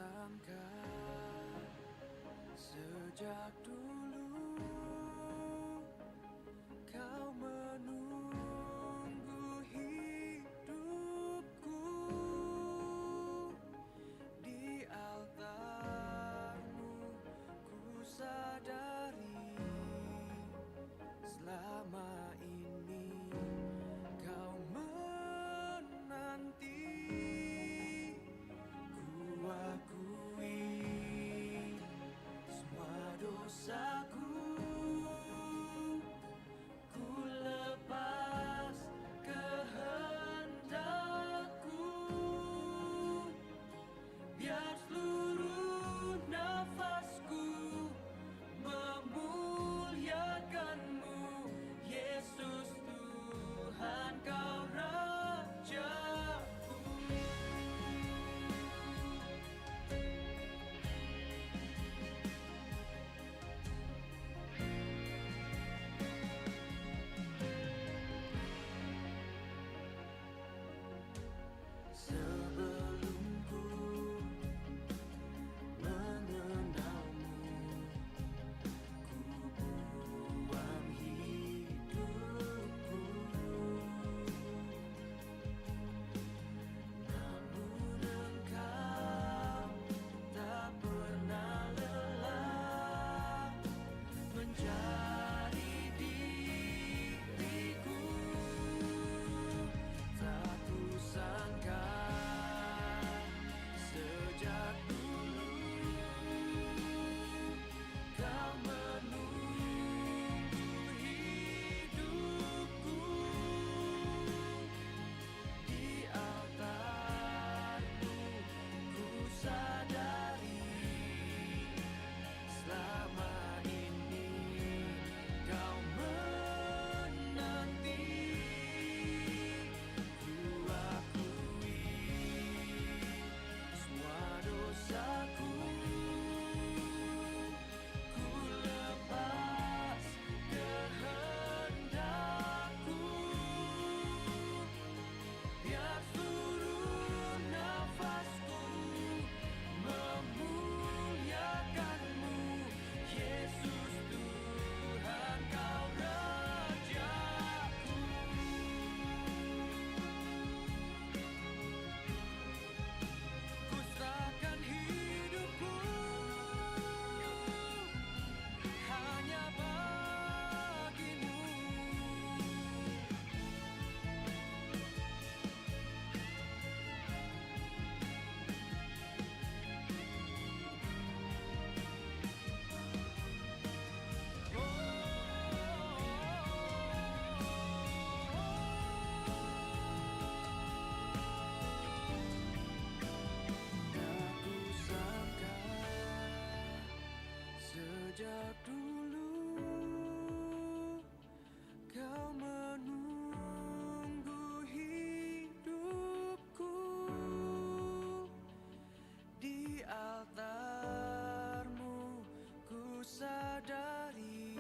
sangka sejak dulu kau menunggu hidupku di altarmu. Ku sadari selama ini kau menanti. Ku akui semua dosaku, ku lepas kehendakku, biar seluruh nafasku memuliakanmu. Yesus Tuhan, kau Rajaku. Sebelum ku mengenalmu, ku buang hidupku. Namun Engkau tak pernah lelah mencari diriku. Tak kusangka sejak dulu kau menunggu hidupku di altarmu. Ku sadari selama ini kau menanti. Ku akui semua dosaku, ku lepas kehendakku, biar seluruh nafasku memuliakanmu. Yesus Tuhan, kau Rajaku. Ku serahkan hidupku hanya bagimu. Tak kusangka sejak dulu kau menunggu hidupku di altarmu. Ku sadari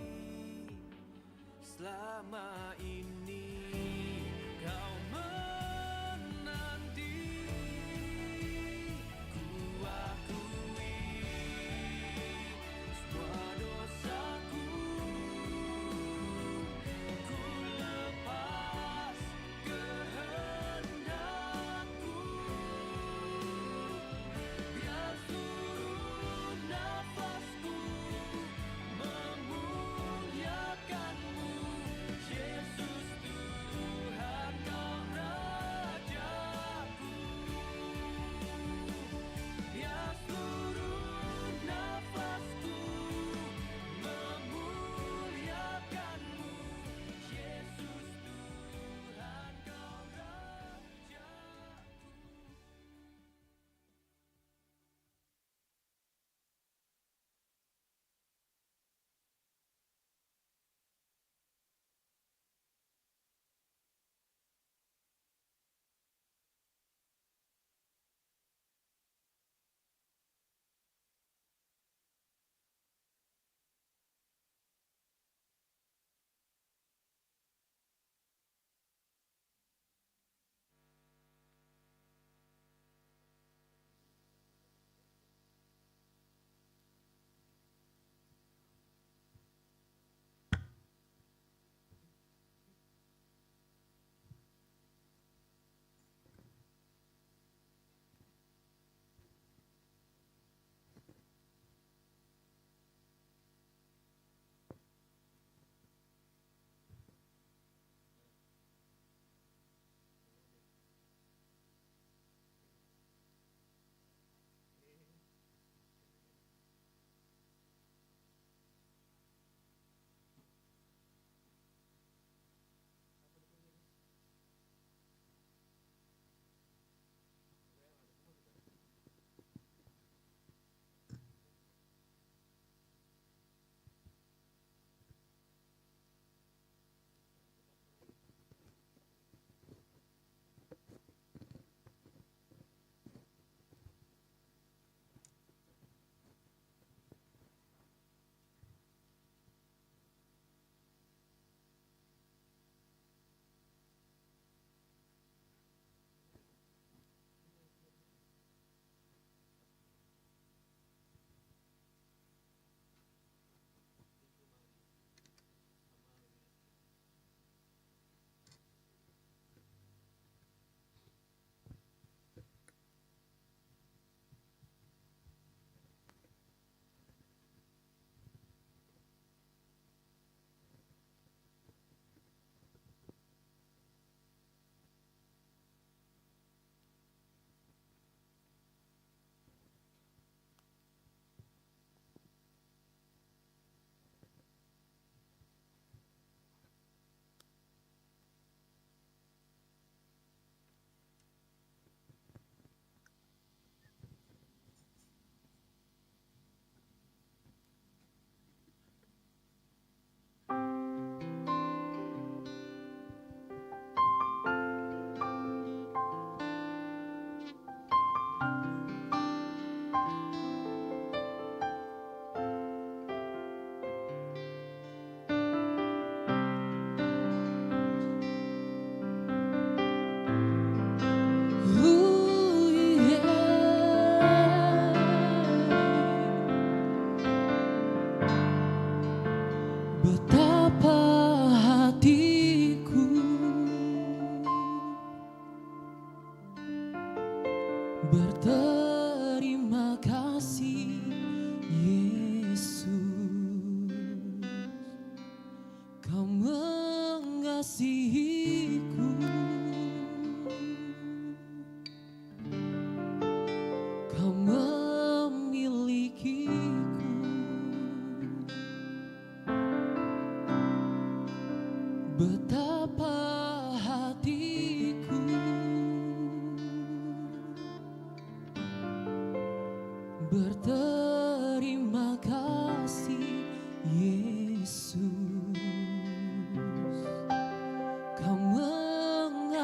selama ini kau menanti. Ku akui semua dosaku, ku lepas kehendakku, biar seluruh nafasku memuliakanmu. Yesus Tuhan, kau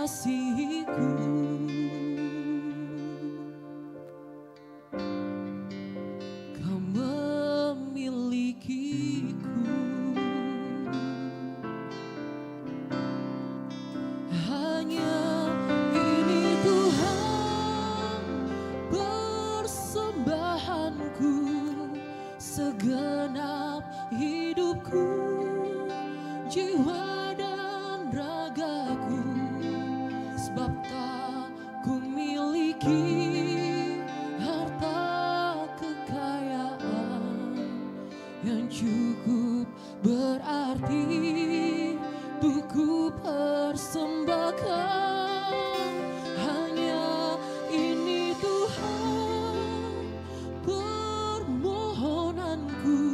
mengasihiku. Kau memilikiku. Hanya ini Tuhan persembahanku, segenap hidupku, jiwa dan ragaku. Sebab tak ku miliki harta kekayaan yang cukup berarti untuk ku persembahkan. Hanya ini Tuhan permohonanku.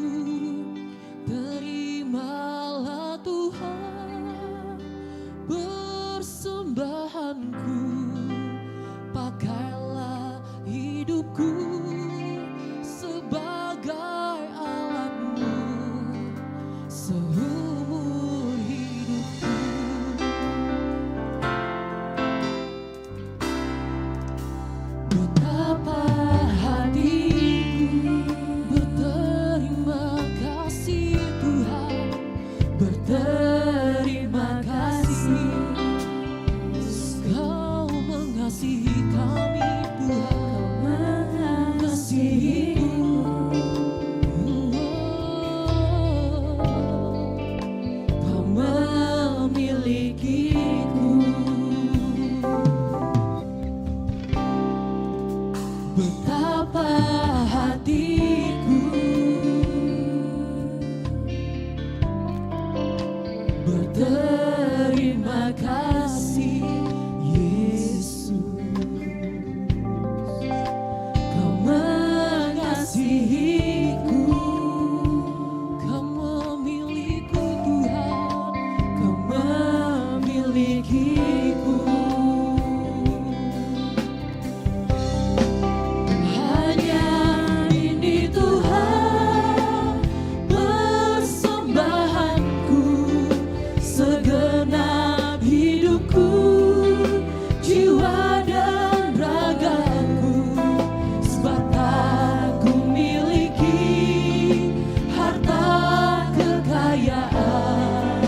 Terimalah Tuhan persembahanku. Pakailah hidupku sebagai alatmu seumur hidupku. Betapa hatiku berterima kasih Tuhan, berterima kasih. Kau mengasihi kami Tuhan, mengasihiku. Kau memilikiku. Betapa hatiku berterima kasih Yesus. Kau mengasihiku. Kau memilikiku Tuhan. Kau memilikiku. Hanya ini Tuhan persembahanku, segenap hidupku, jiwa dan ragaku. Sebab tak ku miliki harta kekayaan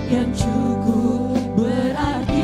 yang cukup berarti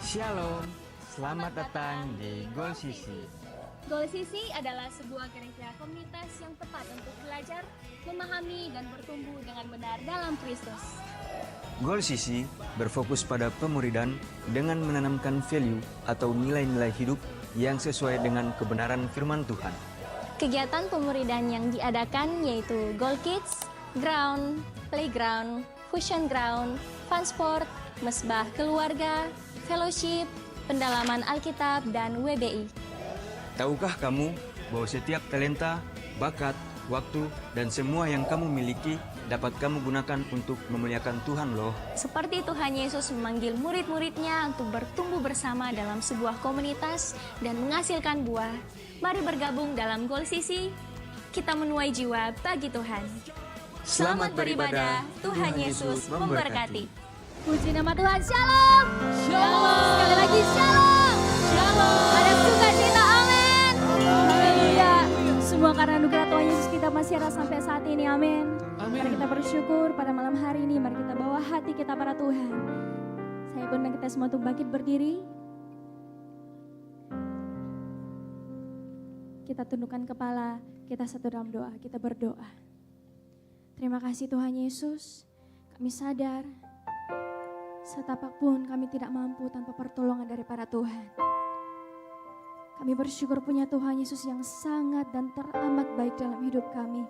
Shalom, selamat datang di Goal Sisi. Goal Sisi adalah sebuah gereja komunitas yang tepat untuk belajar, memahami, dan bertumbuh dengan benar dalam Kristus. Goal Sisi berfokus pada pemuridan dengan menanamkan value atau nilai-nilai hidup yang sesuai dengan kebenaran firman Tuhan. Kegiatan pemuridan yang diadakan yaitu Goal Kids, Ground, Playground, Fusion Ground, Fun Sport, Mesbah Keluarga, Fellowship, Pendalaman Alkitab, dan WBI. Tahukah kamu bahwa setiap talenta, bakat, waktu, dan semua yang kamu miliki dapat kamu gunakan untuk memuliakan Tuhan loh. Seperti Tuhan Yesus memanggil murid-muridnya untuk bertumbuh bersama dalam sebuah komunitas dan menghasilkan buah. Mari bergabung dalam Goal Sisi, kita menuai jiwa bagi Tuhan. Selamat beribadah, Tuhan Yesus memberkati. Puji nama Tuhan, shalom. Shalom. Sekali lagi shalom. Shalom. Ada sukacita, amin. Haleluya. Semua karena anugerah Tuhan Yesus kita masih ada sampai saat ini, amin. Mari kita bersyukur pada malam hari ini, mari kita bawa hati kita pada Tuhan. Saya undang kita semua untuk bangkit berdiri. Kita tundukkan kepala, kita satu dalam doa, kita berdoa. Terima kasih Tuhan Yesus, kami sadar setapak pun kami tidak mampu tanpa pertolongan daripada Tuhan. Kami bersyukur punya Tuhan Yesus yang sangat dan teramat baik dalam hidup kami.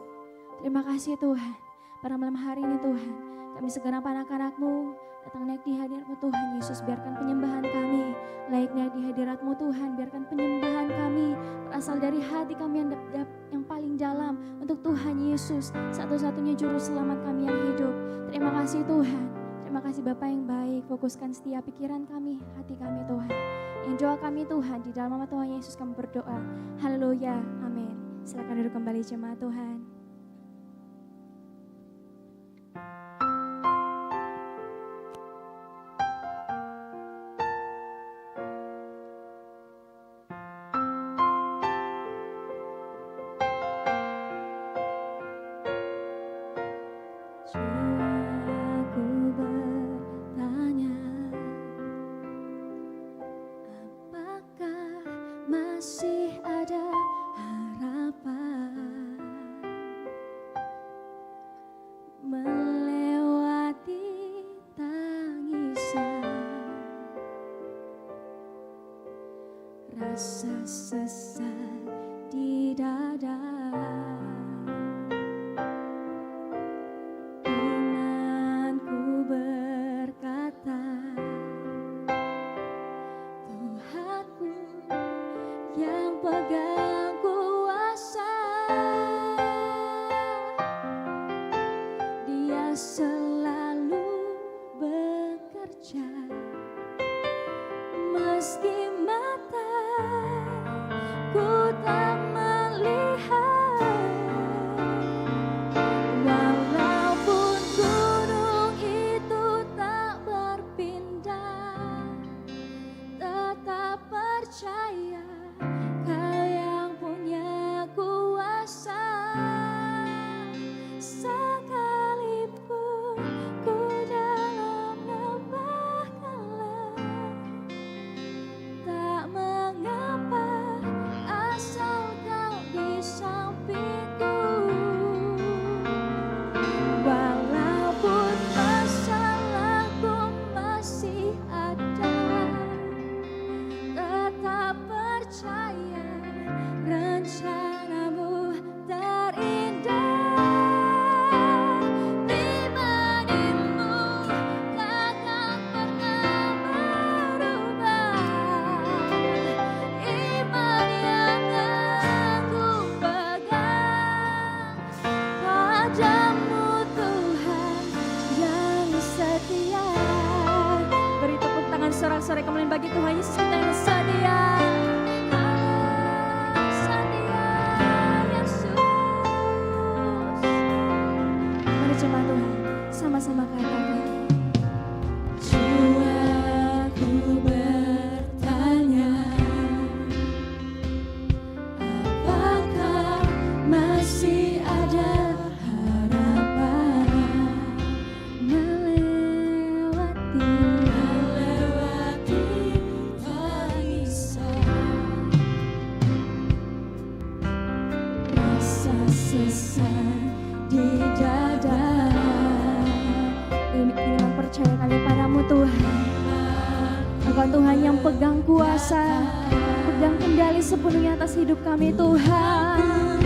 Terima kasih Tuhan, pada malam hari ini Tuhan, kami segenap anak-anak-Mu datang naik di hadirat-Mu Tuhan Yesus. Biarkan penyembahan kami naik di hadirat-Mu Tuhan. Biarkan penyembahan kami berasal dari hati kami yang paling dalam untuk Tuhan Yesus, satu-satunya juru selamat kami yang hidup. Terima kasih Tuhan. Terima kasih Bapa yang baik, fokuskan setiap pikiran kami, hati kami Tuhan. Yang doa kami Tuhan, di dalam nama Tuhan Yesus kami berdoa. Haleluya, amin. Silakan duduk kembali jemaat Tuhan. Aku bertanya, apakah masih ada harapan melewati tangisan, rasa sesat di dada. Imanku berkata, Tuhanku yang pegang kuasa, Dia selalu bekerja meski mataku tak melihat. Walaupun gunung itu tak berpindah, tetap percaya Kau yang punya kuasa. Sekalipun ku dalam lembah gelap, tak mengapa asal Kau di sampingku. Walaupun masalahku masih ada, tetap percaya rencana-Mu terindah. Iman-Mu takkan pernah berubah. Iman yang aku pegang padamu Tuhan yang setia. Beri tepuk tangan sorak-sorai kemuliaan bagi Tuhan Yesus kita yang setia. Setia Yesus. Mari jemaat Tuhan sama-sama katakan. Jiwaku bertanya, apakah masih ada harapan melewati pegang kuasa, pegang kendali sepenuhnya atas hidup kami Tuhan.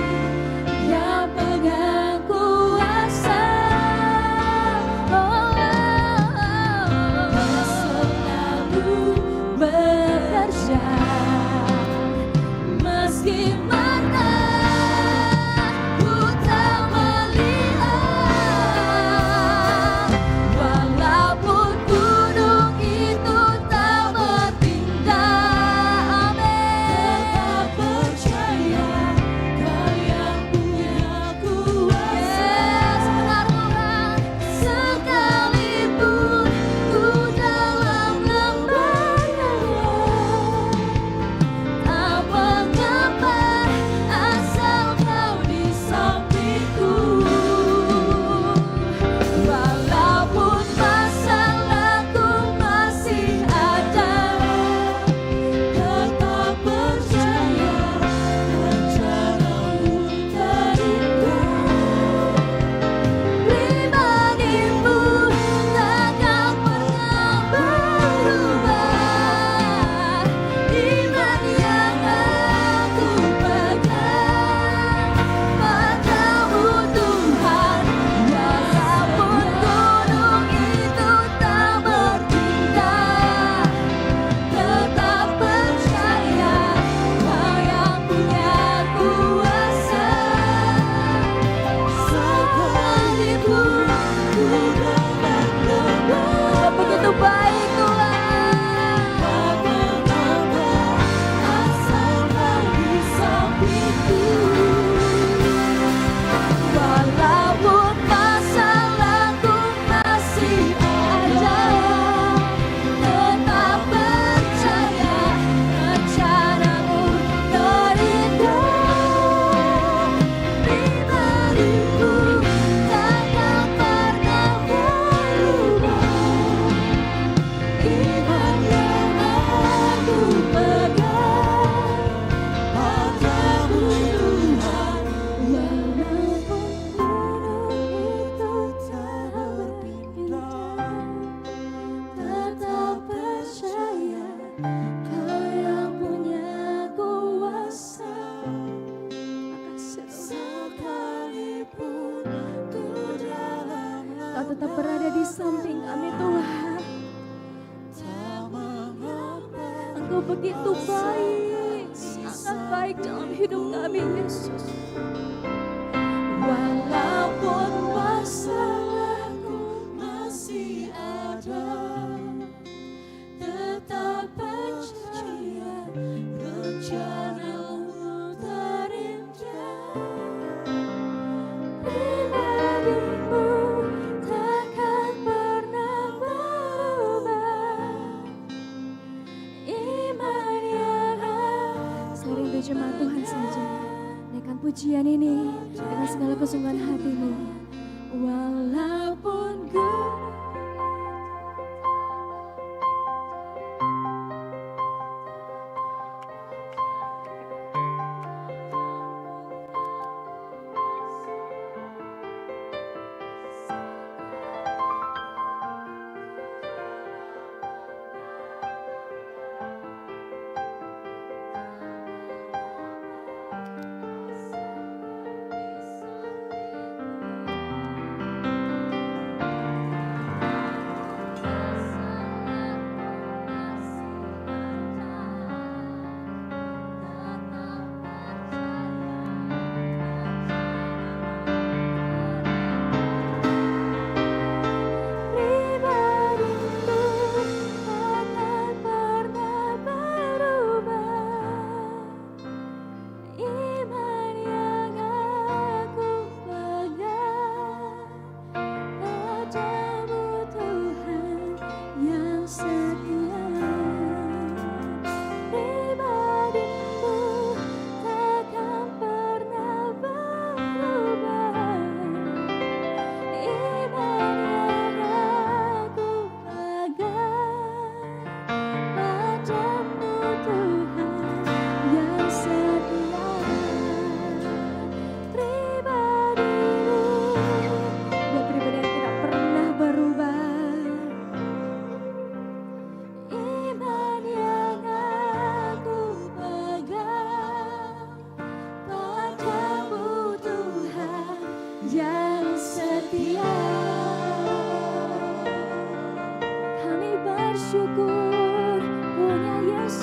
Yang pegang kuasa, selalu bekerja, meski mata ku tak melihat, walaupun gunung itu tak berpindah. Amin. Tetap percaya Kau yang punya kuasa. Yes, benar Tuhan. Sekalipun ku dalam lembah gelap, tak mengapa asal Kau di sampingku. Walaupun masalahku masih ada, tetap percaya rencana-Mu terindah. Pribadimu takkan pernah berubah. Iman yang aku pegang padamu Tuhan. Walaupun gunung itu tak berpindah, tetap percaya Kau yang punya kuasa. Sekalipun ku dalam lembah, begitu baik Tuhan. Tak mengapa asal Kau di sampingku. Walaupun masalahku masih ada, tetap percaya rencana-Mu terindah. Pribadiku takkan pernah berubah. Iman yang aku pegang padamu Tuhan. Walaupun gunung itu tak berpindah, tetap percaya Kau yang punya kuasa. Sekalipun ku dalam Kau tetap berada di samping kami Tuhan. Engkau begitu baik, sangat baik dalam hidup kami Yesus. Walaupun masalahku masih ada, tetap percaya rencana-Mu terindah. Pribadimu takkan pernah berubah. Iman yang sering berjemaat Tuhan saja, naikkan pujian ini dengan segala kesungguhan hatimu. Walaupun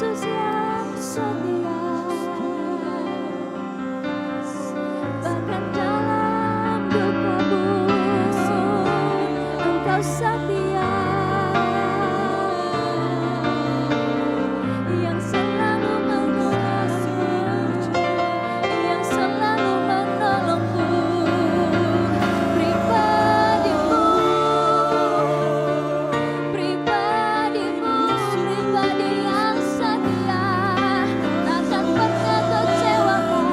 Yesus yang setia, bahkan dalam duka pun Engkau setia, yang selalu menolongku, yang selalu menolongku. Pribadimu, pribadi yang setia, takkan pernah kecewakan,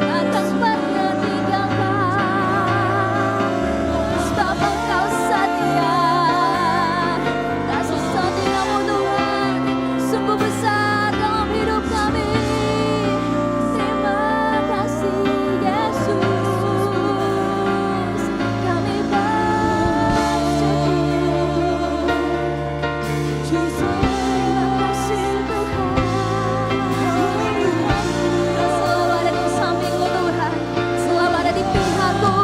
takkan pernah tinggalkan. Sebab Engkau setia, kasih setiamu Tuhan sungguh besar dalam hidup kami. Terima kasih Yesus, kami bersyukur. Terima kasih Tuhan, selalu ada di sampingku Tuhan, selalu ada di pihakku.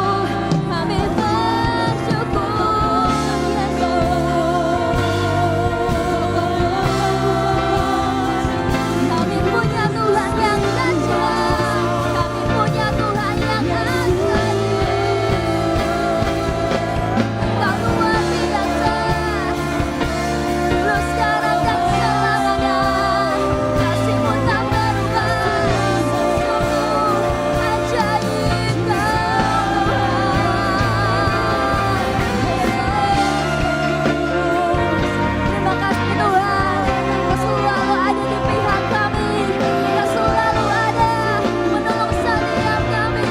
Kami bersyukur Yesus. Kami punya Tuhan yang dahsyat, kami punya Tuhan yang ajaib. Engkau luar biasa, dulu sekarang dan selamanya. Kasih-Mu tak berubah, sungguh ajaib Terima kasih Tuhan, Engkau selalu ada di pihak kami, Engkau selalu ada menolong setiap kami.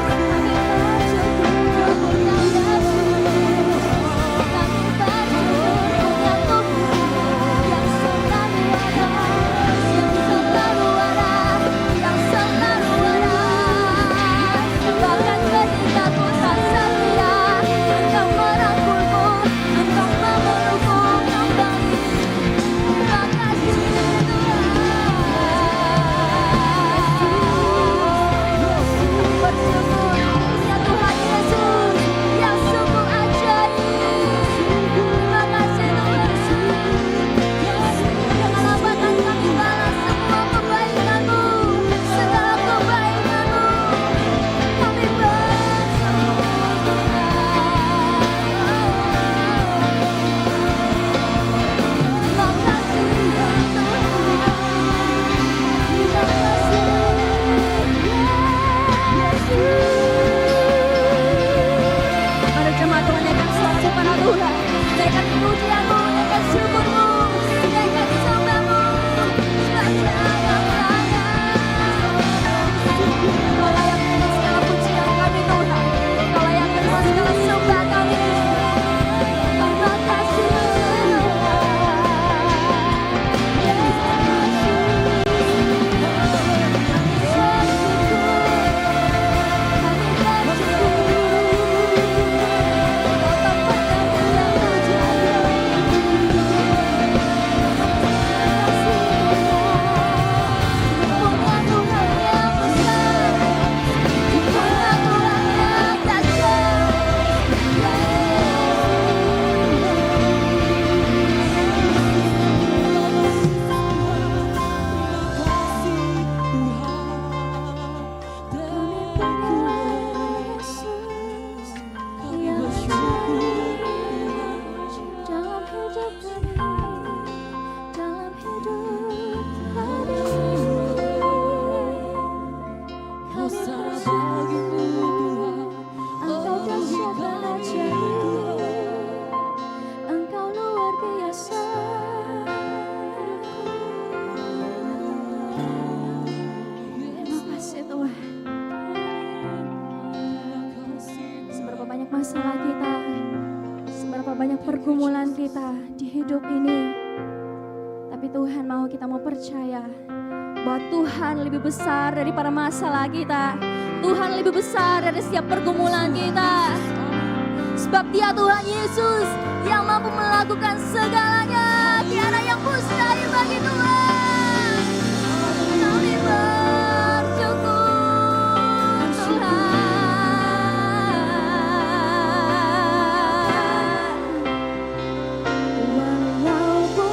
Kami bersyukur punya Yesus, kami bersyukur punya Tuhan yang selalu ada, yang selalu ada, yang selalu ada. Bahkan ketika ku tak setia, Engkau merangkulku, Engkau memelukku kembali. Terima kasih Tuhan. Bersyukur punya Tuhan Yesus yang sungguh ajaib. Terima kasih Tuhan. Dengan apa akan kami balas semua kebaikan-Mu, segala kebaikan-Mu. Kami bersyukur Terima kasih Tuhan. Terima kasih Yesus. Pada jemaat Tuhan naikkan suara kepada Tuhan, naikkan pujian-Mu, naikkan syukur-Mu, naikkan sembah-Mu. Sebab Dia yang layak. Kau layak menerima segala pujian kami Tuhan, Kau layak menerima segala sembah kami. Terima kasih dalam hidup kami, dalam hidup kami. Kami bersyukur, Engkau dahsyat dan ajaib, Engkau luar biasa. Terima kasih Tuhan. Seberapa banyak masalah kita, seberapa banyak pergumulan kita di hidup ini, tapi Tuhan mau percaya bahwa Tuhan lebih besar daripada masalah kita. Tuhan lebih besar dari setiap pergumulan kita. Sebab Dia Tuhan Yesus yang mampu melakukan segalanya. Tiada yang mustahil bagi Tuhan. Kami bersyukur Tuhan. Walaupun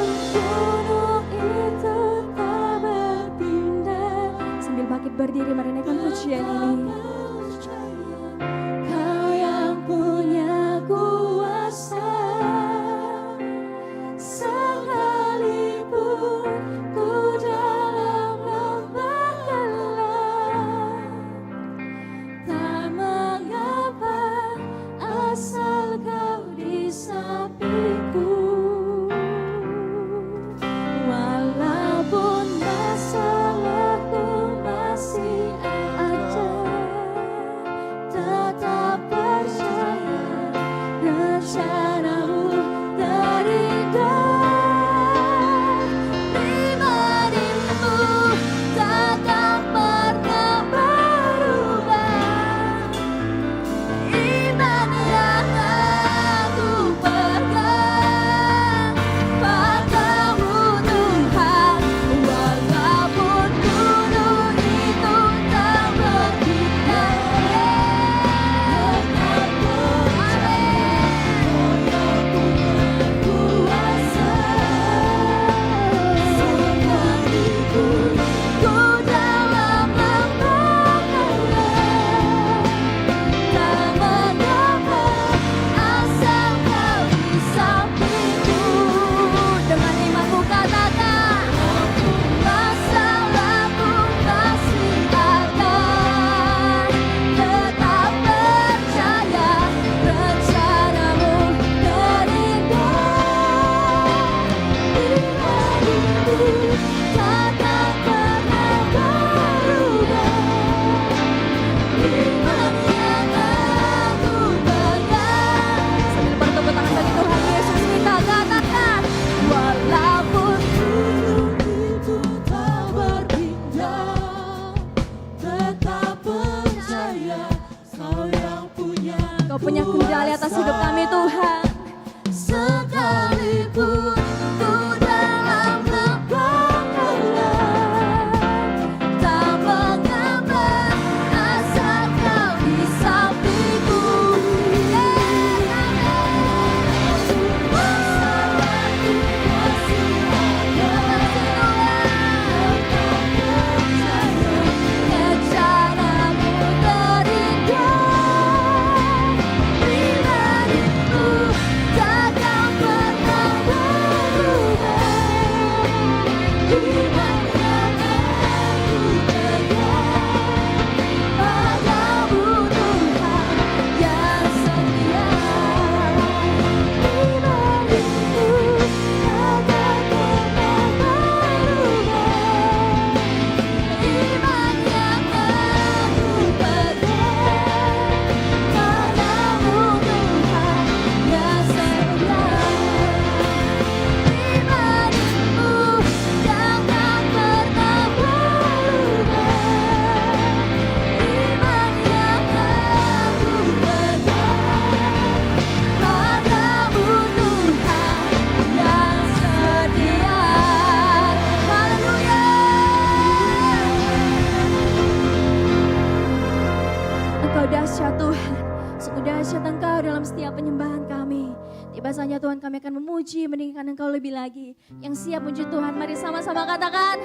Bahasanya Tuhan, kami akan memuji, meninggikan Engkau lebih lagi. Yang siap puji Tuhan, mari sama-sama katakan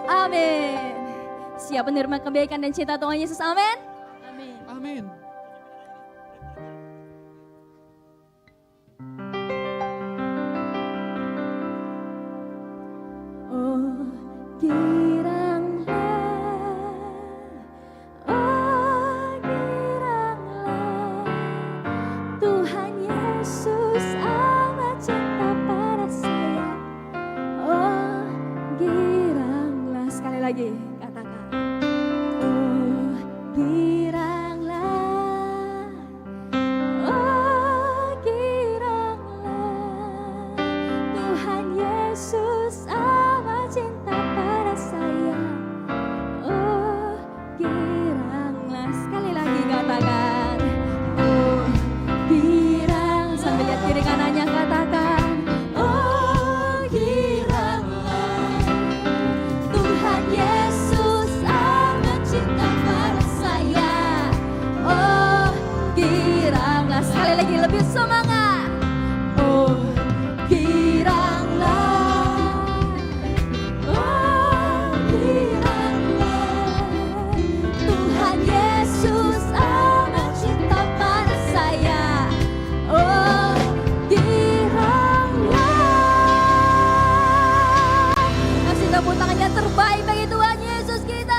amin. Siap menerima kebaikan dan cinta Tuhan Yesus, amin. Amin. Amin. Oh, giranglah, oh giranglah, Tuhan Yesus amat cinta pada saya. Oh giranglah, sekali lagi katakan. Oh giranglah, oh giranglah, Tuhan Yesus amat cinta pada saya. Oh giranglah, sekali lagi katakan. Oh girang, sambil lihat kiri kanannya katakan. Oh giranglah, Tuhan Yesus amat cinta pada saya. Oh giranglah, sekali lagi lebih semangat. Oh giranglah, oh giranglah, Tuhan Yesus amat cinta pada saya. Oh giranglah. Kasih tepuk tangan yang terbaik bagi Tuhan Yesus kita.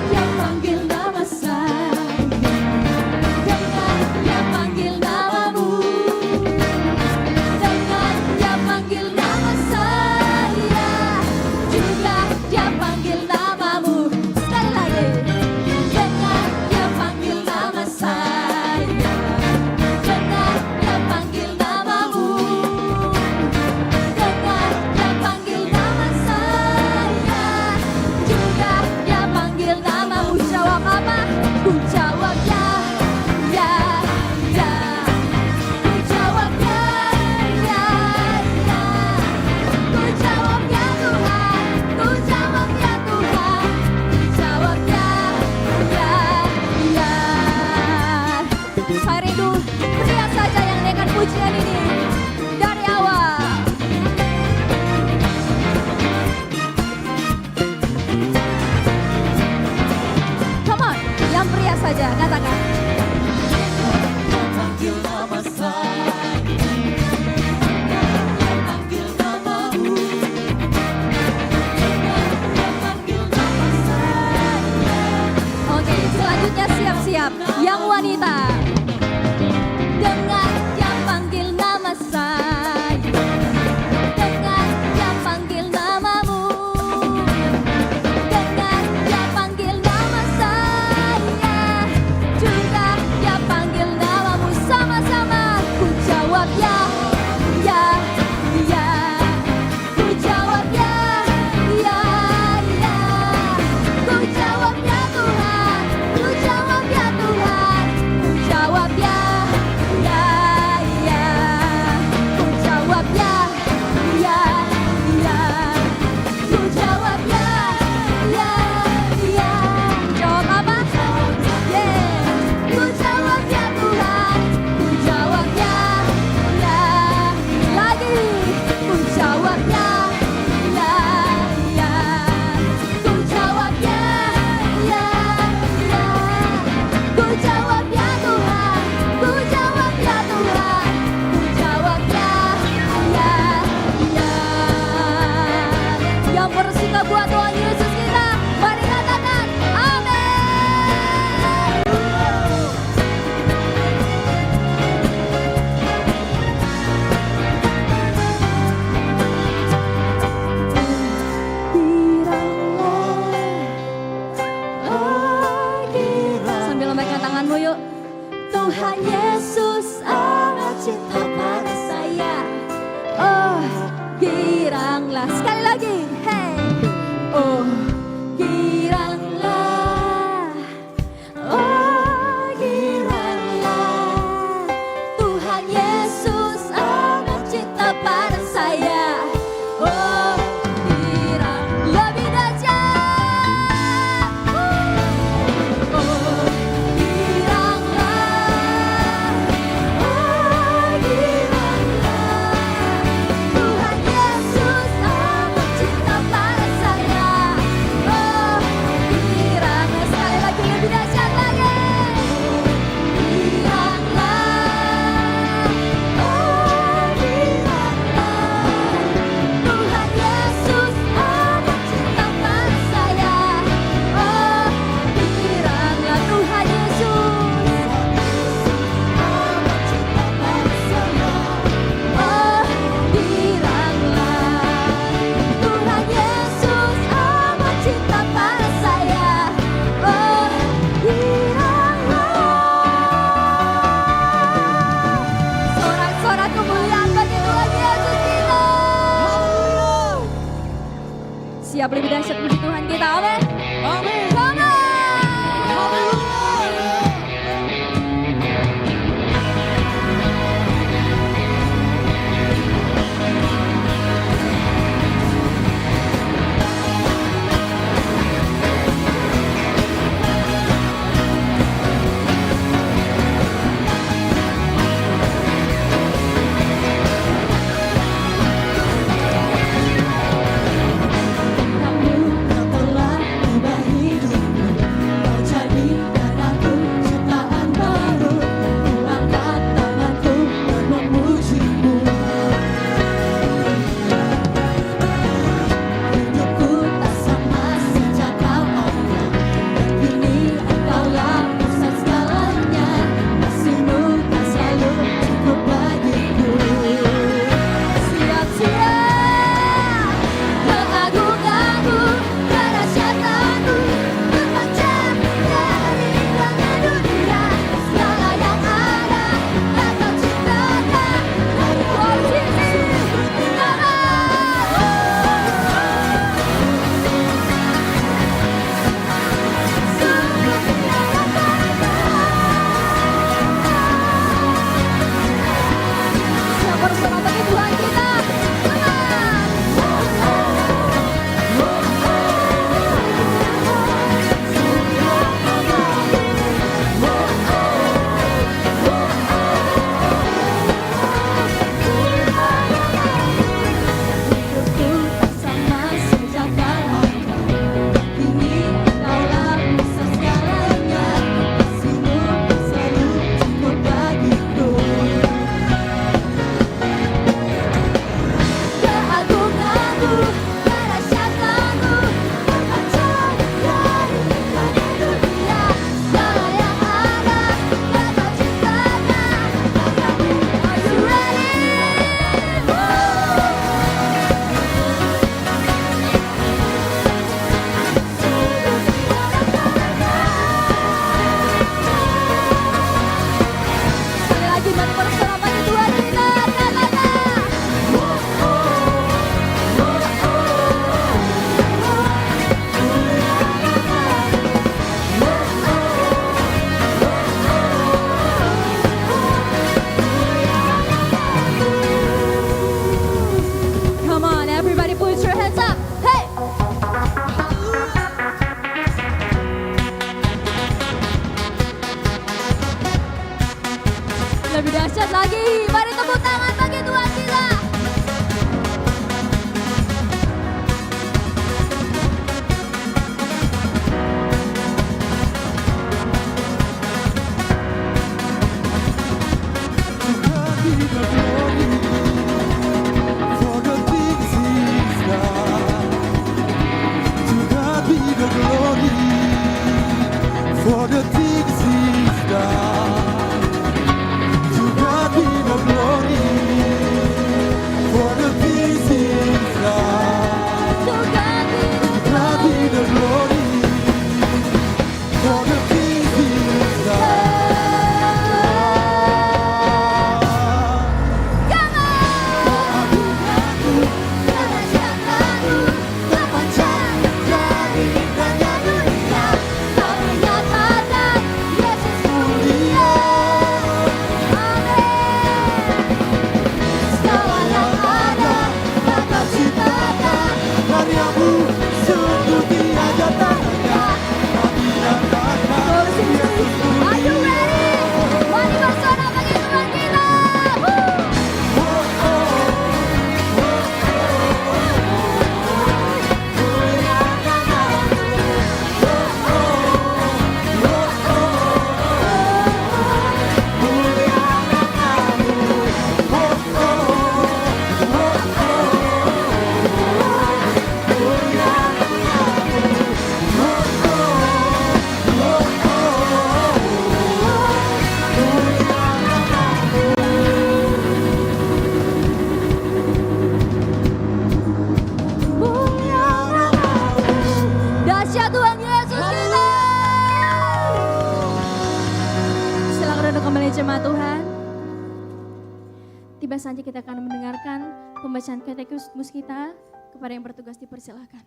Dia panggil nama saya, dengar dia panggil namamu, dengar dia panggil nama saya, juga dia panggil namamu. Sekali lagi, dengar dia panggil nama saya, dengar dia panggil namamu, dengar dia panggil nama saya, juga dia panggil namamu. Jawab apa? Ku jawab ya, ya, ya. Ku jawab ya, ya, ya. Ku jawab ya Tuhan, ku jawab ya Tuhan, ku jawab ya, ya, ya. Saya rindu pria saja yang naikkan pujian ini dari awal. Come on, yang pria saja, katakan. Panggil nama saya, panggil namamu, panggil nama saya. Oke, selanjutnya siap-siap. Yang wanita, dengar dia panggil nama saya, dengar dia panggil namamu, dengar dia panggil nama saya, juga dia panggil namamu. Sama-sama ku jawab ya, ya, ya. Ku jawab ya, ya, ya. Ku jawab ya Tuhan, ku jawab ya Tuhan, ku Ku jawab ya Tuhan, ku jawab ya Tuhan, ku jawab ya, ya, ya. Yang bersuka buat Tuhan Yesus kita, mari katakan amin. Sambil lambaikan tanganmu yuk. Tuhan Yesus amat cinta pada saya. Oh, giranglah. Sekali lagi. Hey. Oh, giranglah. Oh, giranglah. Tuhan Yesus amat cinta pada saya. Oh, girang lebih dahsyat. Oh, giranglah. Oh, giranglah. Tuhan Yesus amat cinta pada saya. Oh, giranglah. Sekali lagi lebih dahsyat lagi. Giranglah. Oh, giranglah. Tuhan Yesus amat cinta pada saya. Oh, giranglah Tuhan Yesus amat cinta pada saya. Oh, giranglah Tuhan Yesus amat cinta pada saya. Oh, giranglah. Sorak-sorak kemuliaan bagi Tuhan Yesus kita. Siap lebih dahsyat puji Tuhan kita, amin. Amin. Come on. Kamu yang telah ubah hidupku, kau jadikan aku ciptaan baru. Ku angkat tanganku dan memujimu. Hidupku tak sama sejak kau ada, dan kini engkaulah pusat segalanya. Kasih-Mu tak selalu cukup bagiku. Siap-siap mengagunkanmu, kedahsyatanmu terpancar dari langit dunia. Segala yang ada Engkau ciptakan dari posisi siapa bersama bagi Tuhan kita? Hidupku tak sama sejak kau ada, kini engkaulah pusat segalanya. Kasih-Mu tak selalu cukup bagiku. Keagunganmu, kedahsyatanmu terpancar dari langit dunia. Segala yang ada Engkau ciptakan. Are you ready? Sekali lagi mari bersama bagi Tuhan kita, katakan. Come on, everybody put your hands up. Hey! Lebih dahsyat lagi. Mari tepuk tangan bagi Tuhan kita. kembali jemaat Tuhan. Tiba saja kita akan mendengarkan pembacaan katekismus kita. Kepada yang bertugas dipersilakan.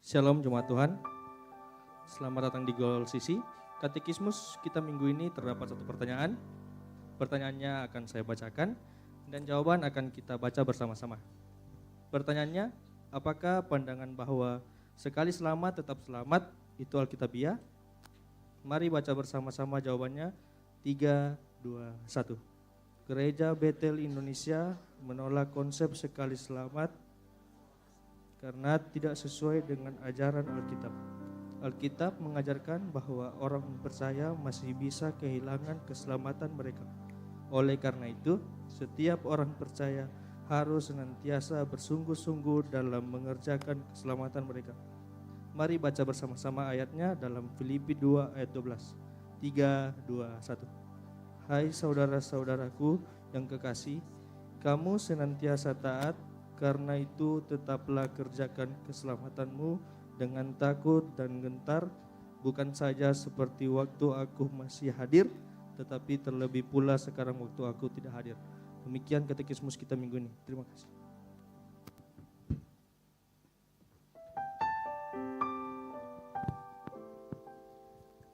Shalom jemaat Tuhan. Selamat datang di Gol Sisi. Katekismus kita minggu ini terdapat satu pertanyaan. Pertanyaannya akan saya bacakan dan jawaban akan kita baca bersama-sama. Pertanyaannya, apakah pandangan bahwa sekali selamat tetap selamat itu alkitabiah? Mari baca bersama-sama jawabannya. 3, 2, 1. Gereja Betel Indonesia menolak konsep sekali selamat karena tidak sesuai dengan ajaran Alkitab. Alkitab mengajarkan bahwa orang percaya masih bisa kehilangan keselamatan mereka. Oleh karena itu, setiap orang percaya harus senantiasa bersungguh-sungguh dalam mengerjakan keselamatan mereka. Mari baca bersama-sama ayatnya dalam Filipi 2 ayat 12. 3, 2, 1. Hai saudara-saudaraku yang kekasih, kamu senantiasa taat, karena itu tetaplah kerjakan keselamatanmu dengan takut dan gentar, bukan saja seperti waktu aku masih hadir, tetapi terlebih pula sekarang waktu aku tidak hadir. Demikian katekismus kita minggu ini. Terima kasih.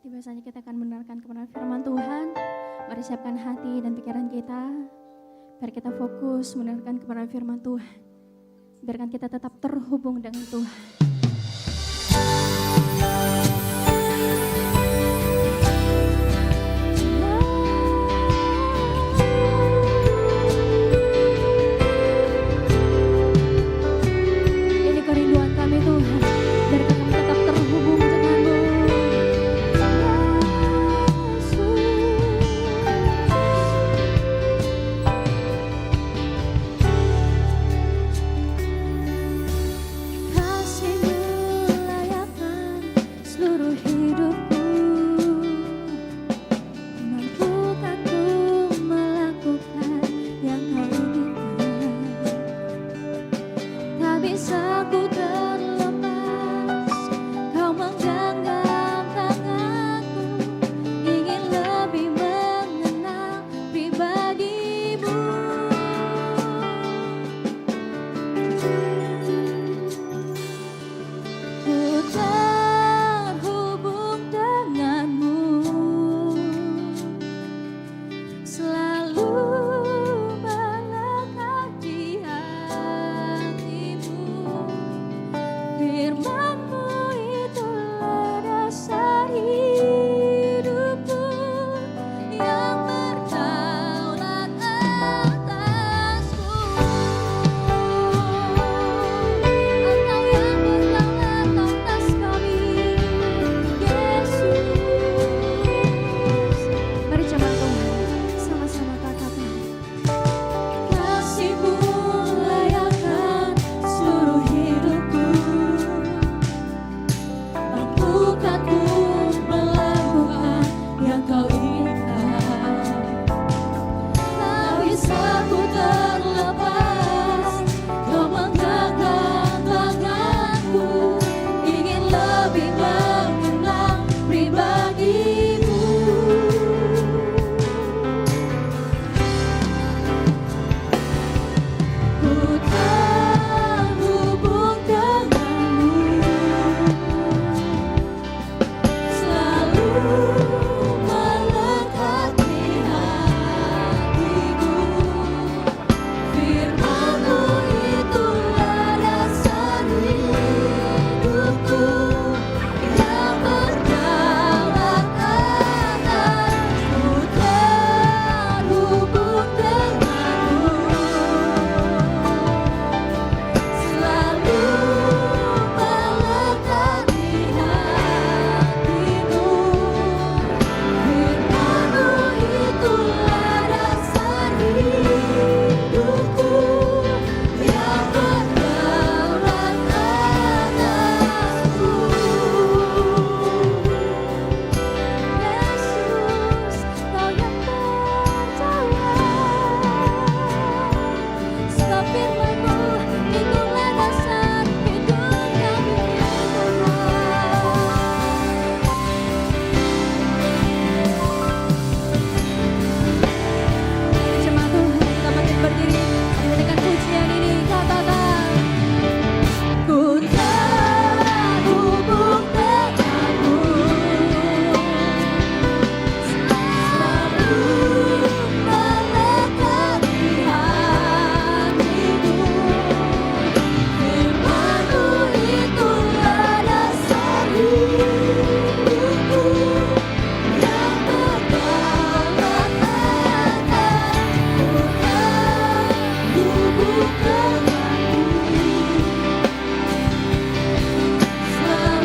Tiba saja kita akan mendengarkan kebenaran firman Tuhan. Mari siapkan hati dan pikiran kita, biar kita fokus mendengarkan kebenaran firman Tuhan. Biarkan kita tetap terhubung dengan Tuhan. Ini kerinduan kami Tuhan, biarkan kami tetap terhubung denganmu. Yesus, kasih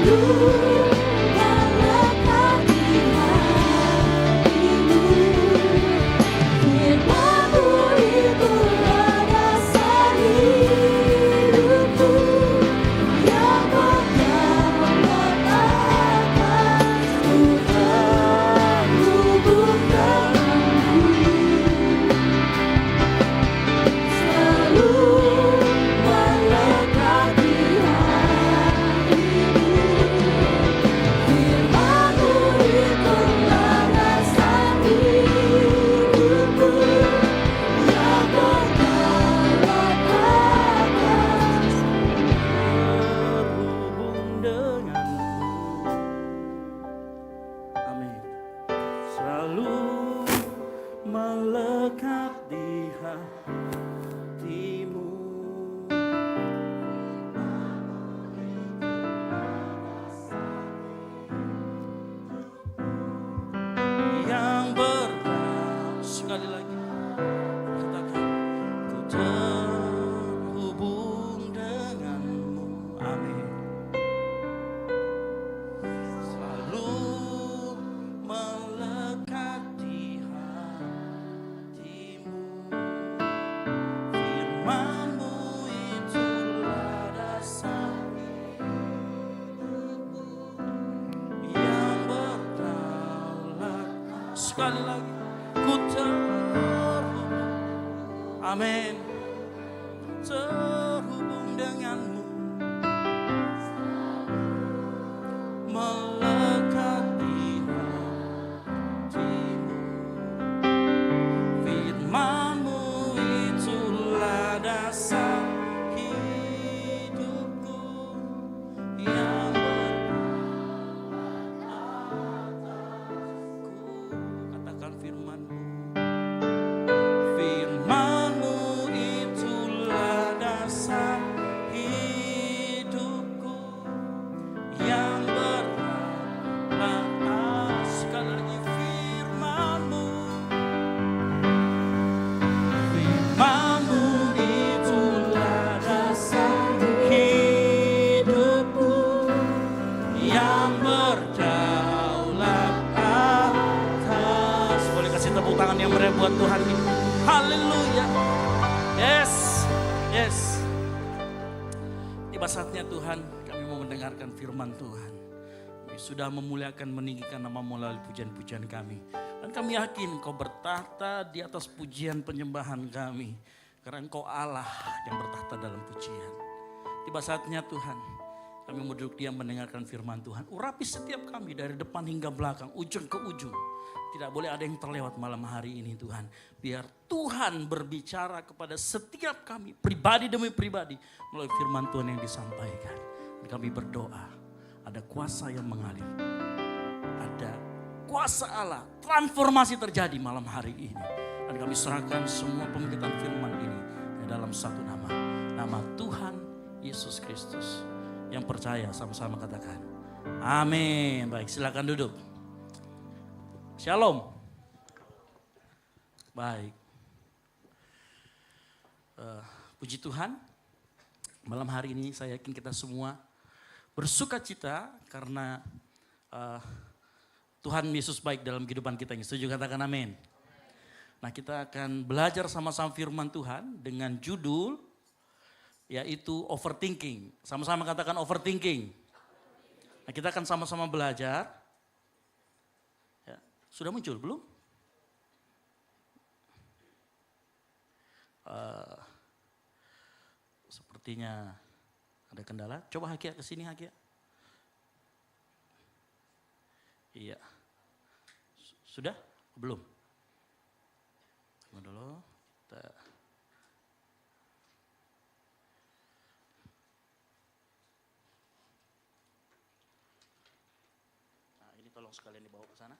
melekat di hatimu. Firman-Mu itulah dasar hidupku, yang berdaulat atas Tuhan hubung denganmu. Selalu melekat di hatimu. Firman-Mu itulah dasar hidupku, yang berdaulat atas terhubung denganmu. Amin. Selalu melekat di hatimu. Yang berdaulat, sekali lagi katakan, ku terhubung denganmu. Amin. Selalu melekat di hatimu. Firman-Mu itulah dasar hidupku, yang berdaulat. Sekali lagi, ku terhubung. Amin. Terhubung denganmu. Melekat di hatimu. Firman-Mu itulah dasar hidupku, yang berdaulat atasku. Katakan firman-Mu. Firman-Mu itulah dasar hidupku, yang berdaulat. Sekali lagi, firman-Mu. Firman-Mu itulah dasar hidupku, yang berdaulat atas. Boleh kasih tepuk tangan yang meriah buat Tuhan ini. Haleluya. Yes, yes. Tiba saatnya Tuhan, kami mau mendengarkan firman Tuhan. Kami sudah memuliakan, meninggikan nama melalui pujian-pujian kami. Dan kami yakin Engkau bertahta di atas pujian penyembahan kami. Karena Engkau Allah yang bertahta dalam pujian. Tiba saatnya Tuhan, kami mau duduk diam mendengarkan firman Tuhan. Urapi setiap kami dari depan hingga belakang, ujung ke ujung. Tidak boleh ada yang terlewat malam hari ini Tuhan. Biar Tuhan berbicara kepada setiap kami, pribadi demi pribadi, melalui firman Tuhan yang disampaikan. Dan kami berdoa, ada kuasa yang mengalir. Ada kuasa Allah, transformasi terjadi malam hari ini. Dan kami serahkan semua pemerintahan firman ini ke dalam satu nama. Nama Tuhan Yesus Kristus. Yang percaya sama-sama katakan, amin. Baik, silakan duduk. Shalom. Baik. Puji Tuhan, malam hari ini saya yakin kita semua bersuka cita karena Tuhan Yesus baik dalam kehidupan kita ini. Setuju, katakan amin. Nah, kita akan belajar sama-sama firman Tuhan dengan judul yaitu overthinking. Sama-sama katakan overthinking. Nah, kita akan sama-sama belajar. Ya, sudah muncul belum? Sepertinya ada kendala. Coba Hakia ke sini, Hakia. Iya. Sudah? Belum? Tunggu dulu. Kita tolong sekalian dibawa ke sana.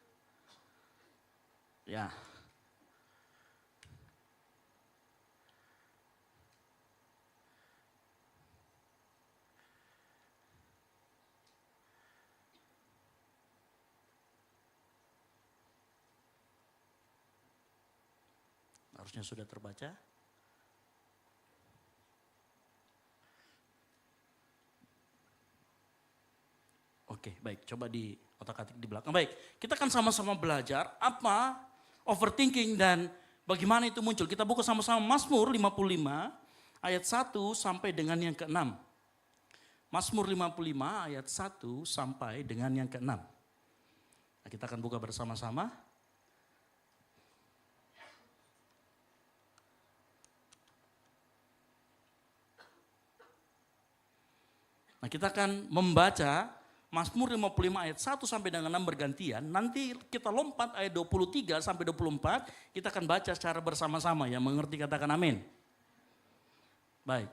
Ya. Harusnya sudah terbaca. Oke, baik. Coba di otak-atik di belakang. Baik, kita akan sama-sama belajar apa overthinking dan bagaimana itu muncul. Kita buka sama-sama Mazmur 55 ayat 1 sampai dengan yang ke-6. Mazmur 55 ayat 1 sampai dengan yang ke-6. Nah, kita akan buka bersama-sama. Nah, kita akan membaca Mazmur 55 ayat 1 sampai dengan 6 bergantian. Nanti kita lompat ayat 23 sampai 24, kita akan baca secara bersama-sama ya, mengerti katakan amin. Baik.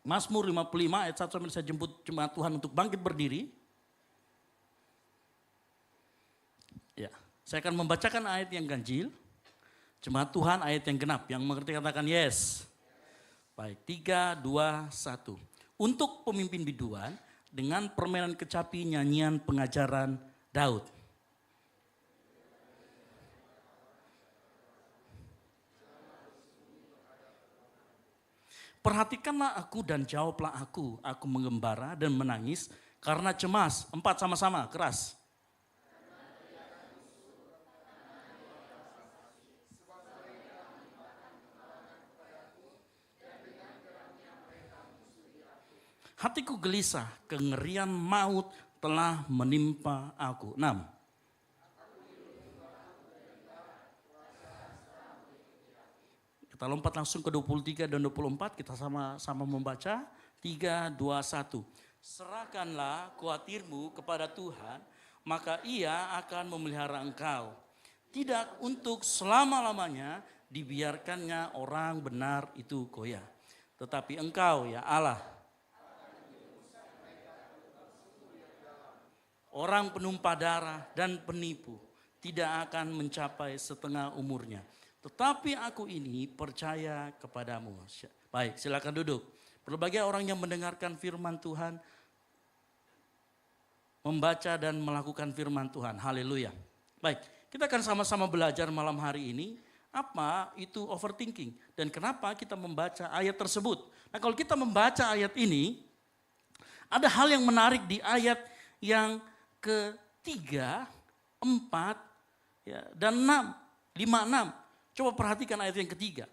Mazmur 55 ayat 1 sampai saya jemput jemaat Tuhan untuk bangkit berdiri. Ya, saya akan membacakan ayat yang ganjil. Jemaat Tuhan ayat yang genap, yang mengerti katakan yes. Baik, 3, 2, 1. Untuk pemimpin biduan dengan permainan kecapi nyanyian pengajaran Daud. Perhatikanlah aku dan jawablah aku mengembara dan menangis karena cemas. 4 sama-sama, keras. Hatiku gelisah, kengerian maut telah menimpa aku. 6. Kita lompat langsung ke 23 dan 24, kita sama-sama membaca. 3, 2, 1. Serahkanlah khawatirmu kepada Tuhan, maka Ia akan memelihara engkau. Tidak untuk selama-lamanya dibiarkannya orang benar itu goyah. Tetapi engkau ya Allah, orang penumpah darah dan penipu tidak akan mencapai setengah umurnya. Tetapi aku ini percaya kepadamu. Baik, silakan duduk. Berbagai orang yang mendengarkan firman Tuhan, membaca dan melakukan firman Tuhan. Haleluya. Baik, kita akan sama-sama belajar malam hari ini apa itu overthinking dan kenapa kita membaca ayat tersebut. Nah, kalau kita membaca ayat ini, ada hal yang menarik di ayat yang ketiga, 4, ya, dan 6, 5, 6. Coba perhatikan ayat yang ketiga.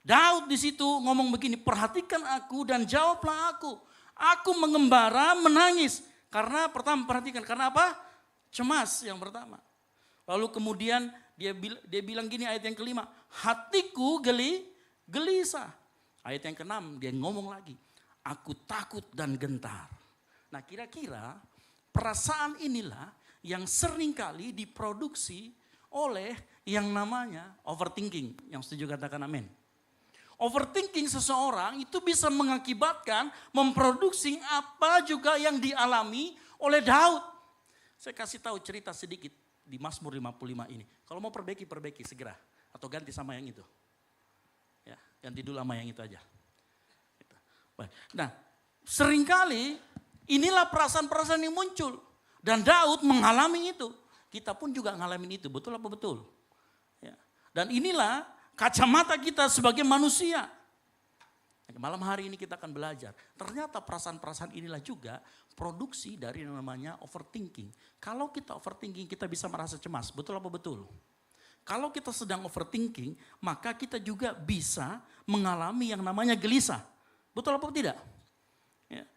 Daud di situ ngomong begini, perhatikan aku dan jawablah aku. Aku mengembara, menangis. Karena pertama perhatikan, karena apa? Cemas yang pertama. Lalu kemudian dia bilang gini ayat yang kelima, hatiku gelisah. Ayat yang keenam dia ngomong lagi, aku takut dan gentar. Nah, kira-kira perasaan inilah yang seringkali diproduksi oleh yang namanya overthinking. Yang setuju katakan amin. Overthinking seseorang itu bisa mengakibatkan memproduksi apa juga yang dialami oleh Daud. Saya kasih tahu cerita sedikit di Mazmur 55 ini. Kalau mau perbaiki segera. Atau ganti sama yang itu. Ya, ganti dulu sama yang itu aja. Baik. Nah, seringkali inilah perasaan-perasaan yang muncul. Dan Daud mengalami itu. Kita pun juga ngalamin itu, betul apa betul? Ya. Dan inilah kacamata kita sebagai manusia. Malam hari ini kita akan belajar. Ternyata perasaan-perasaan inilah juga produksi dari yang namanya overthinking. Kalau kita overthinking kita bisa merasa cemas, betul apa betul? Kalau kita sedang overthinking maka kita juga bisa mengalami yang namanya gelisah. Betul apa tidak? Ya.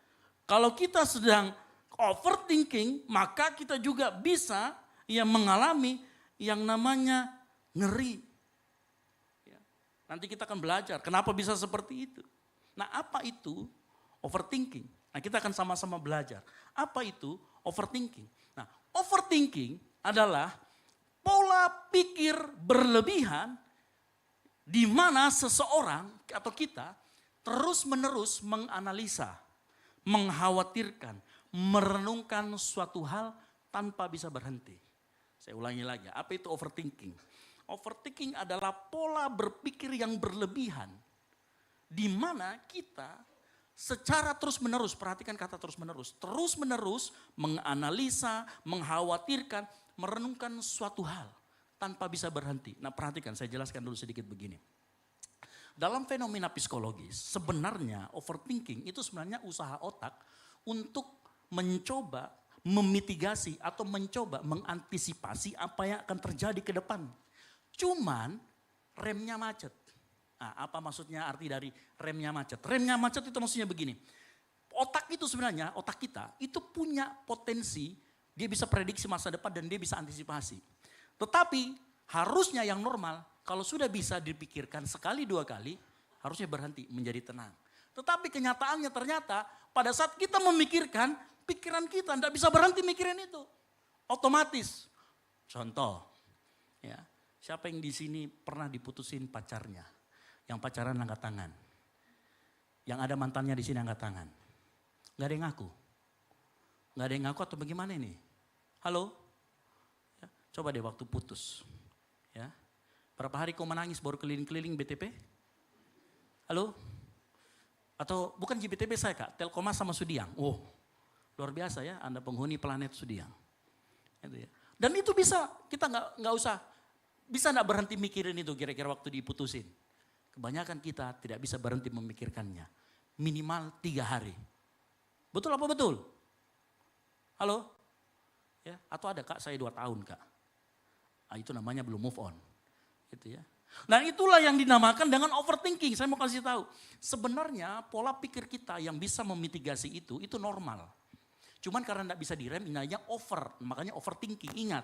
Kalau kita sedang overthinking maka kita juga bisa mengalami yang namanya ngeri. Nanti kita akan belajar kenapa bisa seperti itu. Nah, apa itu overthinking? Nah, kita akan sama-sama belajar. Apa itu overthinking? Nah, overthinking adalah pola pikir berlebihan di mana seseorang atau kita terus-menerus menganalisa, mengkhawatirkan, merenungkan suatu hal tanpa bisa berhenti. Saya ulangi lagi, apa itu overthinking? Overthinking adalah pola berpikir yang berlebihan. Di mana kita secara terus-menerus, perhatikan kata terus-menerus menganalisa, mengkhawatirkan, merenungkan suatu hal tanpa bisa berhenti. Nah, perhatikan, saya jelaskan dulu sedikit begini. Dalam fenomena psikologis, sebenarnya overthinking itu sebenarnya usaha otak untuk mencoba memitigasi atau mencoba mengantisipasi apa yang akan terjadi ke depan. Cuman remnya macet. Nah, apa maksudnya arti dari remnya macet? Remnya macet itu maksudnya begini. Otak itu sebenarnya, otak kita itu punya potensi, dia bisa prediksi masa depan dan dia bisa antisipasi. Tetapi harusnya yang normal, kalau sudah bisa dipikirkan sekali dua kali, harusnya berhenti menjadi tenang. Tetapi kenyataannya ternyata pada saat kita memikirkan, pikiran kita tidak bisa berhenti mikirin itu. Otomatis. Contoh, ya, siapa yang di sini pernah diputusin pacarnya? Yang pacaran angkat tangan. Yang ada mantannya di sini angkat tangan. Gak ada yang ngaku. Gak ada yang ngaku atau bagaimana ini? Halo? Ya, coba deh waktu putus. Ya, berapa hari kau menangis baru keliling-keliling BTP? Halo? Atau bukan JBTB saya Kak, Telkommas sama Sudiang. Oh, luar biasa ya, Anda penghuni planet Sudiang. Itu ya. Dan itu bisa, kita nggak usah, bisa nggak berhenti mikirin itu kira-kira waktu diputusin. Kebanyakan kita tidak bisa berhenti memikirkannya. Minimal 3 hari. Betul apa betul? Halo? Ya, atau ada Kak, saya 2 tahun Kak. Nah, itu namanya belum move on. Gitu ya. Nah itulah yang dinamakan dengan overthinking. Saya mau kasih tahu. Sebenarnya pola pikir kita yang bisa memitigasi itu normal. Cuman karena tidak bisa direm, namanya over. Makanya overthinking. Ingat,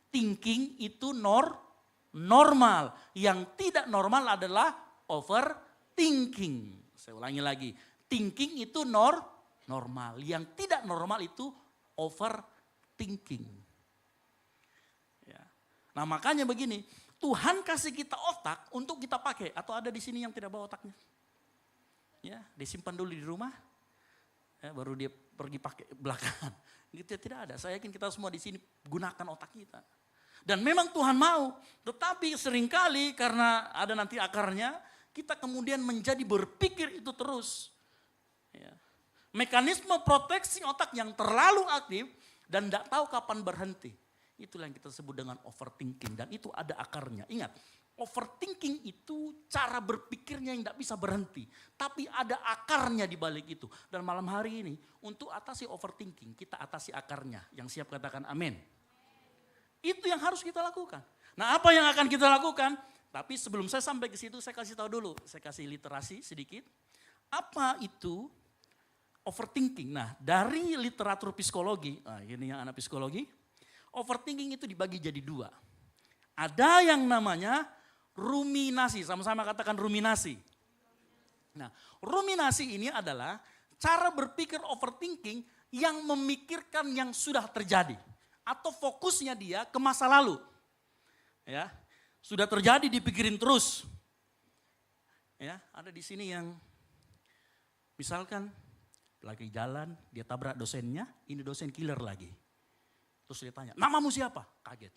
thinking itu normal. Yang tidak normal adalah overthinking. Saya ulangi lagi. Thinking itu normal. Yang tidak normal itu overthinking. Ya. Nah makanya begini. Tuhan kasih kita otak untuk kita pakai. Atau ada di sini yang tidak bawa otaknya? Ya, disimpan dulu di rumah. Ya, baru dia pergi pakai belakangan. Gitu ya, tidak ada. Saya yakin kita semua di sini gunakan otak kita. Dan memang Tuhan mau. Tetapi seringkali karena ada nanti akarnya, kita kemudian menjadi berpikir itu terus. Ya. Mekanisme proteksi otak yang terlalu aktif dan tidak tahu kapan berhenti. Itulah yang kita sebut dengan overthinking dan itu ada akarnya. Ingat, overthinking itu cara berpikirnya yang tidak bisa berhenti. Tapi ada akarnya di balik itu. Dan malam hari ini untuk atasi overthinking kita atasi akarnya. Yang siap katakan amin. Itu yang harus kita lakukan. Nah apa yang akan kita lakukan? Tapi sebelum saya sampai ke situ saya kasih tahu dulu. Saya kasih literasi sedikit. Apa itu overthinking? Nah dari literatur psikologi, nah ini yang anak psikologi. Overthinking itu dibagi jadi 2. Ada yang namanya ruminasi, sama-sama katakan ruminasi. Nah, ruminasi ini adalah cara berpikir overthinking yang memikirkan yang sudah terjadi. Atau fokusnya dia ke masa lalu. Ya, sudah terjadi dipikirin terus. Ya, ada di sini yang misalkan lagi jalan, dia tabrak dosennya, ini dosen killer lagi. Terus dia tanya, namamu siapa? Kaget.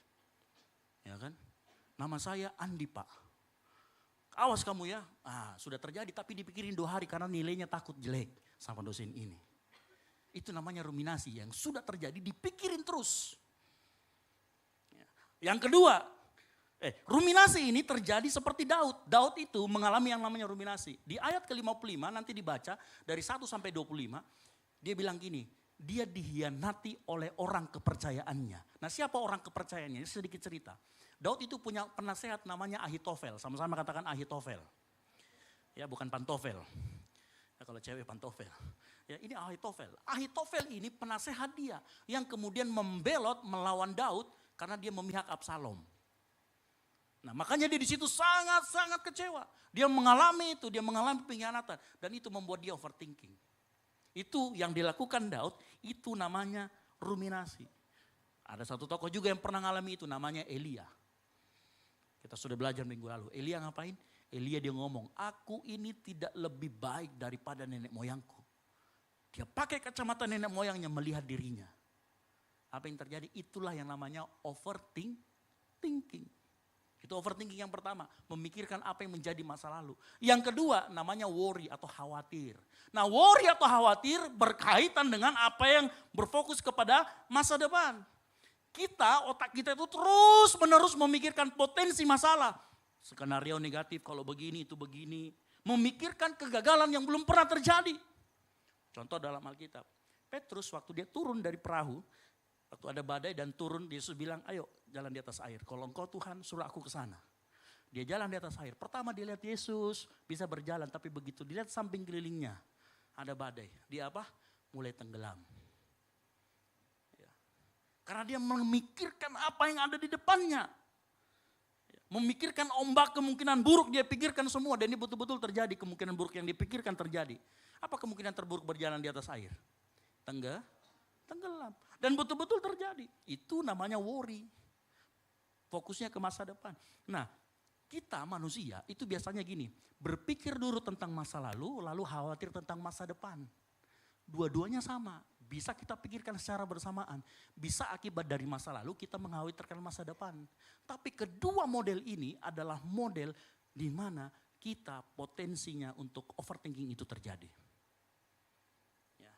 Ya kan? Nama saya Andi Pak. Awas kamu ya. Sudah terjadi tapi dipikirin 2 hari karena nilainya takut jelek sama dosen ini. Itu namanya ruminasi yang sudah terjadi dipikirin terus. Yang kedua, ruminasi ini terjadi seperti Daud. Daud itu mengalami yang namanya ruminasi. Di ayat ke-55 nanti dibaca dari 1 sampai 25. Dia bilang gini. Dia dihianati oleh orang kepercayaannya. Nah siapa orang kepercayaannya? Ini sedikit cerita. Daud itu punya penasehat namanya Ahitofel. Sama-sama katakan Ahitofel. Ya bukan Pantofel. Ya, kalau cewek Pantofel. Ya ini Ahitofel. Ahitofel ini penasehat dia. Yang kemudian membelot melawan Daud karena dia memihak Absalom. Nah makanya dia di situ sangat-sangat kecewa. Dia mengalami itu, dia mengalami pengkhianatan. Dan itu membuat dia overthinking. Itu yang dilakukan Daud, itu namanya ruminasi. Ada satu tokoh juga yang pernah mengalami itu, namanya Elia. Kita sudah belajar minggu lalu. Elia ngapain? Elia dia ngomong, aku ini tidak lebih baik daripada nenek moyangku. Dia pakai kacamata nenek moyangnya melihat dirinya. Apa yang terjadi? Itulah yang namanya overthinking. Itu overthinking yang pertama, memikirkan apa yang menjadi masa lalu. Yang kedua namanya worry atau khawatir. Nah worry atau khawatir berkaitan dengan apa yang berfokus kepada masa depan. Otak kita itu terus menerus memikirkan potensi masalah. Skenario negatif kalau begini itu begini. Memikirkan kegagalan yang belum pernah terjadi. Contoh dalam Alkitab, Petrus waktu dia turun dari perahu, waktu ada badai dan turun, Yesus bilang, ayo jalan di atas air. Kalau engkau Tuhan suruh aku ke sana. Dia jalan di atas air. Pertama dia lihat Yesus bisa berjalan, tapi begitu dilihat samping kelilingnya ada badai. Dia apa? Mulai tenggelam. Ya. Karena dia memikirkan apa yang ada di depannya. Memikirkan ombak, kemungkinan buruk dia pikirkan semua. Dan ini betul-betul terjadi, kemungkinan buruk yang dipikirkan terjadi. Apa kemungkinan terburuk berjalan di atas air? Tenggelam. Dan betul-betul terjadi. Itu namanya worry. Fokusnya ke masa depan. Nah, kita manusia itu biasanya gini. Berpikir dulu tentang masa lalu, lalu khawatir tentang masa depan. Dua-duanya sama. Bisa kita pikirkan secara bersamaan. Bisa akibat dari masa lalu kita mengkhawatirkan masa depan. Tapi kedua model ini adalah model di mana kita potensinya untuk overthinking itu terjadi. Ya.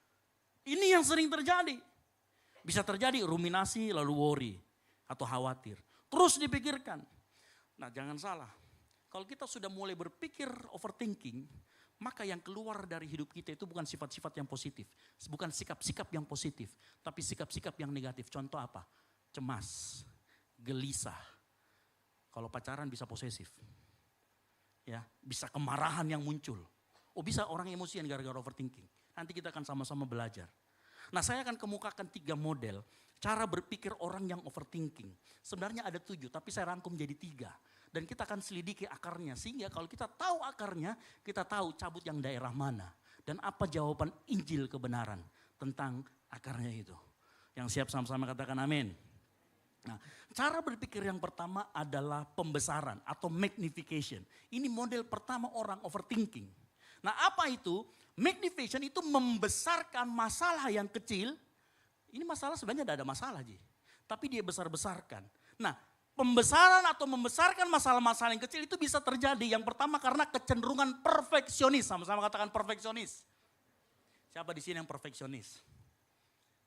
Ini yang sering terjadi. Bisa terjadi ruminasi lalu worry atau khawatir. Terus dipikirkan. Nah jangan salah. Kalau kita sudah mulai berpikir overthinking, maka yang keluar dari hidup kita itu bukan sifat-sifat yang positif. Bukan sikap-sikap yang positif. Tapi sikap-sikap yang negatif. Contoh apa? Cemas, gelisah. Kalau pacaran bisa posesif. Ya, bisa kemarahan yang muncul. Oh bisa orang emosian gara-gara overthinking. Nanti kita akan sama-sama belajar. Nah saya akan kemukakan 3 model. Cara berpikir orang yang overthinking. Sebenarnya ada 7 tapi saya rangkum jadi 3. Dan kita akan selidiki akarnya. Sehingga kalau kita tahu akarnya, kita tahu cabut yang daerah mana. Dan apa jawaban Injil kebenaran tentang akarnya itu. Yang siap sama-sama katakan amin. Nah, cara berpikir yang pertama adalah pembesaran atau magnification. Ini model pertama orang overthinking. Nah apa itu? Magnification itu membesarkan masalah yang kecil. Ini masalah sebenarnya tidak ada masalah, Ji. Tapi dia besar-besarkan. Nah, pembesaran atau membesarkan masalah-masalah yang kecil itu bisa terjadi. Yang pertama karena kecenderungan perfeksionis. Sama-sama katakan perfeksionis. Siapa di sini yang perfeksionis?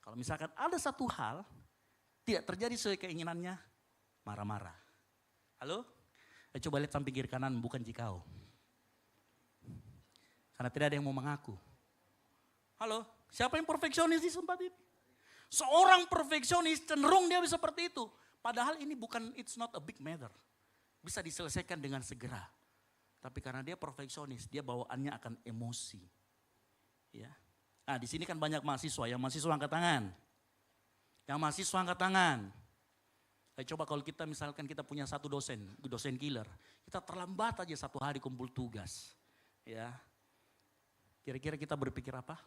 Kalau misalkan ada satu hal tidak terjadi sesuai keinginannya, marah-marah. Halo? Coba lihat samping kiri kanan, bukan jikau. Karena tidak ada yang mau mengaku. Halo? Siapa yang perfeksionis di tempat ini? Seorang perfeksionis cenderung dia bisa seperti itu. Padahal ini bukan, it's not a big matter. Bisa diselesaikan dengan segera. Tapi karena dia perfeksionis, dia bawaannya akan emosi. Ya. Nah di sini kan banyak mahasiswa, yang mahasiswa angkat tangan. Yang mahasiswa angkat tangan. Coba kalau kita misalkan kita punya satu dosen killer. Kita terlambat aja 1 hari kumpul tugas. Ya. Kira-kira kita berpikir apa?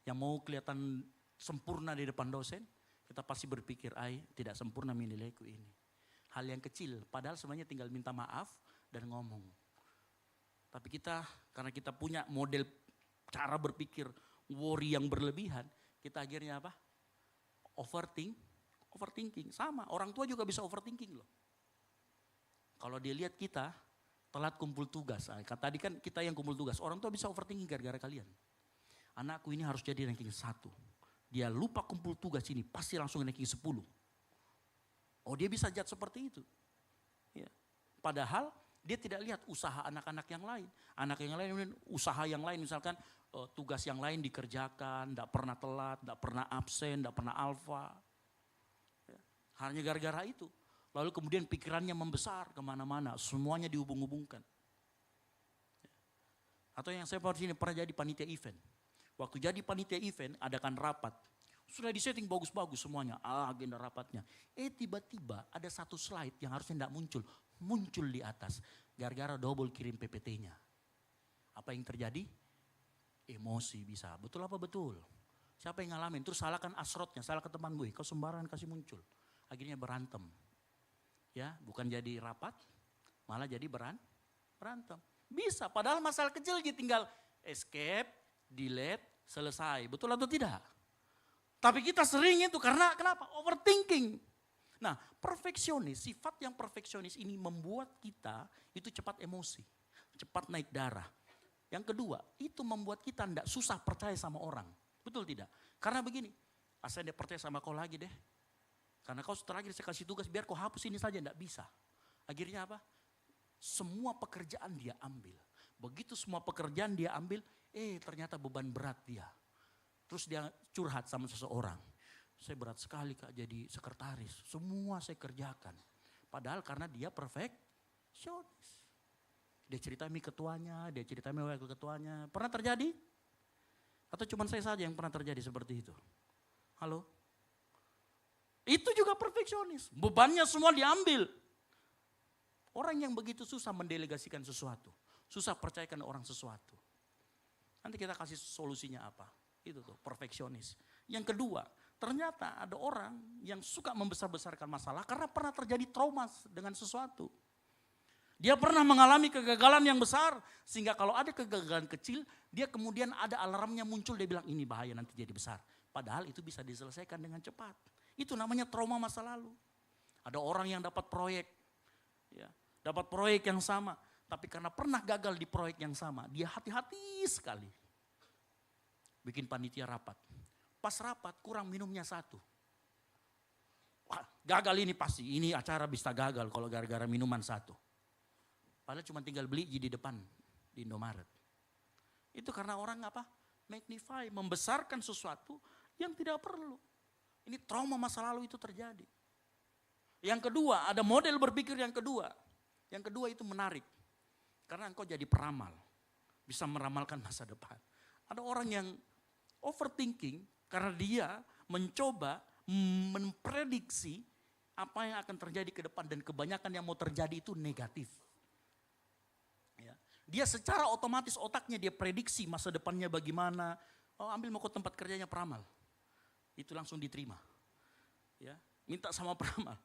Yang mau kelihatan sempurna di depan dosen, kita pasti berpikir, tidak sempurna nilaiku ini. Hal yang kecil, padahal sebenarnya tinggal minta maaf dan ngomong. Tapi kita, karena kita punya model cara berpikir worry yang berlebihan, kita akhirnya apa? Overthinking. Sama, orang tua juga bisa overthinking loh. Kalau dia lihat kita telat kumpul tugas, tadi kan kita yang kumpul tugas, orang tua bisa overthinking gara-gara kalian. Anakku ini harus jadi ranking 1. Dia lupa kumpul tugas ini, pasti langsung ranking 10. Oh dia bisa judge seperti itu. Ya. Padahal dia tidak lihat usaha anak-anak yang lain. Anak yang lain, usaha yang lain misalkan tugas yang lain dikerjakan, tidak pernah telat, tidak pernah absen, tidak pernah alfa. Ya. Hanya gara-gara itu. Lalu kemudian pikirannya membesar kemana-mana, semuanya dihubung-hubungkan. Ya. Atau yang saya pernah jadi panitia event. Waktu jadi panitia event, adakan rapat. Sudah disetting bagus-bagus semuanya, agenda rapatnya. Tiba-tiba ada satu slide yang harusnya tidak muncul. Muncul di atas, gara-gara double kirim PPT-nya. Apa yang terjadi? Emosi bisa, betul apa betul? Siapa yang ngalamin? Terus salahkan asrotnya, salahkan teman gue, kau sembarangan kasih muncul. Akhirnya berantem. Ya, bukan jadi rapat, malah jadi berantem. Bisa, padahal masalah kecil tinggal escape, delete, selesai. Betul atau tidak? Tapi kita sering itu karena kenapa? Overthinking. Nah, perfeksionis, sifat yang perfeksionis ini membuat kita itu cepat emosi, cepat naik darah. Yang kedua, itu membuat kita tidak susah percaya sama orang. Betul tidak? Karena begini, saya tidak percaya sama kau lagi deh. Karena kau terakhir saya kasih tugas biar kau hapus ini saja, tidak bisa. Akhirnya apa? Semua pekerjaan dia ambil. Begitu semua pekerjaan dia ambil, ternyata beban berat dia. Terus dia curhat sama seseorang. Saya berat sekali Kak jadi sekretaris. Semua saya kerjakan. Padahal karena dia perfeksionis. Dia cerita mi ketuanya, dia cerita mi wakil ketuanya. Pernah terjadi? Atau cuma saya saja yang pernah terjadi seperti itu? Halo? Itu juga perfeksionis. Bebannya semua diambil. Orang yang begitu susah mendelegasikan sesuatu. Susah percayakan orang sesuatu. Nanti kita kasih solusinya apa. Itu tuh, perfeksionis. Yang kedua, ternyata ada orang yang suka membesar-besarkan masalah karena pernah terjadi trauma dengan sesuatu. Dia pernah mengalami kegagalan yang besar, sehingga kalau ada kegagalan kecil, dia kemudian ada alarmnya muncul, dia bilang ini bahaya nanti jadi besar. Padahal itu bisa diselesaikan dengan cepat. Itu namanya trauma masa lalu. Ada orang yang dapat proyek, ya, dapat proyek yang sama, tapi karena pernah gagal di proyek yang sama, dia hati-hati sekali. Bikin panitia rapat. Pas rapat kurang minumnya 1. Wah, gagal ini pasti, ini acara bisa gagal kalau gara-gara minuman 1. Padahal cuma tinggal beli di depan di Indomaret. Itu karena orang apa? Magnify, membesarkan sesuatu yang tidak perlu. Ini trauma masa lalu itu terjadi. Yang kedua, ada model berpikir yang kedua. Yang kedua itu menarik. Karena engkau jadi peramal. Bisa meramalkan masa depan. Ada orang yang overthinking karena dia mencoba memprediksi apa yang akan terjadi ke depan. Dan kebanyakan yang mau terjadi itu negatif. Dia secara otomatis otaknya dia prediksi masa depannya bagaimana. Oh, ambil mau ke tempat kerjanya peramal. Itu langsung diterima. Ya, minta sama peramal.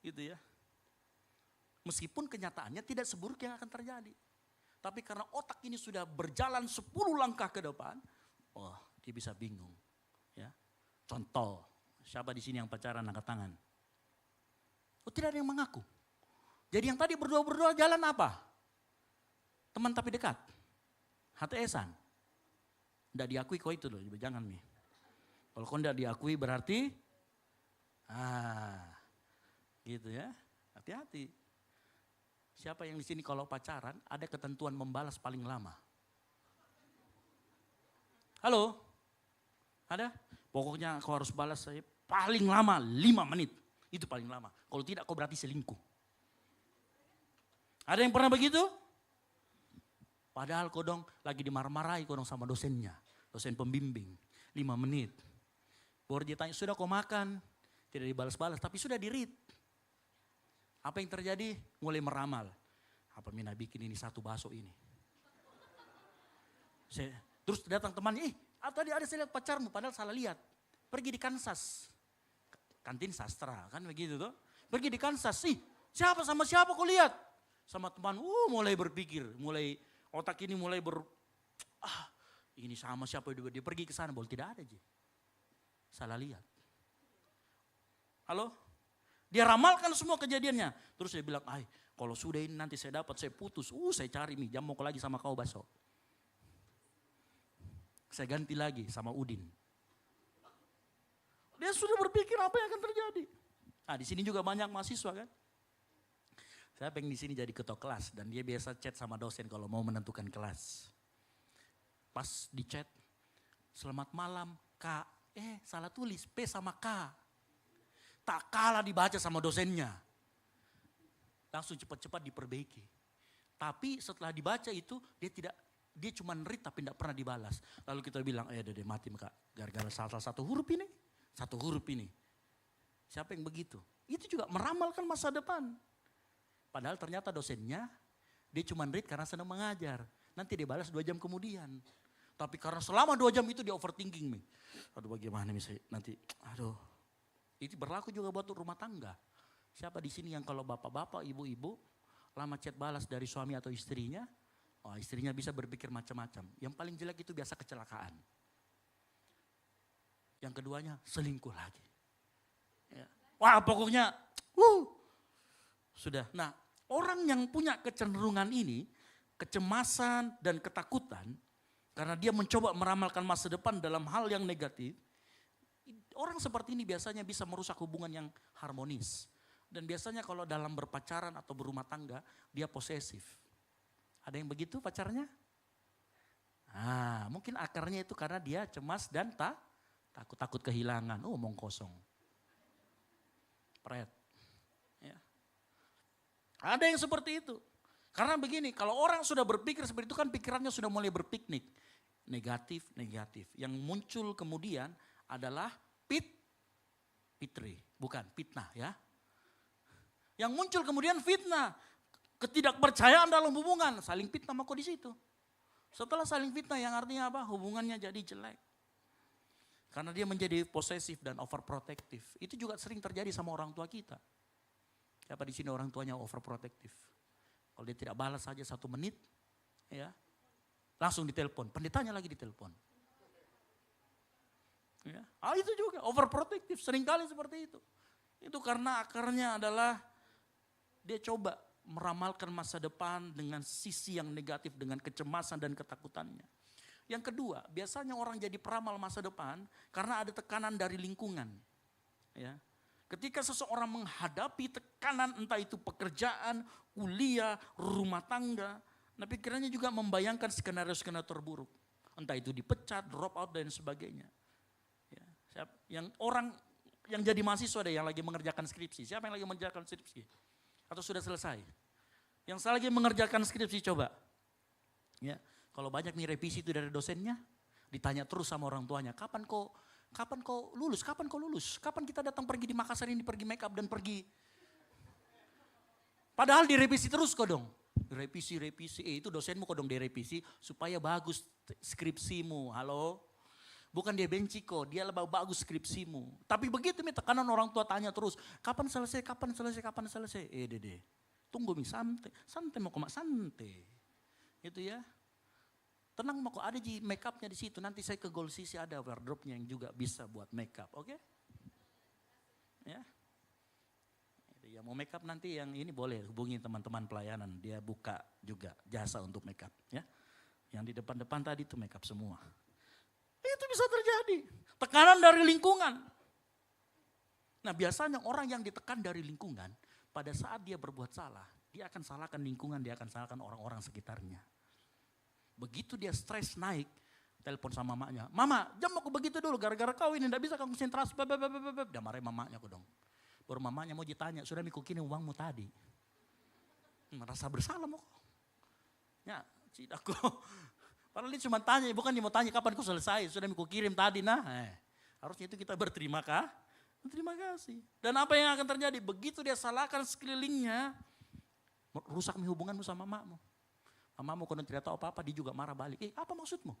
Gitu ya. Meskipun kenyataannya tidak seburuk yang akan terjadi. Tapi karena otak ini sudah berjalan 10 langkah ke depan, oh, dia bisa bingung. Ya. Contoh, siapa di sini yang pacaran angkat tangan? Oh, tidak ada yang mengaku. Jadi yang tadi berdua-berdua jalan apa? Teman tapi dekat. HTS-an. Tidak diakui kok itu loh, jangan nih. Kalau kau tidak diakui berarti, gitu ya, hati-hati. Siapa yang di sini kalau pacaran ada ketentuan membalas paling lama? Halo? Ada? Pokoknya kau harus balas saya paling lama 5 menit. Itu paling lama. Kalau tidak kau berarti selingkuh. Ada yang pernah begitu? Padahal kodong lagi dimarah-marahi kodong sama dosennya. Dosen pembimbing. 5 menit. Baru dia tanya, sudah kau makan? Tidak dibalas-balas, tapi sudah di-read. Apa yang terjadi? Mulai meramal. Apa Mina bikin ini 1 bakso ini? Terus datang temannya, tadi ada saya lihat pacarmu, padahal salah lihat. Pergi di Kansas. Kantin sastra, kan begitu tuh. Pergi di Kansas, siapa sama siapa kau lihat? Sama teman, mulai berpikir, otak ini mulai ini sama siapa dia pergi ke sana, boleh tidak ada aja. Salah lihat. Halo? Dia ramalkan semua kejadiannya. Terus dia bilang, kalau sudah ini nanti saya dapat, saya putus. Saya cari nih, jam mau lagi sama kau besok. Saya ganti lagi sama Udin. Dia sudah berpikir apa yang akan terjadi. Di sini juga banyak mahasiswa kan. Saya pengen di sini jadi ketua kelas dan dia biasa chat sama dosen kalau mau menentukan kelas. Pas di chat, selamat malam Kak. Salah tulis P sama K. Tak kalah dibaca sama dosennya. Langsung cepat-cepat diperbaiki. Tapi setelah dibaca itu dia cuma read tapi tidak pernah dibalas. Lalu kita bilang, udah mati Kak. Gara-gara salah satu huruf ini. Satu huruf ini. Siapa yang begitu? Itu juga meramalkan masa depan. Padahal ternyata dosennya, dia cuma read karena senang mengajar. Nanti dia balas 2 jam kemudian. Tapi karena selama 2 jam itu dia overthinking nih. Aduh bagaimana misalnya nanti, Itu berlaku juga buat rumah tangga. Siapa di sini yang kalau bapak-bapak, ibu-ibu, lama chat balas dari suami atau istrinya, istrinya bisa berpikir macam-macam. Yang paling jelek itu biasa kecelakaan. Yang keduanya selingkuh lagi. Ya. Wah pokoknya, sudah. Nah, orang yang punya kecenderungan ini, kecemasan dan ketakutan, karena dia mencoba meramalkan masa depan dalam hal yang negatif, orang seperti ini biasanya bisa merusak hubungan yang harmonis. Dan biasanya kalau dalam berpacaran atau berumah tangga, dia posesif. Ada yang begitu pacarnya? Mungkin akarnya itu karena dia cemas dan Takut kehilangan, omong kosong. Pret. Ya. Ada yang seperti itu. Karena begini, kalau orang sudah berpikir seperti itu kan pikirannya sudah mulai berpiknik. Negatif. Yang muncul kemudian adalah fitnah ya. Yang muncul kemudian fitnah. Ketidakpercayaan dalam hubungan, saling fitnah maka di situ. Setelah saling fitnah yang artinya apa? Hubungannya jadi jelek. Karena dia menjadi posesif dan overprotective. Itu juga sering terjadi sama orang tua kita. Siapa di sini orang tuanya overprotective? Kalau dia tidak balas saja 1 menit, ya langsung ditelepon. Pendetanya lagi ditelepon. Ya, itu juga overprotective. Seringkali seperti itu. Itu karena akarnya adalah dia coba meramalkan masa depan dengan sisi yang negatif, dengan kecemasan dan ketakutannya. Yang kedua, biasanya orang jadi peramal masa depan karena ada tekanan dari lingkungan. Ya. Ketika seseorang menghadapi tekanan entah itu pekerjaan, kuliah, rumah tangga, nah pikirannya juga membayangkan skenario-skenario terburuk. Entah itu dipecat, drop out dan sebagainya. Ya. Yang jadi mahasiswa ada yang lagi mengerjakan skripsi. Siapa yang lagi mengerjakan skripsi? Atau sudah selesai? Yang lagi mengerjakan skripsi coba. Ya. Kalau banyak nih revisi itu dari dosennya, ditanya terus sama orang tuanya, kapan kau lulus? Kapan kita datang pergi di Makassar ini, pergi make up dan pergi. Padahal direvisi terus kok dong. Revisi, itu dosenmu kok dong direvisi supaya bagus skripsimu. Halo? Bukan dia benci kok, dia lebih bagus skripsimu. Tapi begitu nih tekanan orang tua tanya terus, kapan selesai? Dede, tunggu mi santai mau kok santai. Itu ya. Tenang mau kok ada di make upnya di situ. Nanti saya ke Gold Sisi ada wardrobe-nya yang juga bisa buat make up, oke? Ya. Yang mau make up nanti yang ini boleh hubungi teman-teman pelayanan. Dia buka juga jasa untuk make up, ya. Yang di depan-depan tadi itu make up semua. Itu bisa terjadi. Tekanan dari lingkungan. Nah biasanya orang yang ditekan dari lingkungan, pada saat dia berbuat salah, dia akan salahkan lingkungan, dia akan salahkan orang-orang sekitarnya. Begitu dia stres naik, telepon sama mamanya, mama jam aku begitu dulu, gara-gara kau ini tidak bisa konsentrasi, udah marah mamanya aku dong. Baru mamanya mau ditanya, sudah mikukin uangmu tadi. Merasa bersalah mau. Ya, aku. Padahal dia cuma tanya, bukan dia mau tanya kapan kau selesai, sudah aku kirim tadi nah. Harusnya itu kita berterima kasih. Dan apa yang akan terjadi? Begitu dia salahkan sekelilingnya, rusak hubunganmu sama mamamu. Mamamu kalau tidak tahu apa-apa, dia juga marah balik. Apa maksudmu?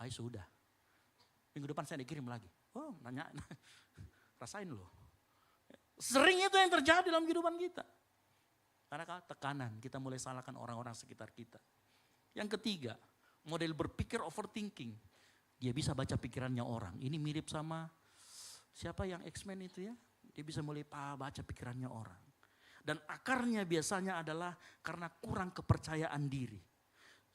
Sudah. Minggu depan saya dikirim lagi. Oh, nanya. Rasain loh. Sering itu yang terjadi dalam kehidupan kita. Karena tekanan, kita mulai salahkan orang-orang sekitar kita. Yang ketiga, model berpikir overthinking. Dia bisa baca pikirannya orang. Ini mirip sama siapa yang X-Men itu ya. Dia bisa mulai baca pikirannya orang. Dan akarnya biasanya adalah karena kurang kepercayaan diri.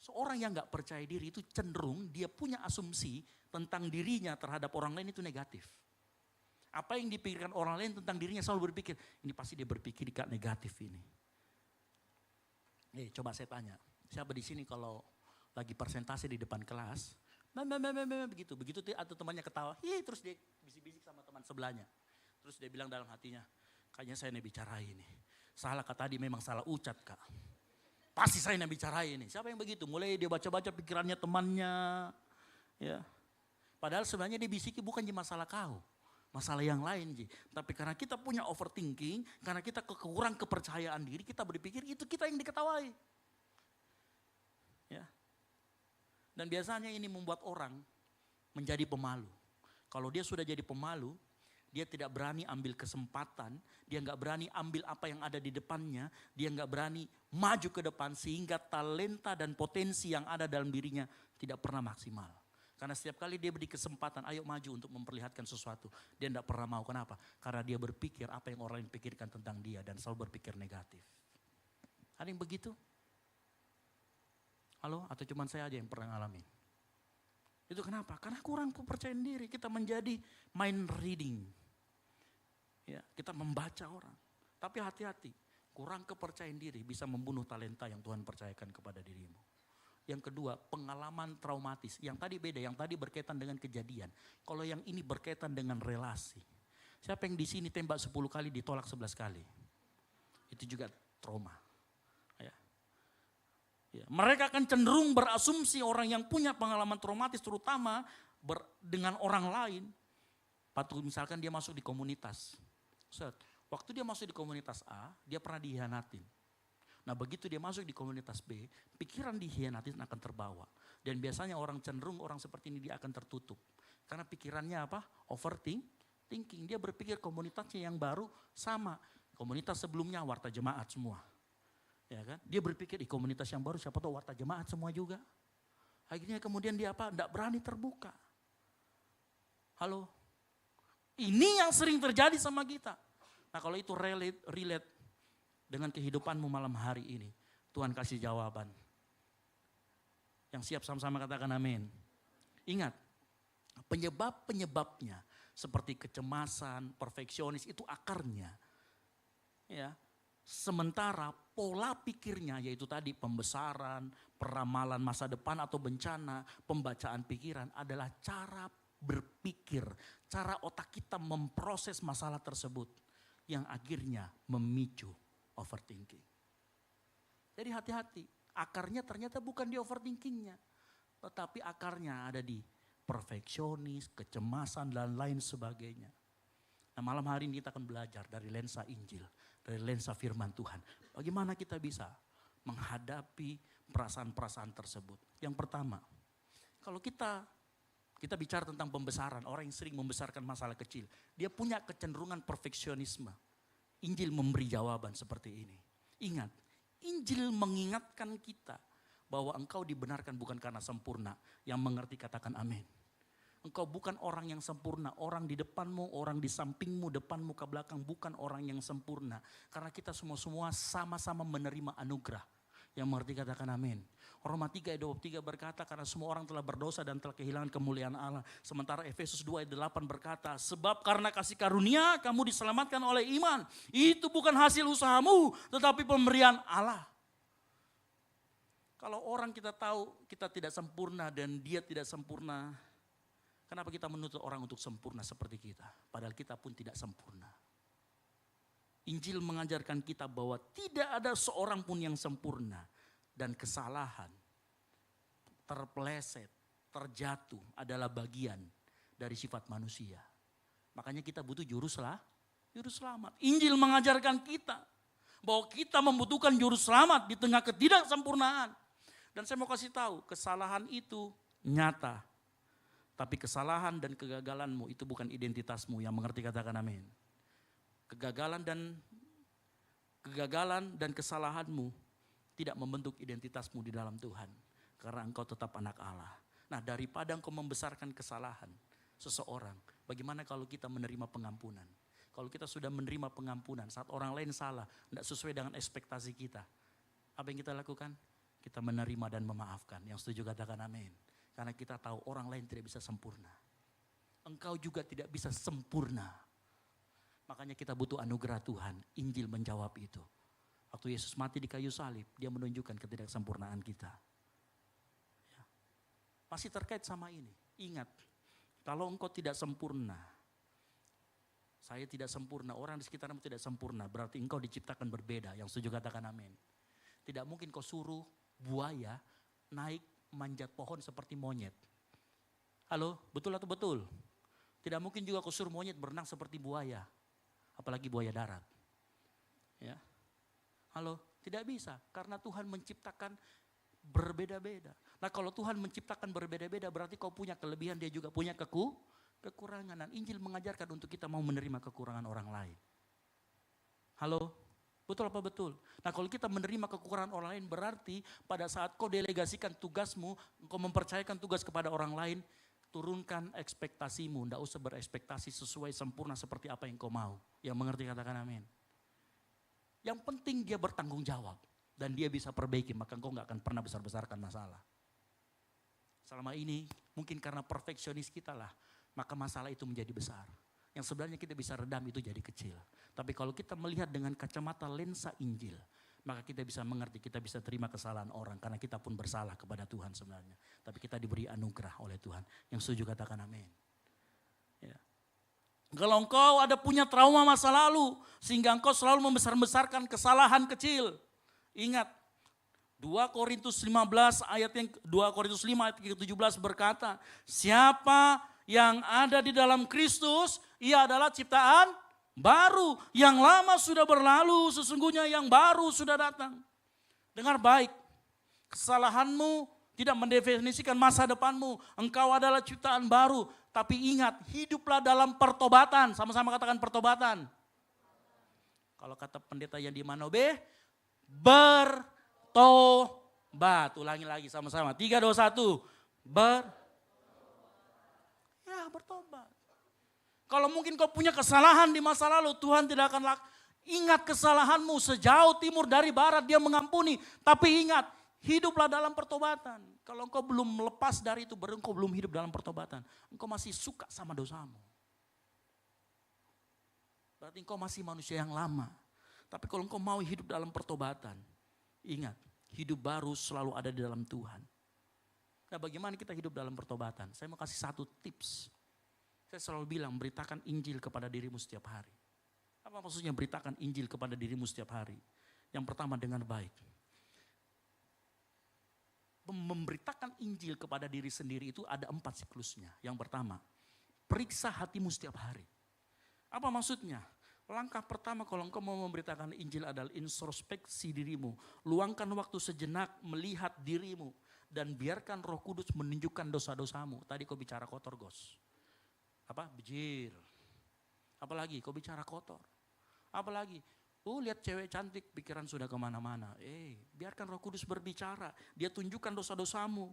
Seorang yang gak percaya diri itu cenderung dia punya asumsi tentang dirinya terhadap orang lain itu negatif. Apa yang dipikirkan orang lain tentang dirinya selalu berpikir, ini pasti dia berpikir negatif ini. Coba saya tanya, siapa di sini kalau lagi presentasi di depan kelas, begitu atau temannya ketawa, terus dia bisik-bisik sama teman sebelahnya. Terus dia bilang dalam hatinya, kayaknya saya bicarain ini. Salah kata tadi memang salah ucat kak. Pasti saya bicarain ini. Siapa yang begitu? Mulai dia baca-baca pikirannya temannya. Ya. Padahal sebenarnya dia bisiki bukan di masalah kau. Masalah yang lain. Tapi karena kita punya overthinking, karena kita kurang kepercayaan diri, kita berpikir itu kita yang diketawai. Ya. Dan biasanya ini membuat orang menjadi pemalu. Kalau dia sudah jadi pemalu, dia tidak berani ambil kesempatan, dia nggak berani ambil apa yang ada di depannya, dia nggak berani maju ke depan sehingga talenta dan potensi yang ada dalam dirinya tidak pernah maksimal. Karena setiap kali dia beri kesempatan, ayo maju untuk memperlihatkan sesuatu, dia tidak pernah mau. Kenapa? Karena dia berpikir apa yang orang lain pikirkan tentang dia dan selalu berpikir negatif. Ada yang begitu? Halo? Atau cuma saya aja yang pernah ngalamin? Itu kenapa? Karena kurang kepercayaan diri, kita menjadi mind reading. Ya, kita membaca orang. Tapi hati-hati, kurang kepercayaan diri bisa membunuh talenta yang Tuhan percayakan kepada dirimu. Yang kedua, pengalaman traumatis. Yang tadi beda, yang tadi berkaitan dengan kejadian. Kalau yang ini berkaitan dengan relasi. Siapa yang di sini tembak 10 kali ditolak 11 kali? Itu juga trauma. Ya. Ya. Mereka akan cenderung berasumsi orang yang punya pengalaman traumatis terutama dengan orang lain. Misalkan dia masuk di komunitas. Waktu dia masuk di komunitas A, dia pernah dihianatin. Nah begitu dia masuk di komunitas B, pikiran dihianatin akan terbawa. Dan biasanya orang cenderung orang seperti ini dia akan tertutup. Karena pikirannya apa? Overthinking. Dia berpikir komunitasnya yang baru sama. Komunitas sebelumnya warta jemaat semua. Ya kan? Dia berpikir di komunitas yang baru siapa tahu warta jemaat semua juga. Akhirnya kemudian dia apa? Tidak berani terbuka. Halo? Ini yang sering terjadi sama kita. Nah kalau itu relate dengan kehidupanmu malam hari ini, Tuhan kasih jawaban. Yang siap sama-sama katakan amin. Ingat, penyebabnya seperti kecemasan, perfeksionis itu akarnya. Ya. Sementara pola pikirnya yaitu tadi pembesaran, peramalan masa depan atau bencana, pembacaan pikiran adalah cara berpikir, cara otak kita memproses masalah tersebut yang akhirnya memicu overthinking. Jadi hati-hati, akarnya ternyata bukan di overthinkingnya, tetapi akarnya ada di perfeksionis, kecemasan dan lain sebagainya. Nah malam hari ini kita akan belajar dari lensa Injil, dari lensa firman Tuhan. Bagaimana kita bisa menghadapi perasaan-perasaan tersebut. Yang pertama, kalau kita bicara tentang pembesaran, orang yang sering membesarkan masalah kecil, dia punya kecenderungan perfeksionisme. Injil memberi jawaban seperti ini. Ingat, Injil mengingatkan kita bahwa engkau dibenarkan bukan karena sempurna. Yang mengerti katakan amin. Engkau bukan orang yang sempurna. Orang di depanmu, orang di sampingmu, depan muka belakang bukan orang yang sempurna. Karena kita semua sama-sama menerima anugerah. Yang mengerti katakan amin. Roma 3 ayat 23 berkata karena semua orang telah berdosa dan telah kehilangan kemuliaan Allah. Sementara Efesus 2 ayat 8 berkata sebab karena kasih karunia kamu diselamatkan oleh iman. Itu bukan hasil usahamu tetapi pemberian Allah. Kalau orang kita tahu kita tidak sempurna dan dia tidak sempurna. Kenapa kita menuntut orang untuk sempurna seperti kita? Padahal kita pun tidak sempurna. Injil mengajarkan kita bahwa tidak ada seorang pun yang sempurna. Dan kesalahan, terpeleset, terjatuh adalah bagian dari sifat manusia. Makanya kita butuh juru selamat. Injil mengajarkan kita bahwa kita membutuhkan juru selamat di tengah ketidaksempurnaan. Dan saya mau kasih tahu, kesalahan itu nyata. Tapi kesalahan dan kegagalanmu itu bukan identitasmu. Yang mengerti katakan amin. Kegagalan dan kesalahanmu tidak membentuk identitasmu di dalam Tuhan. Karena engkau tetap anak Allah. Nah daripada engkau membesarkan kesalahan seseorang. Bagaimana kalau kita menerima pengampunan? Kalau kita sudah menerima pengampunan saat orang lain salah. Tidak sesuai dengan ekspektasi kita. Apa yang kita lakukan? Kita menerima dan memaafkan. Yang setuju katakan amin. Karena kita tahu orang lain tidak bisa sempurna. Engkau juga tidak bisa sempurna. Makanya kita butuh anugerah Tuhan. Injil menjawab itu. Waktu Yesus mati di kayu salib, dia menunjukkan ketidaksempurnaan kita. Ya. Masih terkait sama ini. Ingat, kalau engkau tidak sempurna, saya tidak sempurna, orang di sekitarmu tidak sempurna, berarti engkau diciptakan berbeda. Yang setuju katakan amin. Tidak mungkin kau suruh buaya naik manjat pohon seperti monyet. Halo, betul atau betul? Tidak mungkin juga kau suruh monyet berenang seperti buaya. Apalagi buaya darat. Ya. Halo, tidak bisa karena Tuhan menciptakan berbeda-beda. Nah kalau Tuhan menciptakan berbeda-beda berarti kau punya kelebihan, dia juga punya kekurangan. Dan Injil mengajarkan untuk kita mau menerima kekurangan orang lain. Halo, betul apa betul? Nah kalau kita menerima kekurangan orang lain berarti pada saat kau delegasikan tugasmu, kau mempercayakan tugas kepada orang lain, turunkan ekspektasimu. Tidak usah berekspektasi sesuai sempurna seperti apa yang kau mau. Yang mengerti katakan amin. Yang penting dia bertanggung jawab dan dia bisa perbaiki, maka engkau gak akan pernah besar-besarkan masalah. Selama ini mungkin karena perfeksionis kita lah, maka masalah itu menjadi besar. Yang sebenarnya kita bisa redam itu jadi kecil. Tapi kalau kita melihat dengan kacamata lensa Injil, maka kita bisa mengerti, kita bisa terima kesalahan orang. Karena kita pun bersalah kepada Tuhan sebenarnya. Tapi kita diberi anugerah oleh Tuhan. Yang setuju katakan amin. Ya. Kalau engkau ada punya trauma masa lalu, sehingga engkau selalu membesar-besarkan kesalahan kecil. Ingat, 2 Korintus 15 ayat yang 2 Korintus 5 ayat 17 berkata, siapa yang ada di dalam Kristus, ia adalah ciptaan baru. Yang lama sudah berlalu, sesungguhnya yang baru sudah datang. Dengar baik, kesalahanmu tidak mendefinisikan masa depanmu. Engkau adalah ciptaan baru. Tapi ingat, hiduplah dalam pertobatan. Sama-sama katakan pertobatan. Kalau kata pendeta yang di Manobe, bertobat. Ulangi lagi sama-sama. 3, 2, 1. Bertobat. Kalau mungkin kau punya kesalahan di masa lalu, Tuhan tidak akan ingat kesalahanmu. Sejauh timur dari barat dia mengampuni. Tapi ingat, hiduplah dalam pertobatan. Kalau engkau belum lepas dari itu, engkau belum hidup dalam pertobatan. Engkau masih suka sama dosamu. Berarti engkau masih manusia yang lama. Tapi kalau engkau mau hidup dalam pertobatan, ingat, hidup baru selalu ada di dalam Tuhan. Nah, bagaimana kita hidup dalam pertobatan? Saya mau kasih satu tips. Saya selalu bilang, beritakan Injil kepada dirimu setiap hari. Apa maksudnya beritakan Injil kepada dirimu setiap hari? Yang pertama, dengar baik. Memberitakan Injil kepada diri sendiri itu ada 4 siklusnya. Yang pertama, periksa hatimu setiap hari. Apa maksudnya? Langkah pertama kalau engkau mau memberitakan Injil adalah introspeksi dirimu. Luangkan waktu sejenak melihat dirimu. Dan biarkan Roh Kudus menunjukkan dosa-dosamu. Tadi kau bicara kotor, Gos. Apa? Bejir. Apalagi kau bicara kotor. Apalagi? Lihat cewek cantik, pikiran sudah kemana-mana. Biarkan Roh Kudus berbicara. Dia tunjukkan dosa-dosamu.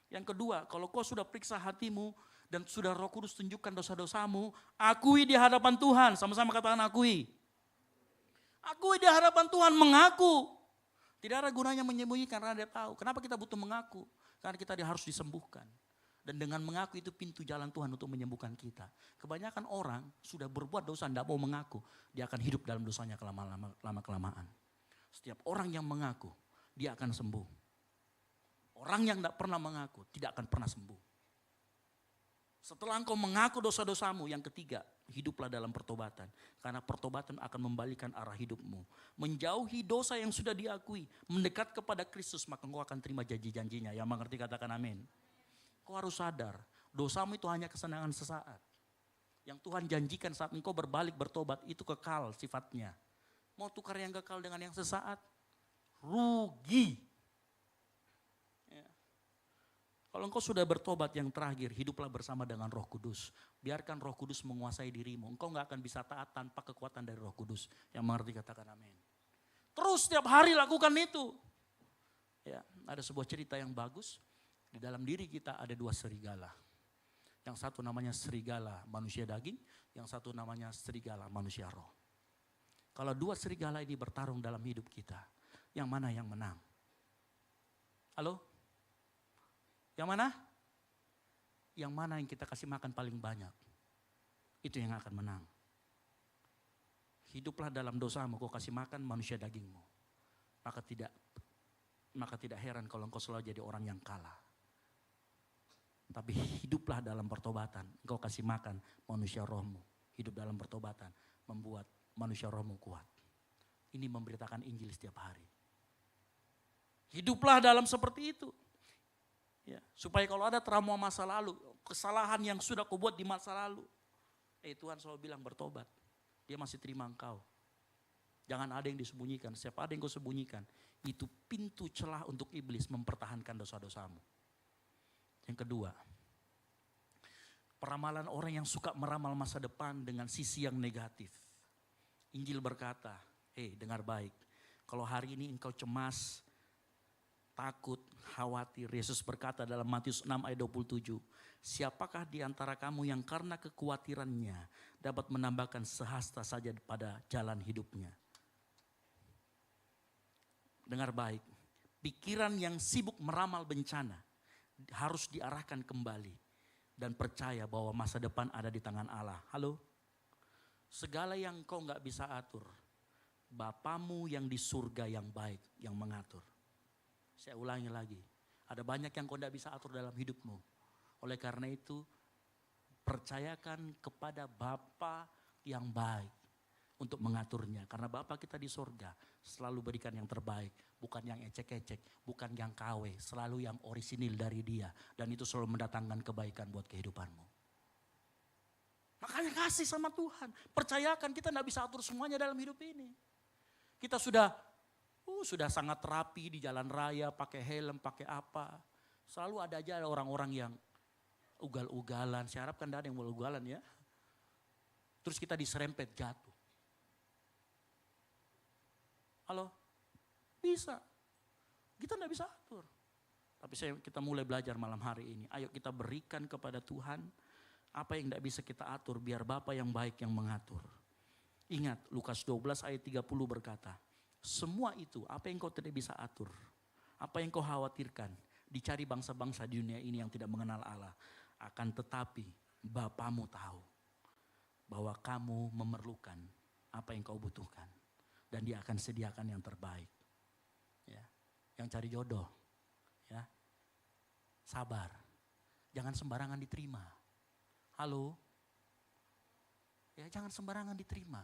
Yang kedua, kalau kau sudah periksa hatimu dan sudah Roh Kudus tunjukkan dosa-dosamu, akui di hadapan Tuhan. Sama-sama katakan akui. Akui di hadapan Tuhan, mengaku. Tidak ada gunanya menyembunyikan karena dia tahu. Kenapa kita butuh mengaku? Karena kita harus disembuhkan. Dan dengan mengaku itu pintu jalan Tuhan untuk menyembuhkan kita. Kebanyakan orang sudah berbuat dosa, tidak mau mengaku. Dia akan hidup dalam dosanya lama-kelamaan. Setiap orang yang mengaku, dia akan sembuh. Orang yang tidak pernah mengaku, tidak akan pernah sembuh. Setelah engkau mengaku dosa-dosamu, yang ketiga, hiduplah dalam pertobatan. Karena pertobatan akan membalikan arah hidupmu. Menjauhi dosa yang sudah diakui, mendekat kepada Kristus, maka engkau akan terima janji-janjinya. Yang mengerti katakan amin. Kau harus sadar, dosamu itu hanya kesenangan sesaat. Yang Tuhan janjikan saat engkau berbalik bertobat, itu kekal sifatnya. Mau tukar yang kekal dengan yang sesaat? Rugi. Ya. Kalau engkau sudah bertobat yang terakhir, hiduplah bersama dengan Roh Kudus. Biarkan Roh Kudus menguasai dirimu. Engkau gak akan bisa taat tanpa kekuatan dari Roh Kudus. Yang mengerti katakan amin. Terus setiap hari lakukan itu. Ya, ada sebuah cerita yang bagus. Di dalam diri kita ada 2 serigala. Yang satu namanya serigala manusia daging, yang satu namanya serigala manusia roh. Kalau 2 serigala ini bertarung dalam hidup kita, yang mana yang menang? Halo? Yang mana? Yang mana yang kita kasih makan paling banyak? Itu yang akan menang. Hiduplah dalam dosamu, kau kasih makan manusia dagingmu. Maka tidak heran kalau engkau selalu jadi orang yang kalah. Tapi hiduplah dalam pertobatan. Engkau kasih makan manusia rohmu. Hidup dalam pertobatan membuat manusia rohmu kuat. Ini memberitakan Injil setiap hari. Hiduplah dalam seperti itu. Ya, supaya kalau ada trauma masa lalu, kesalahan yang sudah kau buat di masa lalu. Tuhan selalu bilang bertobat. Dia masih terima engkau. Jangan ada yang disembunyikan. Siapa ada yang kau sembunyikan, itu pintu celah untuk iblis mempertahankan dosa-dosamu. Yang kedua, peramalan orang yang suka meramal masa depan dengan sisi yang negatif. Injil berkata, dengar baik, kalau hari ini engkau cemas, takut, khawatir, Yesus berkata dalam Matius 6 ayat 27, siapakah di antara kamu yang karena kekhawatirannya dapat menambahkan sehasta saja pada jalan hidupnya. Dengar baik, pikiran yang sibuk meramal bencana harus diarahkan kembali dan percaya bahwa masa depan ada di tangan Allah. Halo? Segala yang kau gak bisa atur, Bapamu yang di surga yang baik, yang mengatur. Saya ulangi lagi, ada banyak yang kau tidak bisa atur dalam hidupmu. Oleh karena itu, percayakan kepada Bapa yang baik untuk mengaturnya. Karena Bapa kita di surga selalu berikan yang terbaik. Bukan yang ecek-ecek, bukan yang KW. Selalu yang orisinil dari Dia. Dan itu selalu mendatangkan kebaikan buat kehidupanmu. Makanya kasih sama Tuhan. Percayakan kita tidak bisa atur semuanya dalam hidup ini. Kita sudah sangat rapi di jalan raya, pakai helm, pakai apa. Selalu ada aja orang-orang yang ugal-ugalan. Saya harap kan tidak ada yang ugal-ugalan ya. Terus kita diserempet jatuh. Halo? Bisa. Kita tidak bisa atur. Tapi kita mulai belajar malam hari ini. Ayo kita berikan kepada Tuhan apa yang tidak bisa kita atur, biar Bapa yang baik yang mengatur. Ingat Lukas 12 ayat 30 berkata, semua itu apa yang kau tidak bisa atur, apa yang kau khawatirkan, dicari bangsa-bangsa di dunia ini yang tidak mengenal Allah. Akan tetapi Bapamu tahu bahwa kamu memerlukan apa yang kau butuhkan. Dan Dia akan sediakan yang terbaik. Ya. Yang cari jodoh, ya, sabar, jangan sembarangan diterima. Halo? Ya, jangan sembarangan diterima.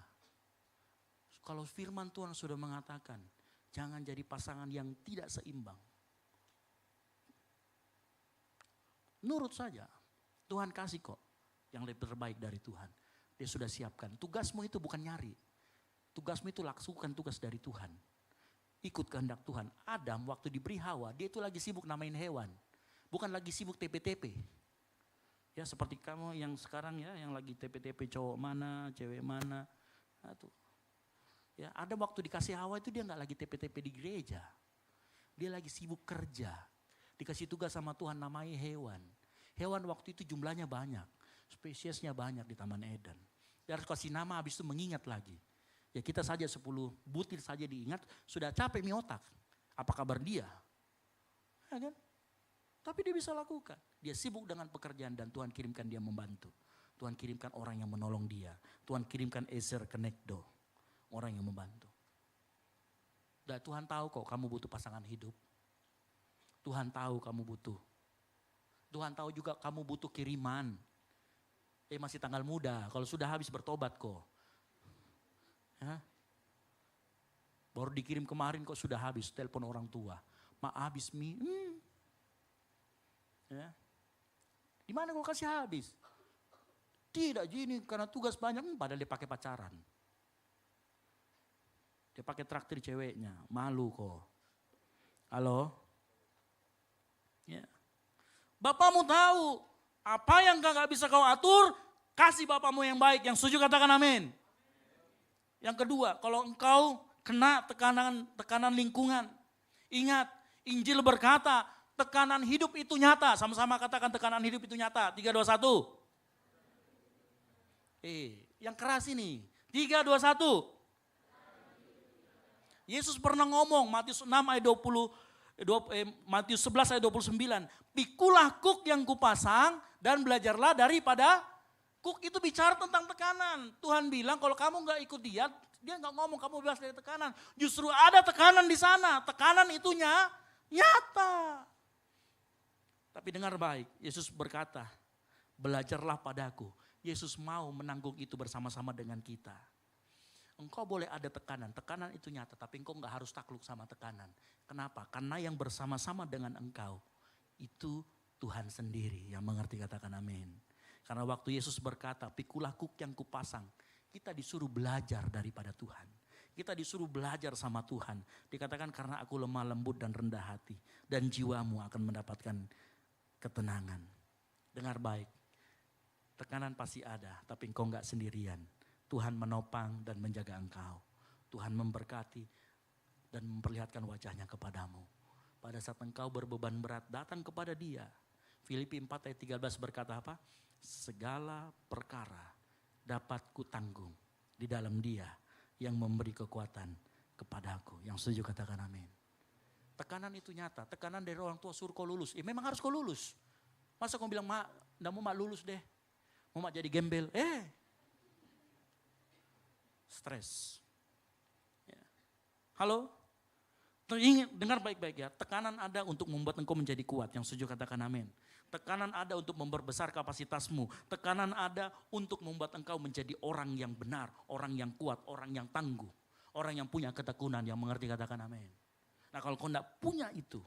Kalau firman Tuhan sudah mengatakan, jangan jadi pasangan yang tidak seimbang. Nurut saja. Tuhan kasih kok yang lebih terbaik dari Tuhan. Dia sudah siapkan. Tugasmu itu bukan nyari. Tugasmu itu lakukan tugas dari Tuhan. Ikut kehendak Tuhan. Adam waktu diberi Hawa, dia itu lagi sibuk namain hewan. Bukan lagi sibuk TP-TP. Ya seperti kamu yang sekarang ya, yang lagi TP-TP cowok mana, cewek mana. Nah, tuh. Ya, ada waktu dikasih Hawa itu dia nggak lagi TP-TP di gereja. Dia lagi sibuk kerja. Dikasih tugas sama Tuhan namai hewan. Hewan waktu itu jumlahnya banyak. Spesiesnya banyak di Taman Eden. Dia harus kasih nama habis itu mengingat lagi. Ya kita saja 10 butir saja diingat, sudah capek mi otak. Apa kabar dia? Ya kan? Tapi dia bisa lakukan. Dia sibuk dengan pekerjaan dan Tuhan kirimkan dia membantu. Tuhan kirimkan orang yang menolong dia. Tuhan kirimkan Ezer Kenekdo. Orang yang membantu. Dan Tuhan tahu kok kamu butuh pasangan hidup. Tuhan tahu kamu butuh. Tuhan tahu juga kamu butuh kiriman. Masih tanggal muda, kalau sudah habis bertobat kok. Ya. Baru dikirim kemarin kok sudah habis, telepon orang tua. Ma habis mi. Ya. Di mana kau kasih habis? Tidak gini karena tugas banyak, padahal dia pakai pacaran. Dia pakai traktir ceweknya, malu kok. Halo? Ya. Bapamu tahu apa yang gak bisa kau atur, kasih Bapamu yang baik. Yang setuju katakan amin. Yang kedua, kalau engkau kena tekanan lingkungan. Ingat, Injil berkata tekanan hidup itu nyata. Sama-sama katakan tekanan hidup itu nyata. 3, 2, 1. Yang keras ini. 3, 2, 1. Yesus pernah ngomong, Matius 6 ayat 20, Matius 11 ayat 29. Pikulah kuk yang kupasang dan belajarlah daripada kuk. Itu bicara tentang tekanan. Tuhan bilang kalau kamu gak ikut dia gak ngomong kamu bebas dari tekanan. Justru ada tekanan di sana. Tekanan itu nyata. Tapi dengar baik, Yesus berkata, belajarlah padaku. Yesus mau menanggung itu bersama-sama dengan kita. Engkau boleh ada tekanan itu nyata, tapi engkau gak harus takluk sama tekanan. Kenapa? Karena yang bersama-sama dengan engkau, itu Tuhan sendiri yang mengerti, katakan amin. Karena waktu Yesus berkata, pikulah kuk yang kupasang, kita disuruh belajar daripada Tuhan. Kita disuruh belajar sama Tuhan. Dikatakan karena aku lemah lembut dan rendah hati, dan jiwamu akan mendapatkan ketenangan. Dengar baik, tekanan pasti ada, tapi engkau gak sendirian. Tuhan menopang dan menjaga engkau. Tuhan memberkati dan memperlihatkan wajahnya kepadamu. Pada saat engkau berbeban berat, datang kepada Dia. Filipi 4 ayat 13 berkata apa? Segala perkara dapat kutanggung di dalam Dia yang memberi kekuatan kepadaku. Yang setuju katakan amin. Tekanan itu nyata. Tekanan dari orang tua suruh kau lulus. Memang harus kau lulus. Masa kau bilang, mak, enggak mau mak lulus deh. Mau mak jadi gembel. Stres. Ya. Halo? Dengar baik-baik ya, tekanan ada untuk membuat engkau menjadi kuat. Yang setuju katakan amin. Tekanan ada untuk memperbesar kapasitasmu. Tekanan ada untuk membuat engkau menjadi orang yang benar, orang yang kuat, orang yang tangguh. Orang yang punya ketekunan, yang mengerti katakan amin. Nah kalau kau tidak punya itu,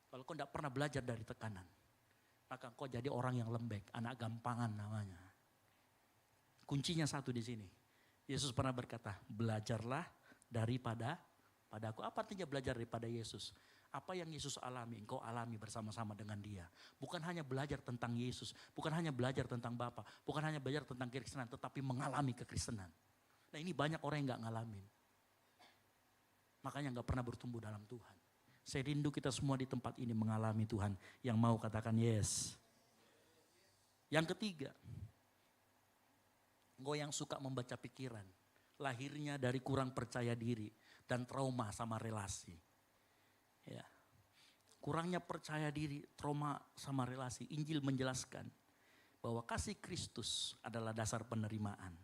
kalau kau tidak pernah belajar dari tekanan, maka kau jadi orang yang lembek, anak gampangan namanya. Kuncinya satu di sini. Yesus pernah berkata, belajarlah daripada padaku. Apa artinya belajar daripada Yesus? Apa yang Yesus alami, engkau alami bersama-sama dengan dia. Bukan hanya belajar tentang Yesus, bukan hanya belajar tentang Bapa, bukan hanya belajar tentang kekristenan, tetapi mengalami kekristenan. Nah ini banyak orang yang gak ngalamin. Makanya gak pernah bertumbuh dalam Tuhan. Saya rindu kita semua di tempat ini mengalami Tuhan yang mau katakan yes. Yang ketiga, engkau yang suka membaca pikiran. Lahirnya dari kurang percaya diri dan trauma sama relasi. Ya. Kurangnya percaya diri, trauma sama relasi. Injil menjelaskan bahwa kasih Kristus adalah dasar penerimaan.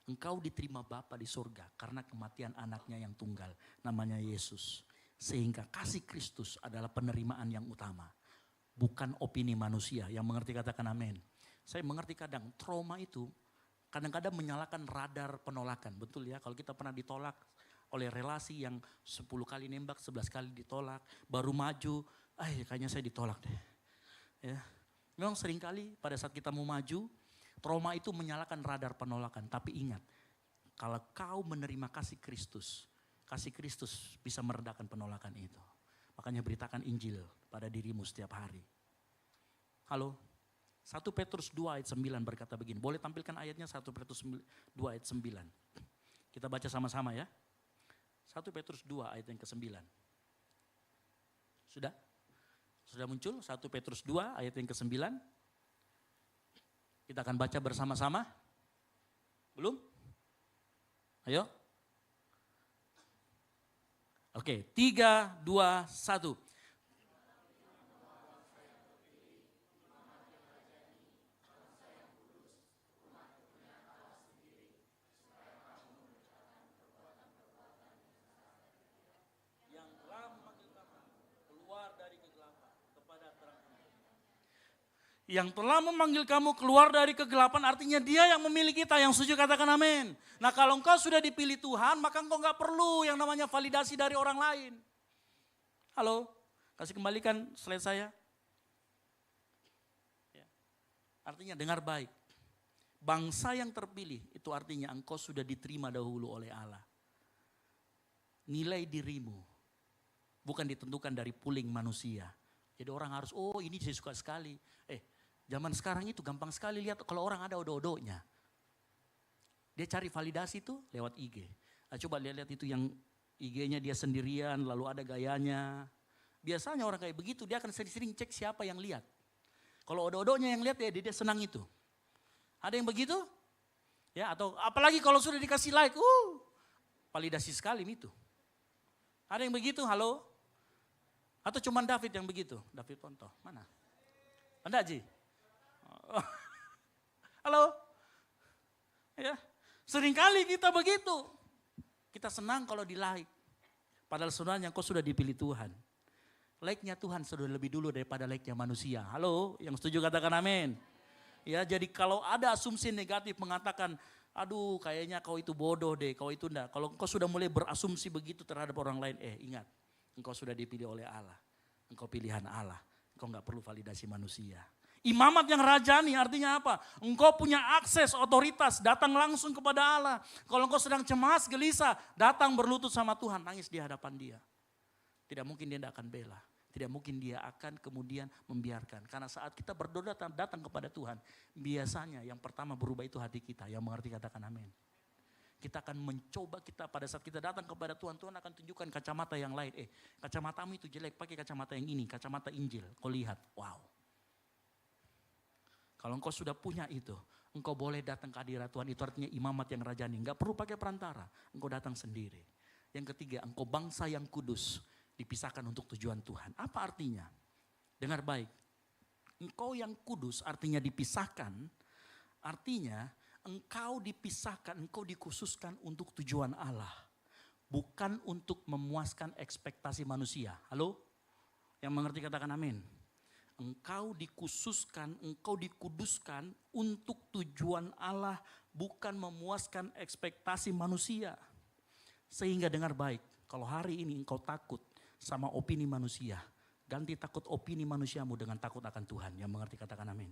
Engkau diterima Bapa di surga karena kematian anaknya yang tunggal, namanya Yesus. Sehingga kasih Kristus adalah penerimaan yang utama. Bukan opini manusia, yang mengerti katakan amin. Saya mengerti kadang trauma itu kadang-kadang menyalakan radar penolakan. Betul ya, kalau kita pernah ditolak oleh relasi yang 10 kali nembak, 11 kali ditolak, baru maju, kayaknya saya ditolak deh. Ya. Memang seringkali pada saat kita mau maju, trauma itu menyalakan radar penolakan. Tapi ingat, kalau kau menerima kasih Kristus bisa meredakan penolakan itu. Makanya beritakan Injil pada dirimu setiap hari. Halo? 1 Petrus 2 ayat 9 berkata begini. Boleh tampilkan ayatnya 1 Petrus 2 ayat 9. Kita baca sama-sama ya. 1 Petrus 2 ayat yang ke-9. Sudah? Sudah muncul 1 Petrus 2 ayat yang ke-9. Kita akan baca bersama-sama. Belum? Ayo. Oke, 3, 2, 1. Yang telah memanggil kamu keluar dari kegelapan artinya dia yang memilih kita. Yang setuju katakan amin. Nah kalau engkau sudah dipilih Tuhan maka engkau gak perlu yang namanya validasi dari orang lain. Halo, kasih kembalikan slide saya. Ya. Artinya dengar baik. Bangsa yang terpilih itu artinya engkau sudah diterima dahulu oleh Allah. Nilai dirimu bukan ditentukan dari pooling manusia. Jadi orang harus, ini saya suka sekali. Zaman sekarang itu gampang sekali lihat kalau orang ada odo-odonya. Dia cari validasi itu lewat IG. Nah, coba lihat itu yang IG-nya dia sendirian lalu ada gayanya. Biasanya orang kayak begitu dia akan sering-sering cek siapa yang lihat. Kalau odo-odonya yang lihat ya dia senang itu. Ada yang begitu? Ya, atau apalagi kalau sudah dikasih like, validasi sekali itu. Ada yang begitu? Halo? Atau cuman David yang begitu? David Ponto, mana? Anda Ji? Halo? Ya, seringkali kita begitu. Kita senang kalau di like. Padahal sebenarnya kau sudah dipilih Tuhan. Like-nya Tuhan sudah lebih dulu daripada like-nya manusia. Halo, yang setuju katakan amin. Ya, jadi kalau ada asumsi negatif mengatakan, aduh kayaknya kau itu bodoh deh, kau itu enggak. Kalau kau sudah mulai berasumsi begitu terhadap orang lain, ingat, engkau sudah dipilih oleh Allah. Engkau pilihan Allah, engkau enggak perlu validasi manusia. Imamat yang rajani artinya apa? Engkau punya akses, otoritas, datang langsung kepada Allah. Kalau engkau sedang cemas, gelisah, datang berlutut sama Tuhan, nangis di hadapan Dia. Tidak mungkin Dia tidak akan bela. Tidak mungkin Dia akan kemudian membiarkan. Karena saat kita berdoa datang kepada Tuhan, biasanya yang pertama berubah itu hati kita. Yang mengerti katakan amin. Kita akan mencoba pada saat kita datang kepada Tuhan, Tuhan akan tunjukkan kacamata yang lain. Kacamatamu itu jelek, pakai kacamata yang ini, kacamata Injil. Kau lihat, wow. Kalau engkau sudah punya itu, engkau boleh datang ke hadirat Tuhan. Itu artinya imamat yang rajani. Enggak perlu pakai perantara, engkau datang sendiri. Yang ketiga, engkau bangsa yang kudus. Dipisahkan untuk tujuan Tuhan. Apa artinya? Dengar baik. Engkau yang kudus artinya dipisahkan. Artinya engkau dipisahkan, engkau dikhususkan untuk tujuan Allah. bukan untuk memuaskan ekspektasi manusia. Halo? Yang mengerti katakan amin. Engkau dikhususkan, engkau dikuduskan untuk tujuan Allah, bukan memuaskan ekspektasi manusia. Sehingga dengar baik, kalau hari ini engkau takut sama opini manusia, ganti takut opini manusiamu dengan takut akan Tuhan. Yang mengerti katakan amin.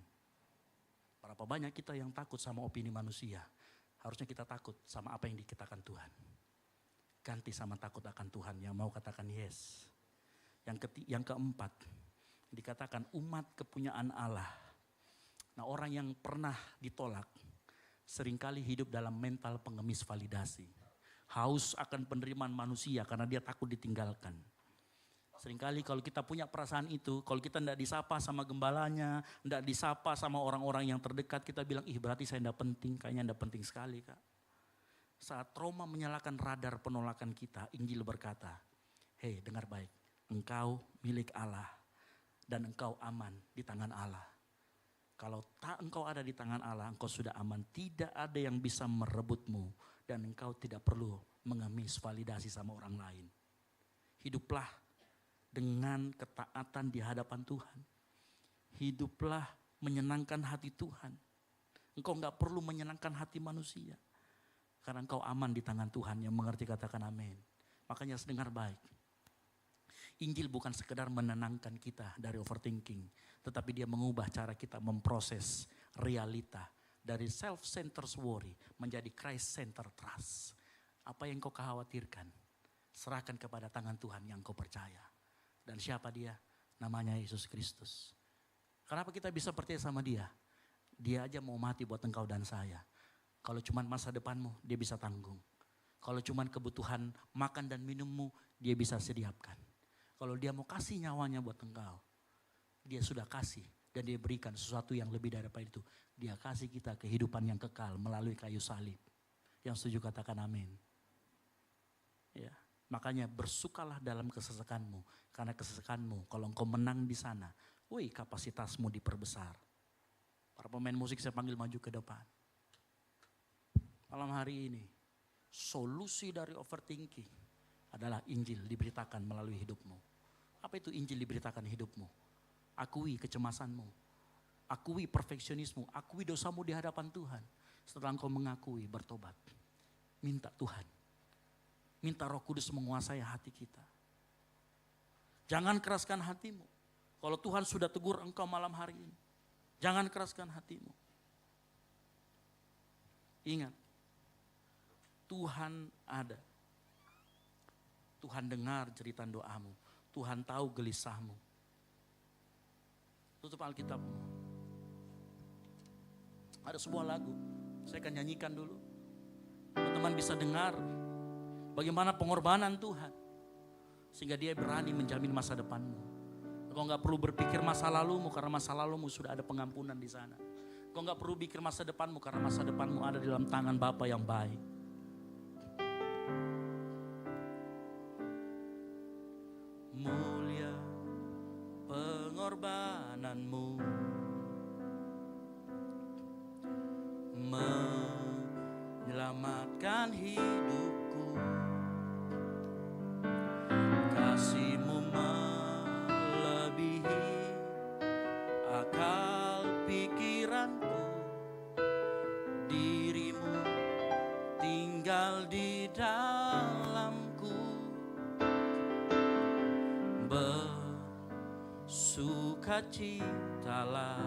Berapa banyak kita yang takut sama opini manusia, harusnya kita takut sama apa yang dikatakan Tuhan. Ganti sama takut akan Tuhan, yang mau katakan yes. Yang keempat, dikatakan umat kepunyaan Allah. Nah, orang yang pernah ditolak seringkali hidup dalam mental pengemis validasi. Haus akan penerimaan manusia karena dia takut ditinggalkan. Seringkali kalau kita punya perasaan itu, kalau kita tidak disapa sama gembalanya, tidak disapa sama orang-orang yang terdekat, kita bilang, ih berarti saya tidak penting, kayaknya tidak penting sekali Kak. Saat trauma menyalakan radar penolakan kita, Injil berkata, hei dengar baik, engkau milik Allah. Dan engkau aman di tangan Allah. Kalau tak engkau ada di tangan Allah, engkau sudah aman. Tidak ada yang bisa merebutmu. Dan engkau tidak perlu mengemis validasi sama orang lain. Hiduplah dengan ketaatan di hadapan Tuhan. Hiduplah menyenangkan hati Tuhan. Engkau enggak perlu menyenangkan hati manusia. Karena engkau aman di tangan Tuhan. Yang mengerti katakan amin. Makanya dengar baik. Injil bukan sekedar menenangkan kita dari overthinking, tetapi dia mengubah cara kita memproses realita dari self-centered worry menjadi Christ-centered trust. Apa yang kau khawatirkan, serahkan kepada tangan Tuhan yang kau percaya. Dan siapa dia? Namanya Yesus Kristus. Kenapa kita bisa percaya sama dia? Dia aja mau mati buat engkau dan saya. Kalau cuma masa depanmu, dia bisa tanggung. Kalau cuma kebutuhan makan dan minummu, dia bisa sediakan. Kalau dia mau kasih nyawanya buat engkau, dia sudah kasih dan dia berikan sesuatu yang lebih daripada itu. Dia kasih kita kehidupan yang kekal melalui kayu salib. Yang setuju katakan amin. Ya, makanya bersukalah dalam kesesakanmu, karena kesesakanmu kalau engkau menang di sana, woi kapasitasmu diperbesar. Para pemain musik saya panggil maju ke depan. Malam hari ini, solusi dari overthinking adalah Injil diberitakan melalui hidupmu. Apa itu Injil diberitakan hidupmu? Akui kecemasanmu, akui perfeksionismu, akui dosamu di hadapan Tuhan. Setelah engkau mengakui, bertobat. Minta Tuhan, minta Roh Kudus menguasai hati kita. Jangan keraskan hatimu. Kalau Tuhan sudah tegur engkau malam hari ini, jangan keraskan hatimu. Ingat, Tuhan ada. Tuhan dengar jeritan doamu. Tuhan tahu gelisahmu. Tutup Alkitabmu. Ada sebuah lagu, saya akan nyanyikan dulu. Teman-teman bisa dengar bagaimana pengorbanan Tuhan. Sehingga dia berani menjamin masa depanmu. Kau gak perlu berpikir masa lalumu karena masa lalumu sudah ada pengampunan di sana. Kau gak perlu pikir masa depanmu karena masa depanmu ada di dalam tangan Bapa yang baik. Mulia pengorbananmu, menyelamatkan hidupku. Kasih-Mu melebihi akal pikiranku. Diri-Mu tinggal di dalamku. Bersukacitalah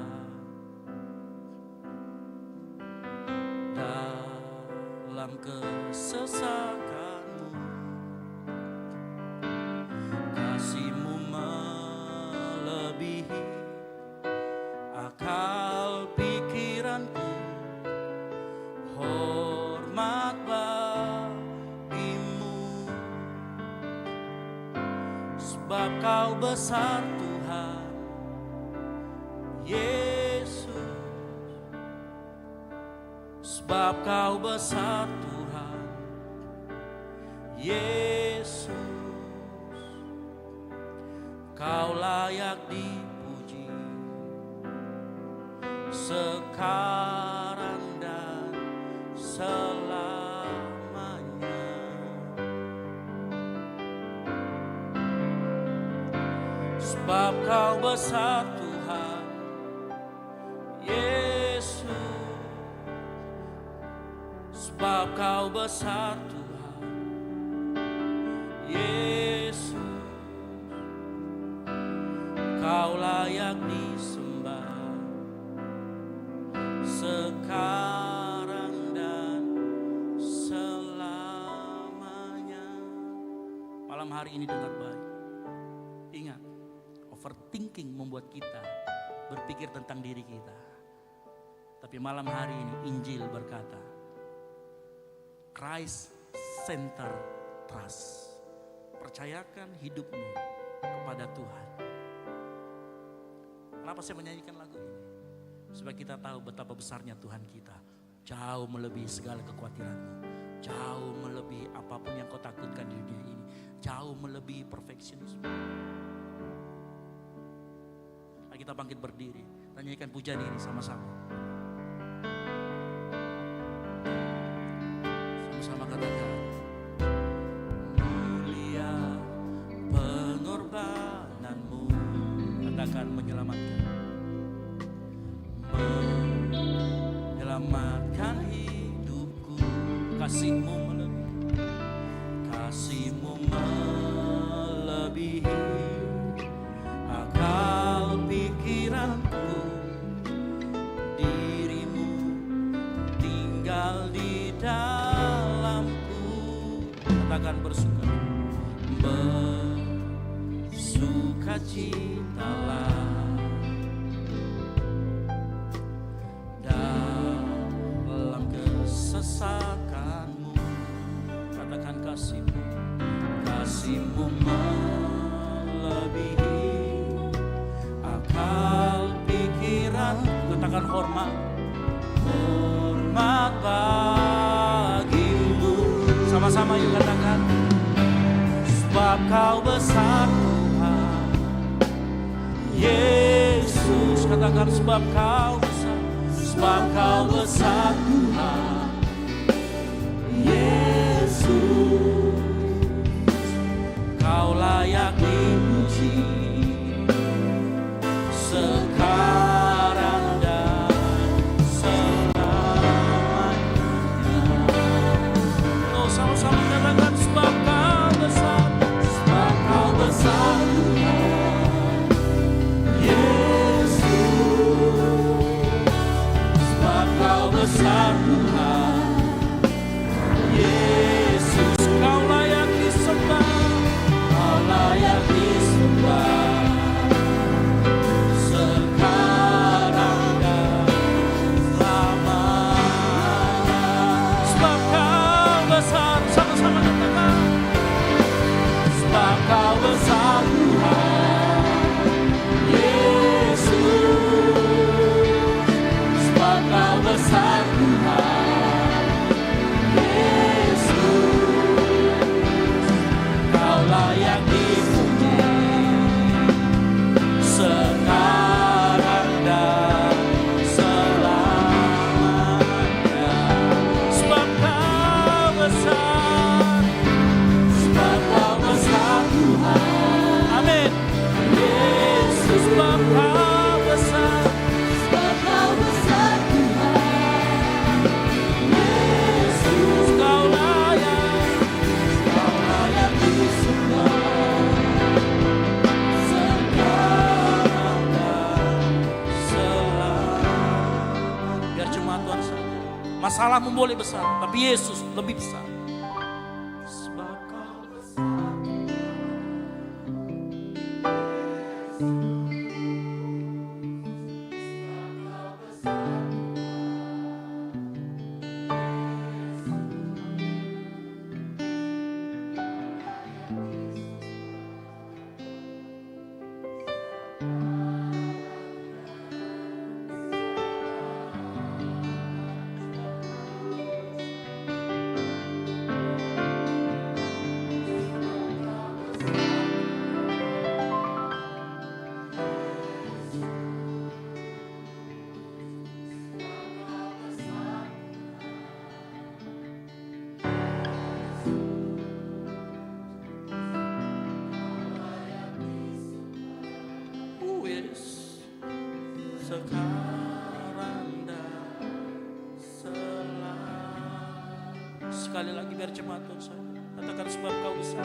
dalam kesesakanmu. Kasih-Mu melebihi akal pikiranku. Hormat bagimu, sebab Kau besar Tuhan Yesus. Sebab Kau besar Tuhan Yesus. Kau layak dipuji sekarang dan selamanya. Sebab kau besar Tuhan Yesus, sebab kau besar Tuhan Yesus, kau layak disembah sekarang dan selamanya. Malam hari ini dengar baik, ingat, overthinking membuat kita berpikir tentang diri kita. Tapi malam hari ini Injil berkata, Christ Center Trust. Percayakan hidupmu kepada Tuhan. Kenapa saya menyanyikan lagu ini? Supaya kita tahu betapa besarnya Tuhan kita. Jauh melebihi segala kekhawatiranmu. Jauh melebihi apapun yang kau takutkan di dunia ini. Jauh melebihi perfeksionisme. Mari kita bangkit berdiri. Nyanyikan pujian ini sama-sama. Sama-sama katakan. Mulia pengorbananmu. Katakan menyelamatkan. Menyelamatkan hidupku. Kasih-Mu melebihi. Kasih-Mu melebihi akal pikiranku. Diri-Mu tinggal di dalamku. Katakan bersuka. Bersukacitalah dalam kesesakanmu. Katakan kasih-Mu. Kasih-Mu melebihi akal pikiran. Katakan hormat. Hormat bagimu. Sama-sama yuk katakan. Sebab kau besar Tuhan Yesus. Katakan sebab kau besar. Sebab kau besar Tuhan Yesus. Kau layak dipuji sekarang dan selamanya. Oh, sama-sama katakan sebab kau besar. Sebab kau besar Tuhan Yesus. Sebab kau besar Tuhan Yesus. Kau layak disembah. Kau layak disembah sekarang dan selamanya. Sebab kau besar. Sama-sama katakan. Sebab kau besar Tuhan Yesus. Sebab kau besar Tuhan Yesus. Kau layak dipuji sekarang dan selamanya. Sebab kau besar. Sebab kau besar Tuhan. Amin. Yesus, sebab kau besar. Sebab kau besar Tuhan Yesus, kau layak disembah sekarang dan selamanya. Biar cuma Tuhan saja. Masalahmu boleh besar, tapi Yesus lebih besar. Sebab kau besar. Sekali lagi biar jemaat Tuhan saja. Katakan sebab kau besar.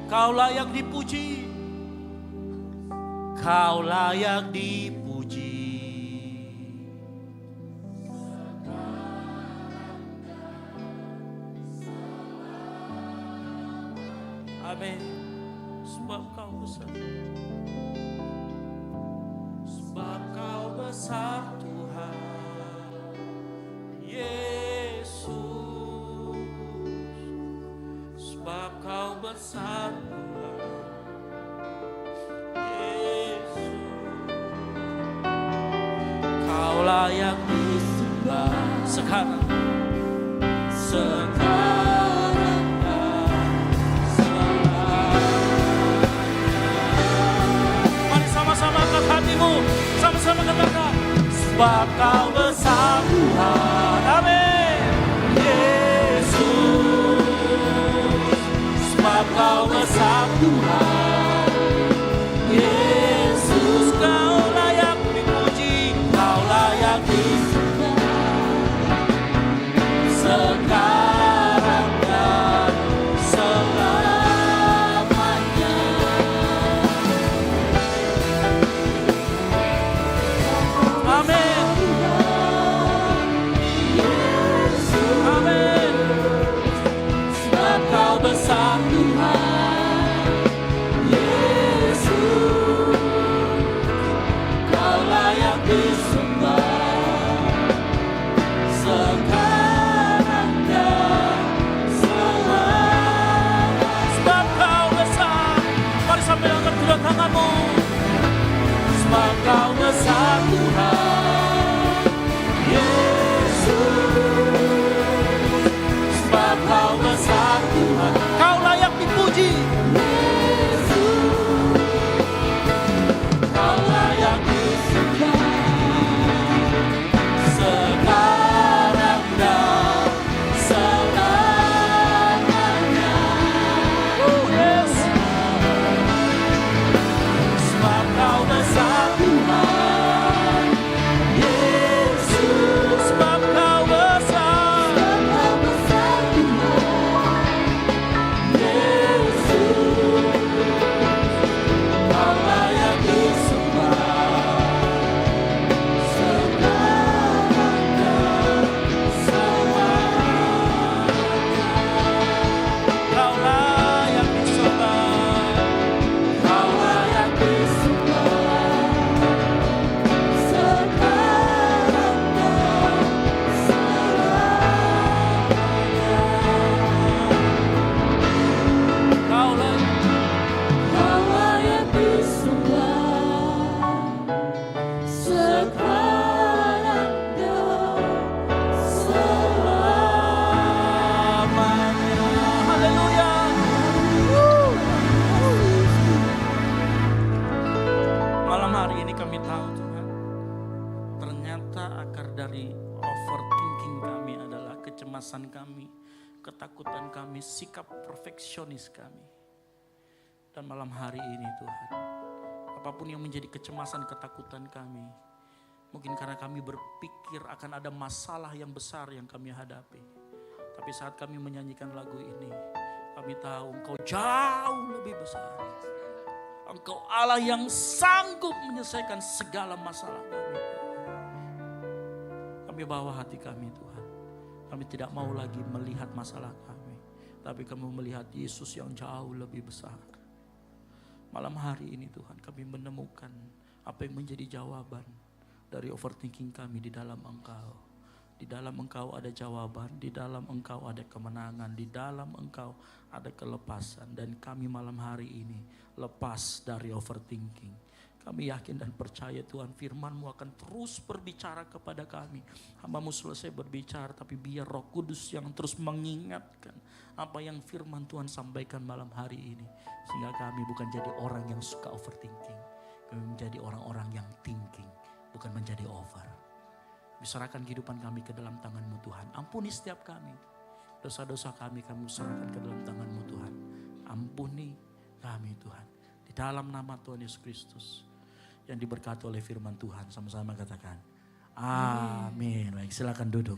Kau layak dipuji. Kau layak dipuji. Amin. Sebab kau besar. Sebab kau besar Tuhan Yesus. Sebab kau besar Tuhan Yesus. Kau layak disembah sekarang. Sekarang dan selamanya. Mari sama-sama angkat hatimu. Sama-sama katakan. Sebab kau besar Tuhan. Amin. Yesus. Sebab kau besar Tuhan Yesus. Kau layak dipuji. Kau layak disembah. Sekarang dan selamanya. Amin. Amin. Sebab kau besar Tuhan Yesus. Kau layak disembah. Sekarang dan selamanya. Sebab kau besar. Mari sambil angkat kedua tanganmu. Sebab kau besar Tuhan Yesus. Sebab kau besar Tuhan. Kau layak dipuji. Kau layak disembah. Sekarang dan selamanya. Yes. Sebab kau besar Tuhan Yesus. Sebab kau besar. Yesus. Kau layak disembah. Sekarang dan selamanya. Kau layak disembah. Kau layak disembah. Sekarang dan selamanya. Kau layak disembah. Sekarang dan selamanya. Haleluya. Malam hari ini kami tahu Tuhan, ternyata akar dari overthinking kami adalah kecemasan kami, ketakutan kami, sikap perfeksionis kami. Dan malam hari ini Tuhan, apapun yang menjadi kecemasan, ketakutan kami, mungkin karena kami berpikir akan ada masalah yang besar yang kami hadapi. Tapi saat kami menyanyikan lagu ini, kami tahu Engkau jauh lebih besar. Engkau Allah yang sanggup menyelesaikan segala masalah kami. Kami bawa hati kami Tuhan. Kami tidak mau lagi melihat masalah kami, tapi kami melihat Yesus yang jauh lebih besar. Malam hari ini Tuhan, kami menemukan apa yang menjadi jawaban dari overthinking kami di dalam Engkau. Di dalam Engkau ada jawaban, di dalam Engkau ada kemenangan, di dalam Engkau ada kelepasan. Dan kami malam hari ini lepas dari overthinking. Kami yakin dan percaya Tuhan, firman-Mu akan terus berbicara kepada kami. Hamba-Mu selesai berbicara, tapi biar Roh Kudus yang terus mengingatkan apa yang firman Tuhan sampaikan malam hari ini. Sehingga kami bukan jadi orang yang suka overthinking. Kami menjadi orang-orang yang thinking, bukan menjadi over. Diserahkan kehidupan kami ke dalam tangan-Mu Tuhan. Ampuni setiap kami. Dosa-dosa kami serahkan ke dalam tangan-Mu Tuhan. Ampuni kami Tuhan. Di dalam nama Tuhan Yesus Kristus. Yang diberkati oleh firman Tuhan. Sama-sama katakan. Amin. Baik, silakan duduk.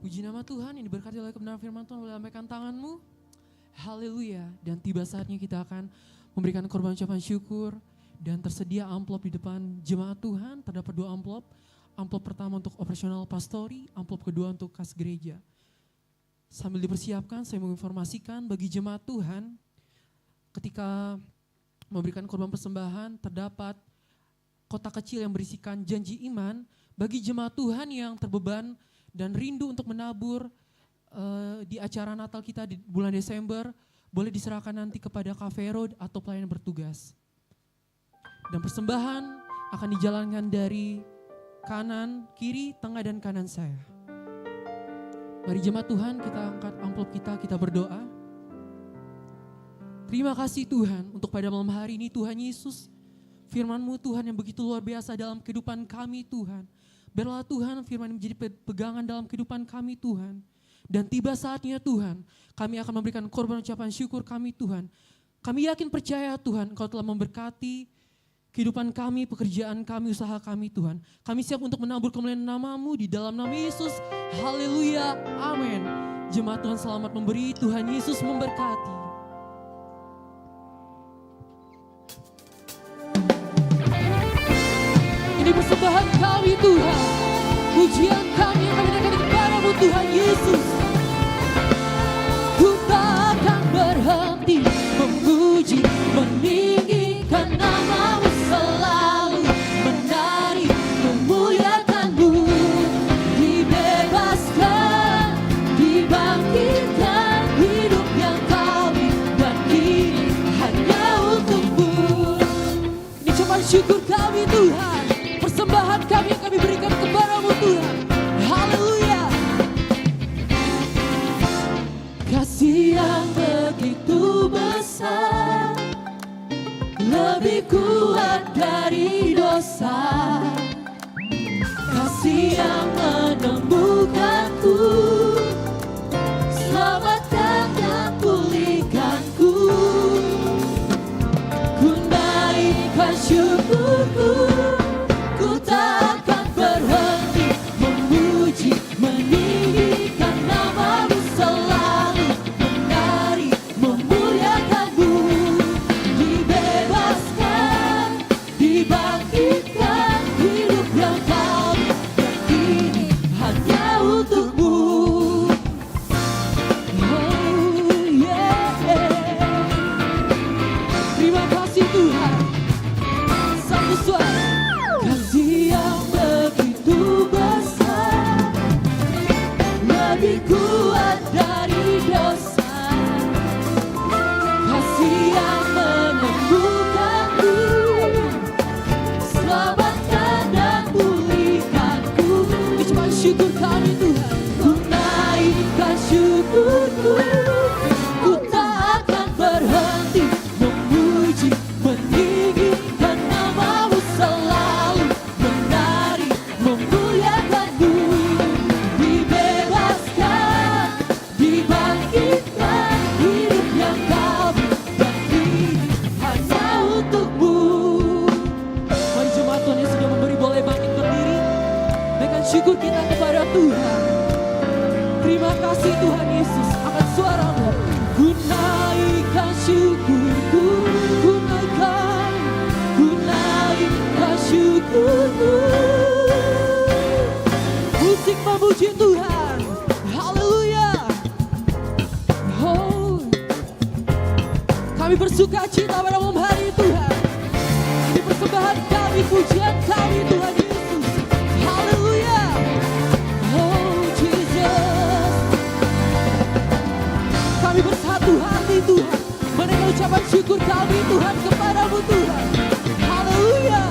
Puji nama Tuhan yang diberkati oleh kebenaran firman Tuhan. Boleh lambaikan tanganmu. Haleluya. Dan tiba saatnya kita akan memberikan korban ucapan syukur. Dan tersedia amplop di depan jemaat Tuhan. Terdapat 2 amplop. Amplop pertama untuk operasional pastori. Amplop kedua untuk kas gereja. Sambil dipersiapkan, saya menginformasikan bagi jemaat Tuhan. Ketika memberikan korban persembahan, terdapat kotak kecil yang berisikan janji iman bagi jemaat Tuhan yang terbeban dan rindu untuk menabur di acara Natal kita di bulan Desember, boleh diserahkan nanti kepada Kak Vero atau pelayan bertugas. Dan persembahan akan dijalankan dari kanan, kiri, tengah dan kanan saya. Mari jemaat Tuhan, kita angkat amplop kita berdoa. Terima kasih Tuhan untuk pada malam hari ini Tuhan Yesus. Firman-Mu Tuhan yang begitu luar biasa dalam kehidupan kami Tuhan. Biarlah Tuhan firman menjadi pegangan dalam kehidupan kami Tuhan. Dan tiba saatnya Tuhan, kami akan memberikan korban ucapan syukur kami Tuhan. Kami yakin percaya Tuhan, Engkau telah memberkati kehidupan kami, pekerjaan kami, usaha kami Tuhan. Kami siap untuk menabur kemuliaan nama-Mu di dalam nama Yesus. Haleluya, amin. Jemaat Tuhan selamat memberi, Tuhan Yesus memberkati. Ini persembahan kami Tuhan, pujian kami yang kami naikkan kepada-Mu Tuhan Yesus. Ku takkan berhenti memuji, meninggikan nama-Mu selalu, menari, memuliakan-Mu, dibebaskan, dibangkitkan, hidup yang kami dan kini hanya untuk-Mu. Ini ucapan syukur kami Tuhan. Persembahan kami yang kami berikan kepada-Mu Tuhan. Haleluya. Kasih yang begitu besar, lebih kuat dari dosa. Kasih yang menemukanku, selamatkan dan pulihkanku. Ku naikkan syukurku, ku takkan berhenti memuji, meninggikan nama-Mu selalu, menari, memuliakan-Mu, dibebaskan, dibangkitkan, hidup yang kami dan kini hanya untuk-Mu. Oh yeah. Terima kasih Tuhan. Satu suara. Kasih yang begitu besar, lebih kuat dari dosa. Kasih yang menemukanku, selamatkan dan pulihkanku. Ucapan syukur kami Tuhan. Ku naikkan syukurku, ku tak akan berhenti memuji, meninggikan nama-Mu selalu, menari, memuliakan-Mu, dibebaskan, dibangkitkan, hidup yang kami dan kini hanya untuk-Mu. Mari jemaat Tuhan yang sudah memberi boleh bangkit berdiri, naikkan syukur kita kepada Tuhan. Terima kasih Tuhan Yesus akan suara-Mu. Ku naikkan syukurku, ku naikkan syukurku. Musik memuji Tuhan, haleluya. Oh, kami bersuka cita pada malam hari Tuhan. Ini persembahan kami, pujian kami Tuhan Yesus, haleluya. Oh Jesus, kami bersatu hati Tuhan, menaikkan ucapan syukur kami Tuhan kepada-Mu Tuhan, haleluya.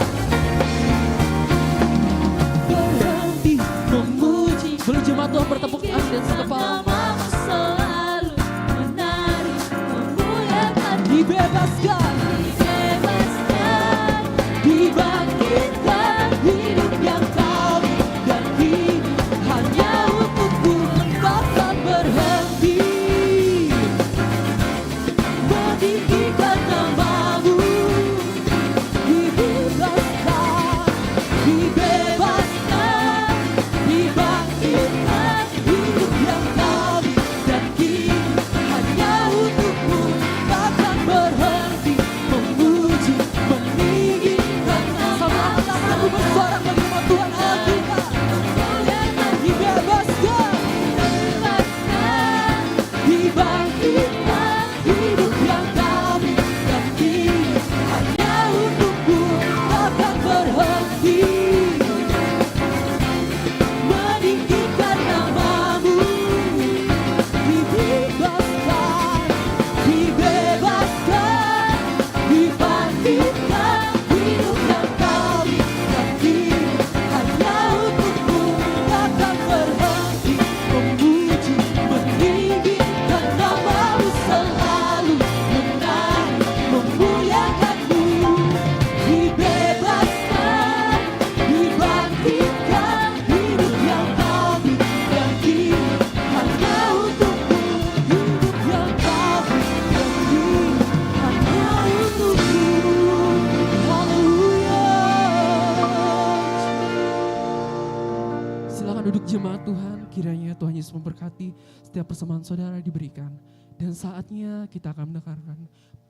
Untuk jemaat Tuhan, kiranya Tuhan Yesus memberkati setiap persembahan saudara diberikan. Dan saatnya kita akan mendengarkan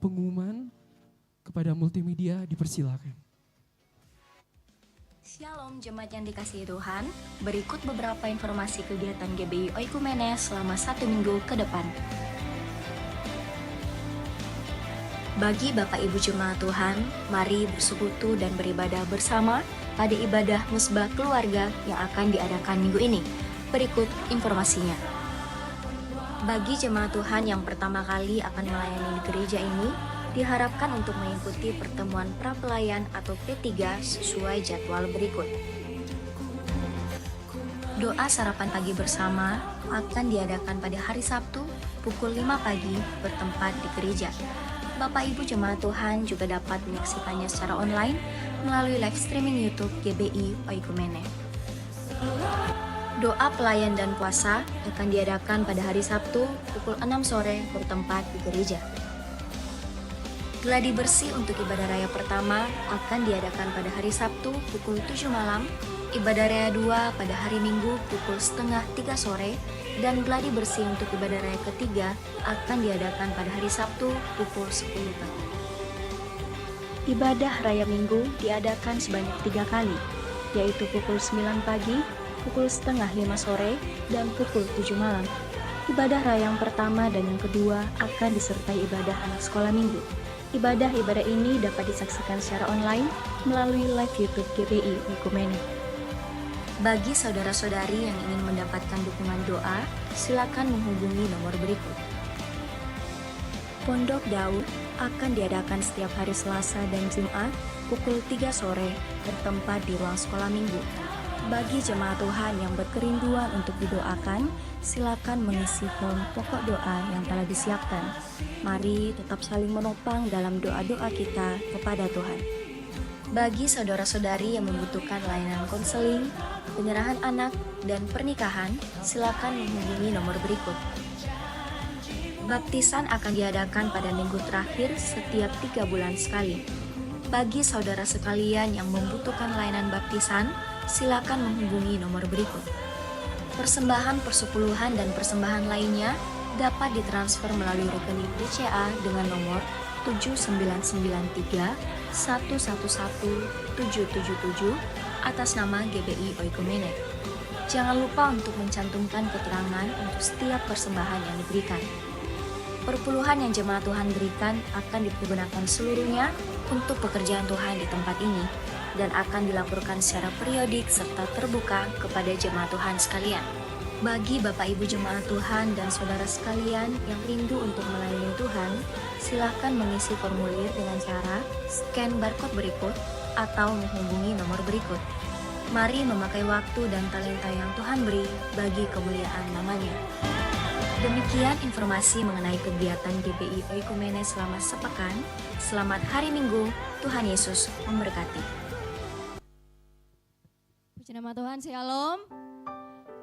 pengumuman kepada multimedia, dipersilakan. Shalom jemaat yang dikasihi Tuhan, berikut beberapa informasi kegiatan GBI Oikumene selama 1 minggu ke depan. Bagi Bapak Ibu Jemaat Tuhan, mari bersekutu dan beribadah bersama pada ibadah musbah keluarga yang akan diadakan minggu ini. Berikut informasinya. Bagi jemaat Tuhan yang pertama kali akan melayani di gereja ini, diharapkan untuk mengikuti pertemuan prapelayan atau P3 sesuai jadwal berikut. Doa sarapan pagi bersama akan diadakan pada hari Sabtu pukul 5 pagi bertempat di gereja. Bapak Ibu Jemaat Tuhan juga dapat menyaksikannya secara online melalui live streaming YouTube GBI Oikumene. Doa pelayan dan puasa akan diadakan pada hari Sabtu pukul 6 sore bertempat di gereja. Gladi bersih untuk ibadah raya pertama akan diadakan pada hari Sabtu pukul 7 malam, ibadah raya 2 pada hari Minggu pukul setengah 3 sore, dan gladi bersih untuk ibadah raya ketiga akan diadakan pada hari Sabtu pukul 10 pagi. Ibadah raya Minggu diadakan sebanyak 3 kali, yaitu pukul 9 pagi, pukul setengah 5 sore, dan pukul 7 malam. Ibadah raya yang pertama dan yang kedua akan disertai ibadah anak sekolah minggu. Ibadah-ibadah ini dapat disaksikan secara online melalui live YouTube GBI Oikumene. Bagi saudara-saudari yang ingin mendapatkan dukungan doa, silakan menghubungi nomor berikut. Pondok Daud akan diadakan setiap hari Selasa dan Jumat pukul 3 sore bertempat di ruang sekolah minggu. Bagi jemaat Tuhan yang berkerinduan untuk didoakan, silakan mengisi form pokok doa yang telah disiapkan. Mari tetap saling menopang dalam doa-doa kita kepada Tuhan. Bagi saudara-saudari yang membutuhkan layanan konseling, penyerahan anak, dan pernikahan, silakan menghubungi nomor berikut. Baptisan akan diadakan pada minggu terakhir setiap 3 bulan sekali. Bagi saudara sekalian yang membutuhkan layanan baptisan, silakan menghubungi nomor berikut. Persembahan persepuluhan dan persembahan lainnya dapat ditransfer melalui rekening BCA dengan nomor 7993 111777 atas nama GBI Oikumene. Jangan lupa untuk mencantumkan keterangan untuk setiap persembahan yang diberikan. Perpuluhan yang jemaat Tuhan berikan akan dipergunakan seluruhnya untuk pekerjaan Tuhan di tempat ini dan akan dilaporkan secara periodik serta terbuka kepada jemaat Tuhan sekalian. Bagi Bapak Ibu jemaat Tuhan dan saudara sekalian yang rindu untuk melayani Tuhan, silakan mengisi formulir dengan cara scan barcode berikut atau menghubungi nomor berikut. Mari memakai waktu dan talenta yang Tuhan beri bagi kemuliaan namanya. Demikian informasi mengenai kegiatan GBI Oikumene selama sepekan. Selamat hari Minggu, Tuhan Yesus memberkati. Puji nama Tuhan, Shalom.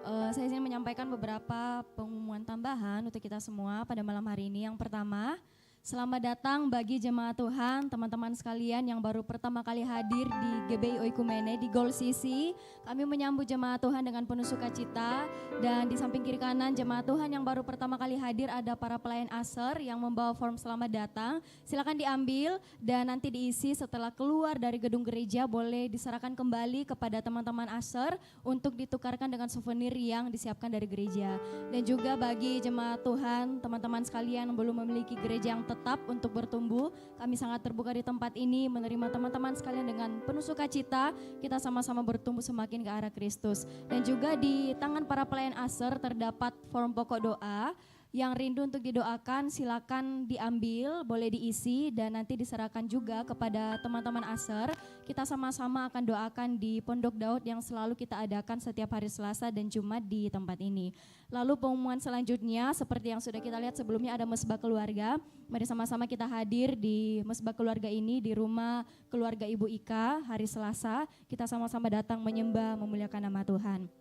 Saya ingin menyampaikan beberapa pengumuman tambahan untuk kita semua pada malam hari ini. Yang pertama, selamat datang bagi jemaat Tuhan, teman-teman sekalian yang baru pertama kali hadir di GBI Oikumene di Gold CC. Kami menyambut jemaat Tuhan dengan penuh sukacita, dan di samping kiri kanan jemaat Tuhan yang baru pertama kali hadir ada para pelayan ASER yang membawa form selamat datang. Silakan diambil dan nanti diisi setelah keluar dari gedung gereja, boleh diserahkan kembali kepada teman-teman ASER untuk ditukarkan dengan souvenir yang disiapkan dari gereja. Dan juga bagi jemaat Tuhan, teman-teman sekalian yang belum memiliki gereja yang tetap untuk bertumbuh, kami sangat terbuka di tempat ini menerima teman-teman sekalian dengan penuh sukacita. Kita sama-sama bertumbuh semakin ke arah Kristus. Dan juga di tangan para pelayan ASER terdapat form pokok doa. Yang rindu untuk didoakan silakan diambil, boleh diisi dan nanti diserahkan juga kepada teman-teman ASER. Kita sama-sama akan doakan di Pondok Daud yang selalu kita adakan setiap hari Selasa dan Jumat di tempat ini. Lalu pengumuman selanjutnya seperti yang sudah kita lihat sebelumnya ada mesbah keluarga. Mari sama-sama kita hadir di mesbah keluarga ini di rumah keluarga Ibu Ika hari Selasa. Kita sama-sama datang menyembah memuliakan nama Tuhan.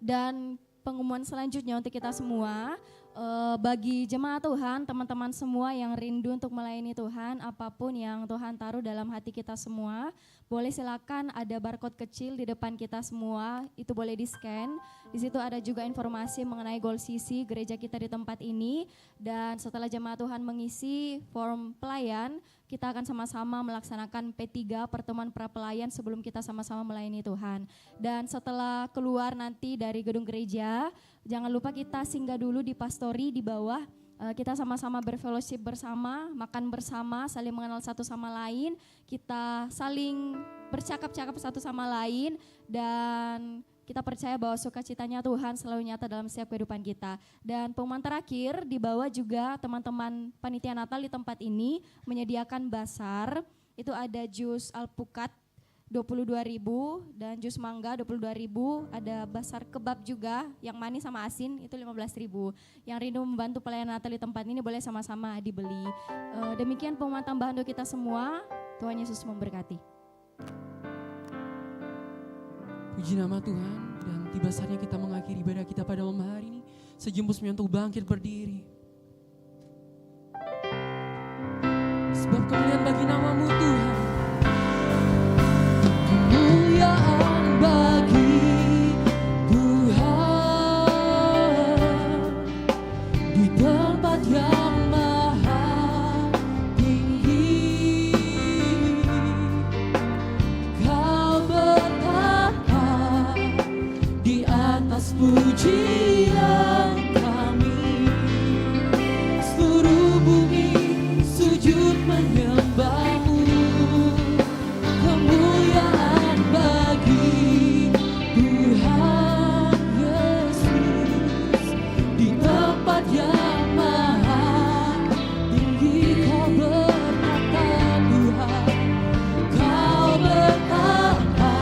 Dan pengumuman selanjutnya untuk kita semua, bagi jemaat Tuhan, teman-teman semua yang rindu untuk melayani Tuhan, apapun yang Tuhan taruh dalam hati kita semua, boleh silakan ada barcode kecil di depan kita semua, itu boleh di-scan. Di situ ada juga informasi mengenai Goal CC gereja kita di tempat ini, dan setelah jemaat Tuhan mengisi form pelayan, kita akan sama-sama melaksanakan P3 pertemuan pra pelayan sebelum kita sama-sama melayani Tuhan. Dan setelah keluar nanti dari gedung gereja, jangan lupa kita singgah dulu di pastori di bawah. Kita sama-sama berfellowship bersama, makan bersama, saling mengenal satu sama lain, kita saling bercakap-cakap satu sama lain, dan kita percaya bahwa sukacitanya Tuhan selalu nyata dalam setiap kehidupan kita. Dan pengumuman terakhir, di bawah juga teman-teman panitia Natal di tempat ini menyediakan basar, itu ada jus alpukat 22.000 dan jus mangga 22.000, ada basar kebab juga yang manis sama asin itu 15.000. Yang rindu membantu pelayanan Natal di tempat ini boleh sama-sama dibeli. Demikian pengumuman tambahan untuk kita semua. Tuhan Yesus memberkati. Puji nama Tuhan, dan tiba saatnya kita mengakhiri ibadah kita pada malam hari ini. Sejempusnya untuk bangkit berdiri. Sebab kemuliaan bagi nama-Mu Tuhan. Kemuliaan bagi Tuhan di tempat yang maha tinggi. Kau bertata di atas pujian kami. Seluruh bumi sujud menyembah-Mu. Kemuliaan bagi Tuhan Yesus di tempat yang maha tinggi. Kau berkata Tuhan, Kau berkata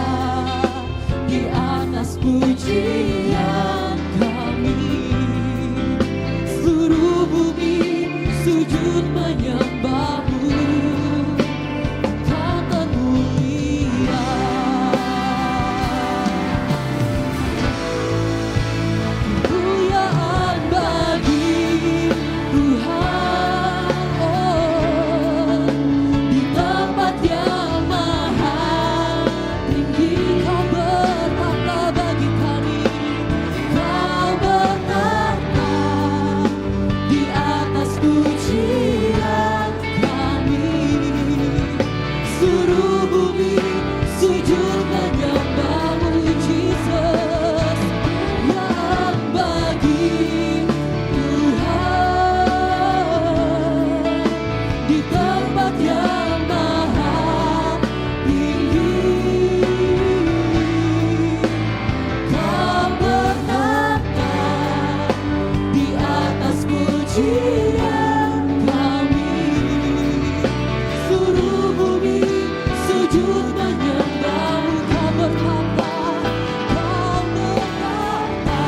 di atas pujian kami. Seluruh bumi sujud menyembah-Mu. Kemuliaan bagi Tuhan, oh, di tempat yang maha tinggi. Kau berkata bagi kami, Kau berkata di atas pujian kami. Seluruh bumi sujud menyembah-Mu, Jesus. Yang bagi Tuhan di tempat yang maha tinggi. Kau berkata di atas pujian kami. Seluruh bumi sujud menyembah-Mu. Kau berkata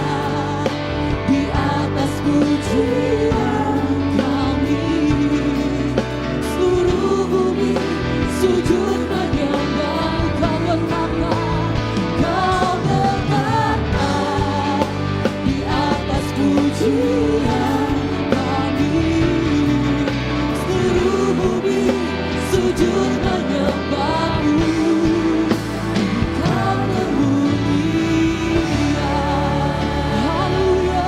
di atas pujian kami. Seluruh bumi sujud menyembah-Mu. Kau berkata di atas pujian kami. Seluruh bumi sujud menyembah-Mu. Kau termulia. Haleluya.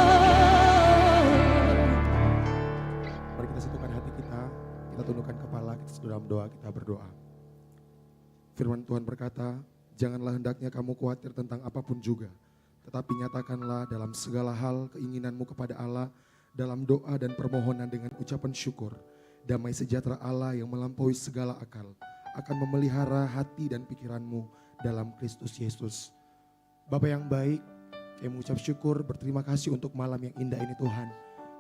Mari kita satukan hati kita tundukkan kepala, kita sedang dalam doa, kita berdoa. Firman Tuhan berkata, janganlah hendaknya kamu khawatir tentang apapun juga, tetapi nyatakanlah dalam segala hal keinginanmu kepada Allah, dalam doa dan permohonan dengan ucapan syukur. Damai sejahtera Allah yang melampaui segala akal akan memelihara hati dan pikiranmu dalam Kristus Yesus. Bapa yang baik, kami mengucap syukur, berterima kasih untuk malam yang indah ini Tuhan.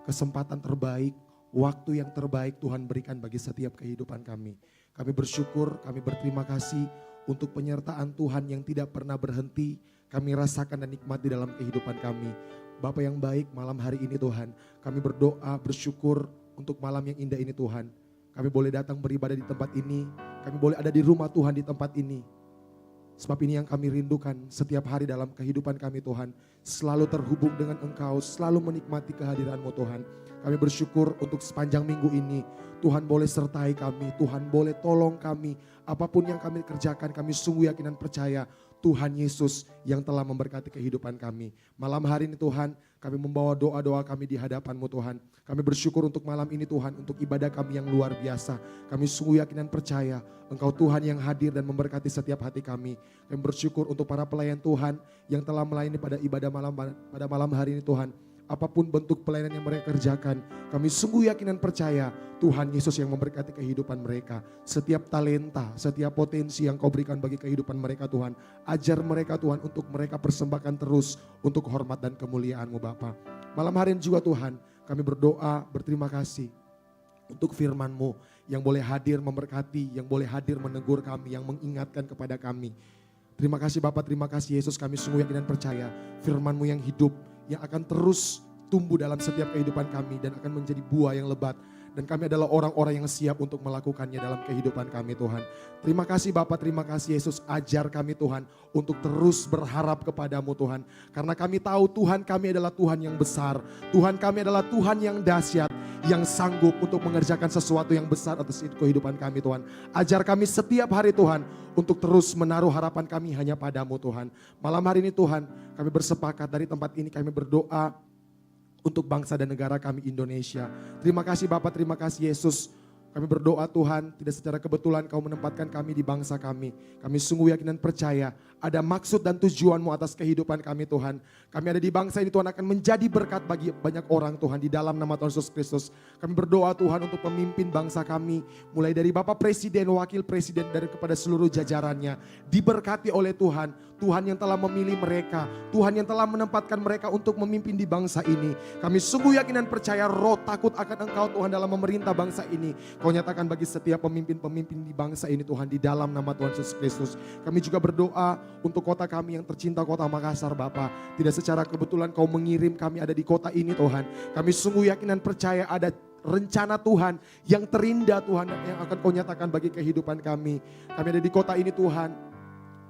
Kesempatan terbaik, waktu yang terbaik Tuhan berikan bagi setiap kehidupan kami. Kami bersyukur, kami berterima kasih untuk penyertaan Tuhan yang tidak pernah berhenti. Kami rasakan dan nikmati dalam kehidupan kami. Bapa yang baik, malam hari ini Tuhan, kami berdoa, bersyukur untuk malam yang indah ini Tuhan. Kami boleh datang beribadah di tempat ini, kami boleh ada di rumah Tuhan di tempat ini. Sebab ini yang kami rindukan setiap hari dalam kehidupan kami Tuhan. Selalu terhubung dengan Engkau, selalu menikmati kehadiran-Mu Tuhan. Kami bersyukur untuk sepanjang minggu ini. Tuhan boleh sertai kami, Tuhan boleh tolong kami. Apapun yang kami kerjakan, kami sungguh yakin dan percaya Tuhan Yesus yang telah memberkati kehidupan kami. Malam hari ini Tuhan, kami membawa doa-doa kami di hadapan-Mu Tuhan. Kami bersyukur untuk malam ini Tuhan, untuk ibadah kami yang luar biasa. Kami sungguh yakin dan percaya Engkau Tuhan yang hadir dan memberkati setiap hati kami. Kami bersyukur untuk para pelayan Tuhan yang telah melayani pada ibadah pada malam hari ini Tuhan. Apapun bentuk pelayanan yang mereka kerjakan, kami sungguh yakin dan percaya Tuhan Yesus yang memberkati kehidupan mereka. Setiap talenta, setiap potensi yang Kau berikan bagi kehidupan mereka Tuhan. Ajar mereka Tuhan untuk mereka persembahkan terus untuk hormat dan kemuliaan-Mu Bapa. Malam hari ini juga Tuhan, kami berdoa berterima kasih untuk firman-Mu yang boleh hadir memberkati, yang boleh hadir menegur kami, yang mengingatkan kepada kami. Terima kasih Bapak, terima kasih Yesus, kami sungguh yakin dan percaya firman-Mu yang hidup, yang akan terus tumbuh dalam setiap kehidupan kami dan akan menjadi buah yang lebat. Dan kami adalah orang-orang yang siap untuk melakukannya dalam kehidupan kami Tuhan. Terima kasih Bapak, terima kasih Yesus. Ajar kami Tuhan untuk terus berharap kepadamu Tuhan. Karena kami tahu Tuhan kami adalah Tuhan yang besar. Tuhan kami adalah Tuhan yang dahsyat. Yang sanggup untuk mengerjakan sesuatu yang besar atas kehidupan kami Tuhan. Ajar kami setiap hari Tuhan untuk terus menaruh harapan kami hanya padamu Tuhan. Malam hari ini Tuhan kami bersepakat dari tempat ini kami berdoa untuk bangsa dan negara kami Indonesia. Terima kasih Bapak, terima kasih Yesus. Kami berdoa Tuhan, tidak secara kebetulan Kau menempatkan kami di bangsa kami. Kami sungguh yakin dan percaya ada maksud dan tujuan-Mu atas kehidupan kami Tuhan. Kami ada di bangsa ini Tuhan akan menjadi berkat bagi banyak orang Tuhan di dalam nama Tuhan Yesus Kristus. Kami berdoa Tuhan untuk pemimpin bangsa kami. Mulai dari Bapak Presiden, Wakil Presiden, dan kepada seluruh jajarannya. Diberkati oleh Tuhan. Tuhan yang telah memilih mereka. Tuhan yang telah menempatkan mereka untuk memimpin di bangsa ini. Kami sungguh yakin dan percaya roh takut akan Engkau Tuhan dalam memerintah bangsa ini. Kau nyatakan bagi setiap pemimpin-pemimpin di bangsa ini Tuhan di dalam nama Tuhan Yesus Kristus. Kami juga berdoa untuk kota kami yang tercinta, kota Makassar Bapa. Tidak secara kebetulan Kau mengirim kami ada di kota ini Tuhan. Kami sungguh yakin dan percaya ada rencana Tuhan yang terindah Tuhan yang akan Kau nyatakan bagi kehidupan kami. Kami ada di kota ini Tuhan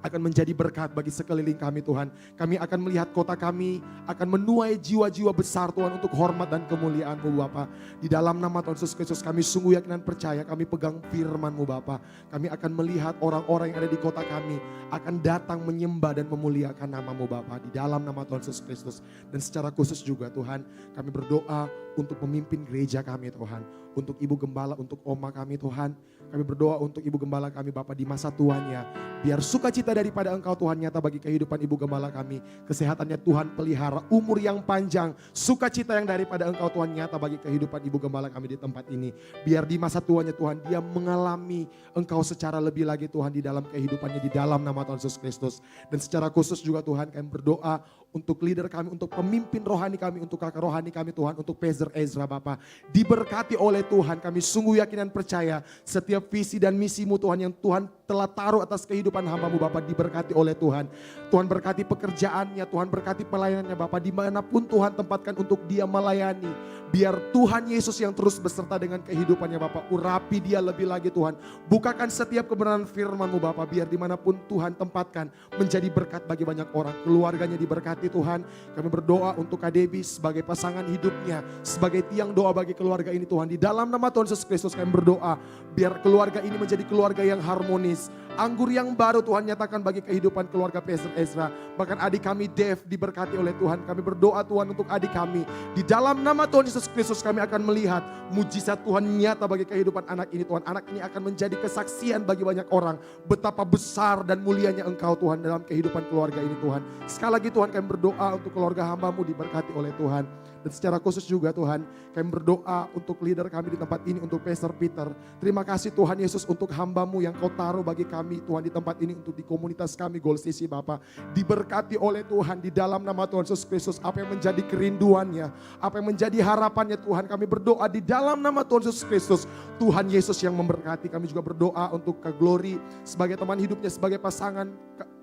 akan menjadi berkat bagi sekeliling kami Tuhan. Kami akan melihat kota kami akan menuai jiwa-jiwa besar Tuhan untuk hormat dan kemuliaan-Mu Bapa. Di dalam nama Tuhan Yesus Kristus kami sungguh yakin dan percaya, kami pegang firman-Mu Bapa. Kami akan melihat orang-orang yang ada di kota kami akan datang menyembah dan memuliakan nama-Mu Bapa. Di dalam nama Tuhan Yesus Kristus. Dan secara khusus juga Tuhan kami berdoa untuk pemimpin gereja kami Tuhan. Untuk Ibu Gembala, untuk Oma kami Tuhan. Kami berdoa untuk Ibu Gembala kami Bapa di masa tuanya. Biar sukacita daripada Engkau Tuhan nyata bagi kehidupan Ibu Gembala kami. Kesehatannya Tuhan pelihara, umur yang panjang. Sukacita yang daripada Engkau Tuhan nyata bagi kehidupan Ibu Gembala kami di tempat ini. Biar di masa tuanya Tuhan dia mengalami Engkau secara lebih lagi Tuhan di dalam kehidupannya di dalam nama Tuhan Yesus Kristus. Dan secara khusus juga Tuhan kami berdoa untuk leader kami, untuk pemimpin rohani kami, untuk kakak rohani kami Tuhan, untuk Pastor Ezra Bapa. Diberkati oleh Tuhan, kami sungguh yakin dan percaya setiap visi dan misi-Mu Tuhan yang Tuhan telah taruh atas kehidupan hamba-Mu Bapa diberkati oleh Tuhan. Tuhan berkati pekerjaannya, Tuhan berkati pelayanannya Bapa dimanapun Tuhan tempatkan untuk dia melayani. Biar Tuhan Yesus yang terus beserta dengan kehidupannya Bapa, urapi dia lebih lagi Tuhan. Bukakan setiap kebenaran firman-Mu Bapa, biar dimanapun Tuhan tempatkan menjadi berkat bagi banyak orang. Keluarganya diberkati Tuhan. Kami berdoa untuk Kak Debbie sebagai pasangan hidupnya, sebagai tiang doa bagi keluarga ini Tuhan. Di dalam nama Tuhan Yesus Kristus kami berdoa, biar keluarga ini menjadi keluarga yang harmonis. Anggur yang baru Tuhan nyatakan bagi kehidupan keluarga Pastor Ezra. Bahkan adik kami Dev diberkati oleh Tuhan. Kami berdoa Tuhan untuk adik kami. Di dalam nama Tuhan Yesus Kristus kami akan melihat mujizat Tuhan nyata bagi kehidupan anak ini Tuhan. Anak ini akan menjadi kesaksian bagi banyak orang. Betapa besar dan mulianya Engkau Tuhan dalam kehidupan keluarga ini Tuhan. Sekali lagi Tuhan kami berdoa untuk keluarga hamba-Mu diberkati oleh Tuhan. Dan secara khusus juga Tuhan kami berdoa untuk leader kami di tempat ini, untuk Pastor Peter. Terima kasih Tuhan Yesus untuk hamba-Mu yang Kau taruh bagi kami Tuhan di tempat ini, untuk di komunitas kami Gold City Bapa. Diberkati oleh Tuhan di dalam nama Tuhan Yesus Kristus. Apa yang menjadi kerinduannya, apa yang menjadi harapannya Tuhan, kami berdoa di dalam nama Tuhan Yesus Kristus. Tuhan Yesus yang memberkati. Kami juga berdoa untuk Kak Glory sebagai teman hidupnya, sebagai pasangan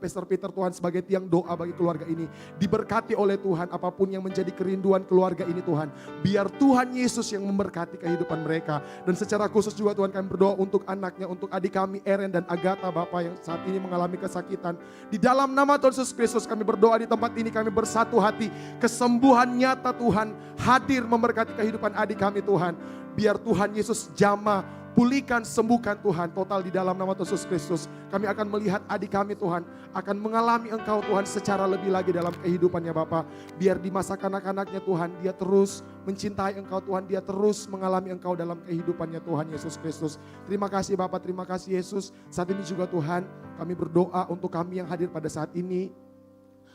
Pastor Peter Tuhan sebagai tiang doa bagi keluarga ini. Diberkati oleh Tuhan apapun yang menjadi kerinduan keluarga ini Tuhan. Biar Tuhan Yesus yang memberkati kehidupan mereka. Dan secara khusus juga Tuhan kami berdoa untuk anaknya, untuk adik kami Eren dan Agatha Bapak yang saat ini mengalami kesakitan. Di dalam nama Tuhan Yesus Kristus kami berdoa di tempat ini, kami bersatu hati. Kesembuhan nyata Tuhan hadir memberkati kehidupan adik kami Tuhan. Biar Tuhan Yesus jamah, pulihkan, sembuhkan Tuhan total di dalam nama Tuhan Yesus Kristus. Kami akan melihat adik kami Tuhan akan mengalami Engkau Tuhan secara lebih lagi dalam kehidupannya Bapa. Biar di masa kanak-kanaknya Tuhan dia terus mencintai Engkau Tuhan, dia terus mengalami Engkau dalam kehidupannya Tuhan Yesus Kristus. Terima kasih Bapa, terima kasih Yesus. Saat ini juga Tuhan kami berdoa untuk kami yang hadir pada saat ini.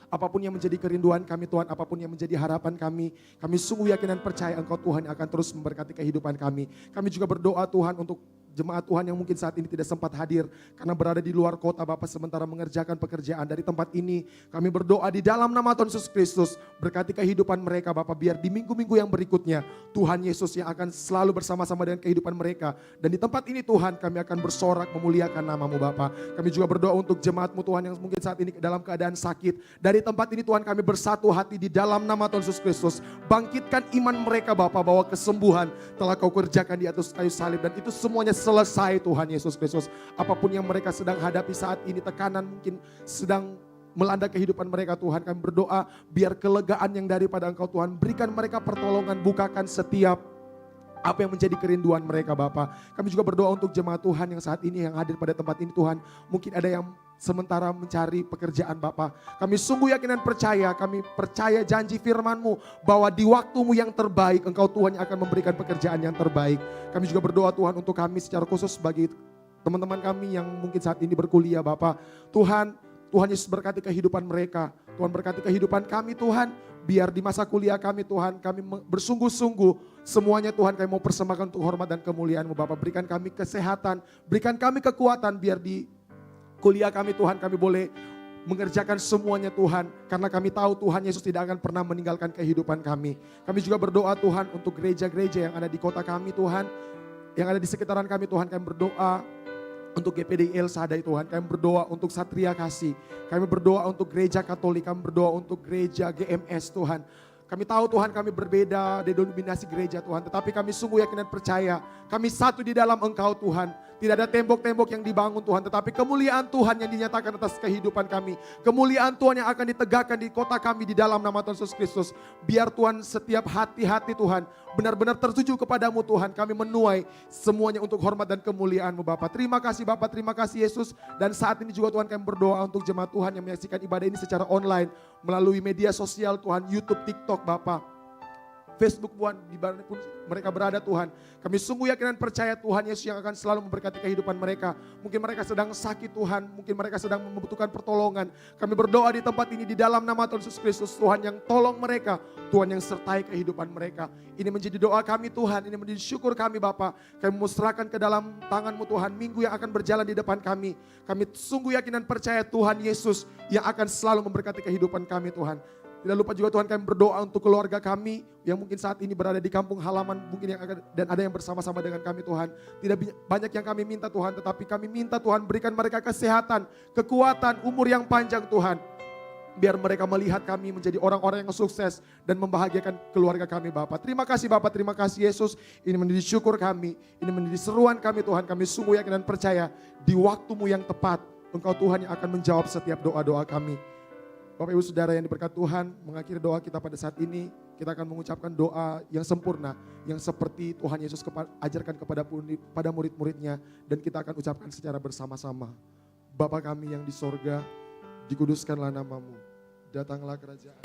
Apapun yang menjadi kerinduan kami Tuhan, apapun yang menjadi harapan kami sungguh yakin dan percaya Engkau Tuhan yang akan terus memberkati kehidupan kami. Kami juga berdoa Tuhan untuk jemaat Tuhan yang mungkin saat ini tidak sempat hadir karena berada di luar kota Bapak sementara mengerjakan pekerjaan dari tempat ini. Kami berdoa di dalam nama Tuhan Yesus Kristus, berkati kehidupan mereka Bapak, biar di minggu-minggu yang berikutnya Tuhan Yesus yang akan selalu bersama-sama dengan kehidupan mereka. Dan di tempat ini Tuhan kami akan bersorak memuliakan nama-Mu Bapak. Kami juga berdoa untuk jemaat-Mu Tuhan yang mungkin saat ini dalam keadaan sakit. Dari tempat ini Tuhan kami bersatu hati di dalam nama Tuhan Yesus Kristus. Bangkitkan iman mereka Bapak bahwa kesembuhan telah Kau kerjakan di atas kayu salib dan itu semuanya selesai Tuhan Yesus Kristus. Apapun yang mereka sedang hadapi saat ini, tekanan mungkin sedang melanda kehidupan mereka Tuhan. Kami berdoa biar kelegaan yang daripada Engkau Tuhan, berikan mereka pertolongan, bukakan setiap apa yang menjadi kerinduan mereka Bapak. Kami juga berdoa untuk jemaat Tuhan yang saat ini yang hadir pada tempat ini Tuhan. Mungkin ada yang sementara mencari pekerjaan Bapak. Kami sungguh yakin dan percaya, kami percaya janji firman-Mu bahwa di waktu-Mu yang terbaik Engkau Tuhan yang akan memberikan pekerjaan yang terbaik. Kami juga berdoa Tuhan untuk kami secara khusus bagi teman-teman kami yang mungkin saat ini berkuliah Bapak. Tuhan Yesus berkati kehidupan mereka. Tuhan berkati kehidupan kami Tuhan. Biar di masa kuliah kami Tuhan, kami bersungguh-sungguh semuanya Tuhan kami mau persembahkan untuk hormat dan kemuliaan-Mu Bapak. Berikan kami kesehatan, berikan kami kekuatan biar di kuliah kami Tuhan kami boleh mengerjakan semuanya Tuhan. Karena kami tahu Tuhan Yesus tidak akan pernah meninggalkan kehidupan kami. Kami juga berdoa Tuhan untuk gereja-gereja yang ada di kota kami Tuhan. Yang ada di sekitaran kami Tuhan, kami berdoa untuk GPD El Sadai Tuhan, kami berdoa untuk Satria Kasih, kami berdoa untuk gereja Katolik, kami berdoa untuk gereja GMS Tuhan. Kami tahu Tuhan kami berbeda denominasi gereja Tuhan, tetapi kami sungguh yakin dan percaya kami satu di dalam Engkau Tuhan. Tidak ada tembok-tembok yang dibangun Tuhan, tetapi kemuliaan Tuhan yang dinyatakan atas kehidupan kami. Kemuliaan Tuhan yang akan ditegakkan di kota kami di dalam nama Tuhan Yesus Kristus. Biar Tuhan setiap hati-hati Tuhan benar-benar tertuju kepadamu Tuhan. Kami menuai semuanya untuk hormat dan kemuliaan-Mu Bapa. Terima kasih Bapa, terima kasih Yesus. Dan saat ini juga Tuhan kami berdoa untuk jemaat Tuhan yang menyaksikan ibadah ini secara online. Melalui media sosial Tuhan, YouTube, TikTok Bapa. Facebook Tuhan, di mana pun mereka berada Tuhan. Kami sungguh yakin dan percaya Tuhan Yesus yang akan selalu memberkati kehidupan mereka. Mungkin mereka sedang sakit Tuhan, mungkin mereka sedang membutuhkan pertolongan. Kami berdoa di tempat ini di dalam nama Tuhan Yesus Kristus. Tuhan yang tolong mereka, Tuhan yang sertai kehidupan mereka. Ini menjadi doa kami Tuhan, ini menjadi syukur kami Bapa. Kami musrahkan ke dalam tangan-Mu Tuhan minggu yang akan berjalan di depan kami. Kami sungguh yakin dan percaya Tuhan Yesus yang akan selalu memberkati kehidupan kami Tuhan. Tidak lupa juga Tuhan kami berdoa untuk keluarga kami yang mungkin saat ini berada di kampung halaman mungkin yang akan, dan ada yang bersama-sama dengan kami Tuhan. Tidak banyak yang kami minta Tuhan, tetapi kami minta Tuhan berikan mereka kesehatan, kekuatan, umur yang panjang Tuhan. Biar mereka melihat kami menjadi orang-orang yang sukses dan membahagiakan keluarga kami Bapak. Terima kasih Bapak, terima kasih Yesus. Ini menjadi syukur kami, ini menjadi seruan kami Tuhan. Kami sungguh yakin dan percaya di waktu-Mu yang tepat Engkau Tuhan yang akan menjawab setiap doa-doa kami. Bapak Ibu Saudara yang diberkati Tuhan, mengakhiri doa kita pada saat ini, kita akan mengucapkan doa yang sempurna, yang seperti Tuhan Yesus ajarkan kepada murid-muridnya, dan kita akan ucapkan secara bersama-sama. Bapa kami yang di sorga, dikuduskanlah nama-Mu, datanglah kerajaan.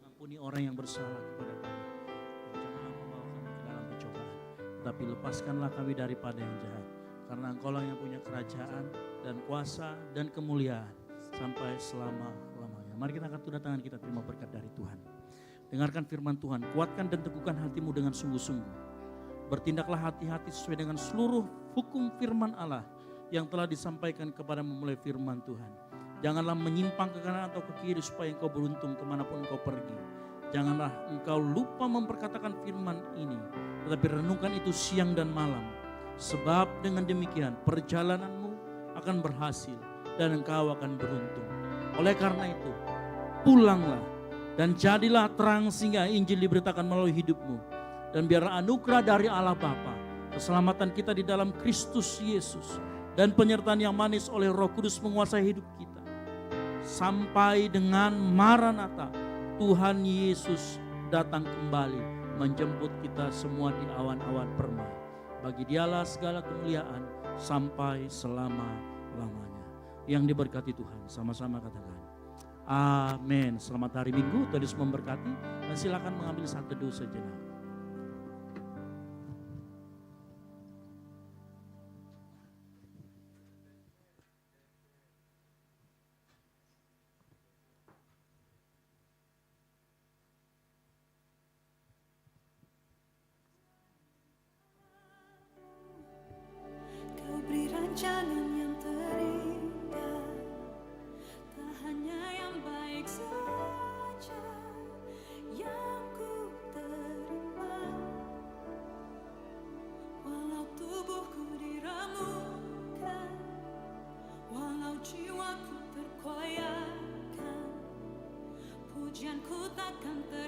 Ampuni orang yang bersalah kepada kami. Tapi lepaskanlah kami daripada yang jahat. Karena Engkau lah yang punya kerajaan dan kuasa dan kemuliaan sampai selama-lamanya. Mari kita angkat kedua tangan kita terima berkat dari Tuhan. Dengarkan firman Tuhan, kuatkan dan teguhkan hatimu dengan sungguh-sungguh. Bertindaklah hati-hati sesuai dengan seluruh hukum firman Allah yang telah disampaikan kepada memulai firman Tuhan. Janganlah menyimpang ke kanan atau ke kiri supaya engkau beruntung kemanapun engkau pergi. Janganlah engkau lupa memperkatakan firman ini, tetapi renungkan itu siang dan malam. Sebab dengan demikian perjalananmu akan berhasil dan engkau akan beruntung. Oleh karena itu, pulanglah dan jadilah terang sehingga Injil diberitakan melalui hidupmu. Dan biarlah anugerah dari Allah Bapa, keselamatan kita di dalam Kristus Yesus, dan penyertaan yang manis oleh Roh Kudus menguasai hidup kita. Sampai dengan Maranatha, Tuhan Yesus datang kembali menjemput kita semua di awan-awan permai. Bagi Dialah segala kemuliaan sampai selama-lamanya. Yang diberkati Tuhan, sama-sama katakan amin. Selamat hari Minggu, Tuhan Yesus memberkati, dan silakan mengambil saat teduh sejenak. Kau beri rancangan yang terindah, tak hanya yang baik saja yang ku terima. Walau tubuhku diramukan, walau jiwaku terkoyakkan, pujianku takkan terhenti.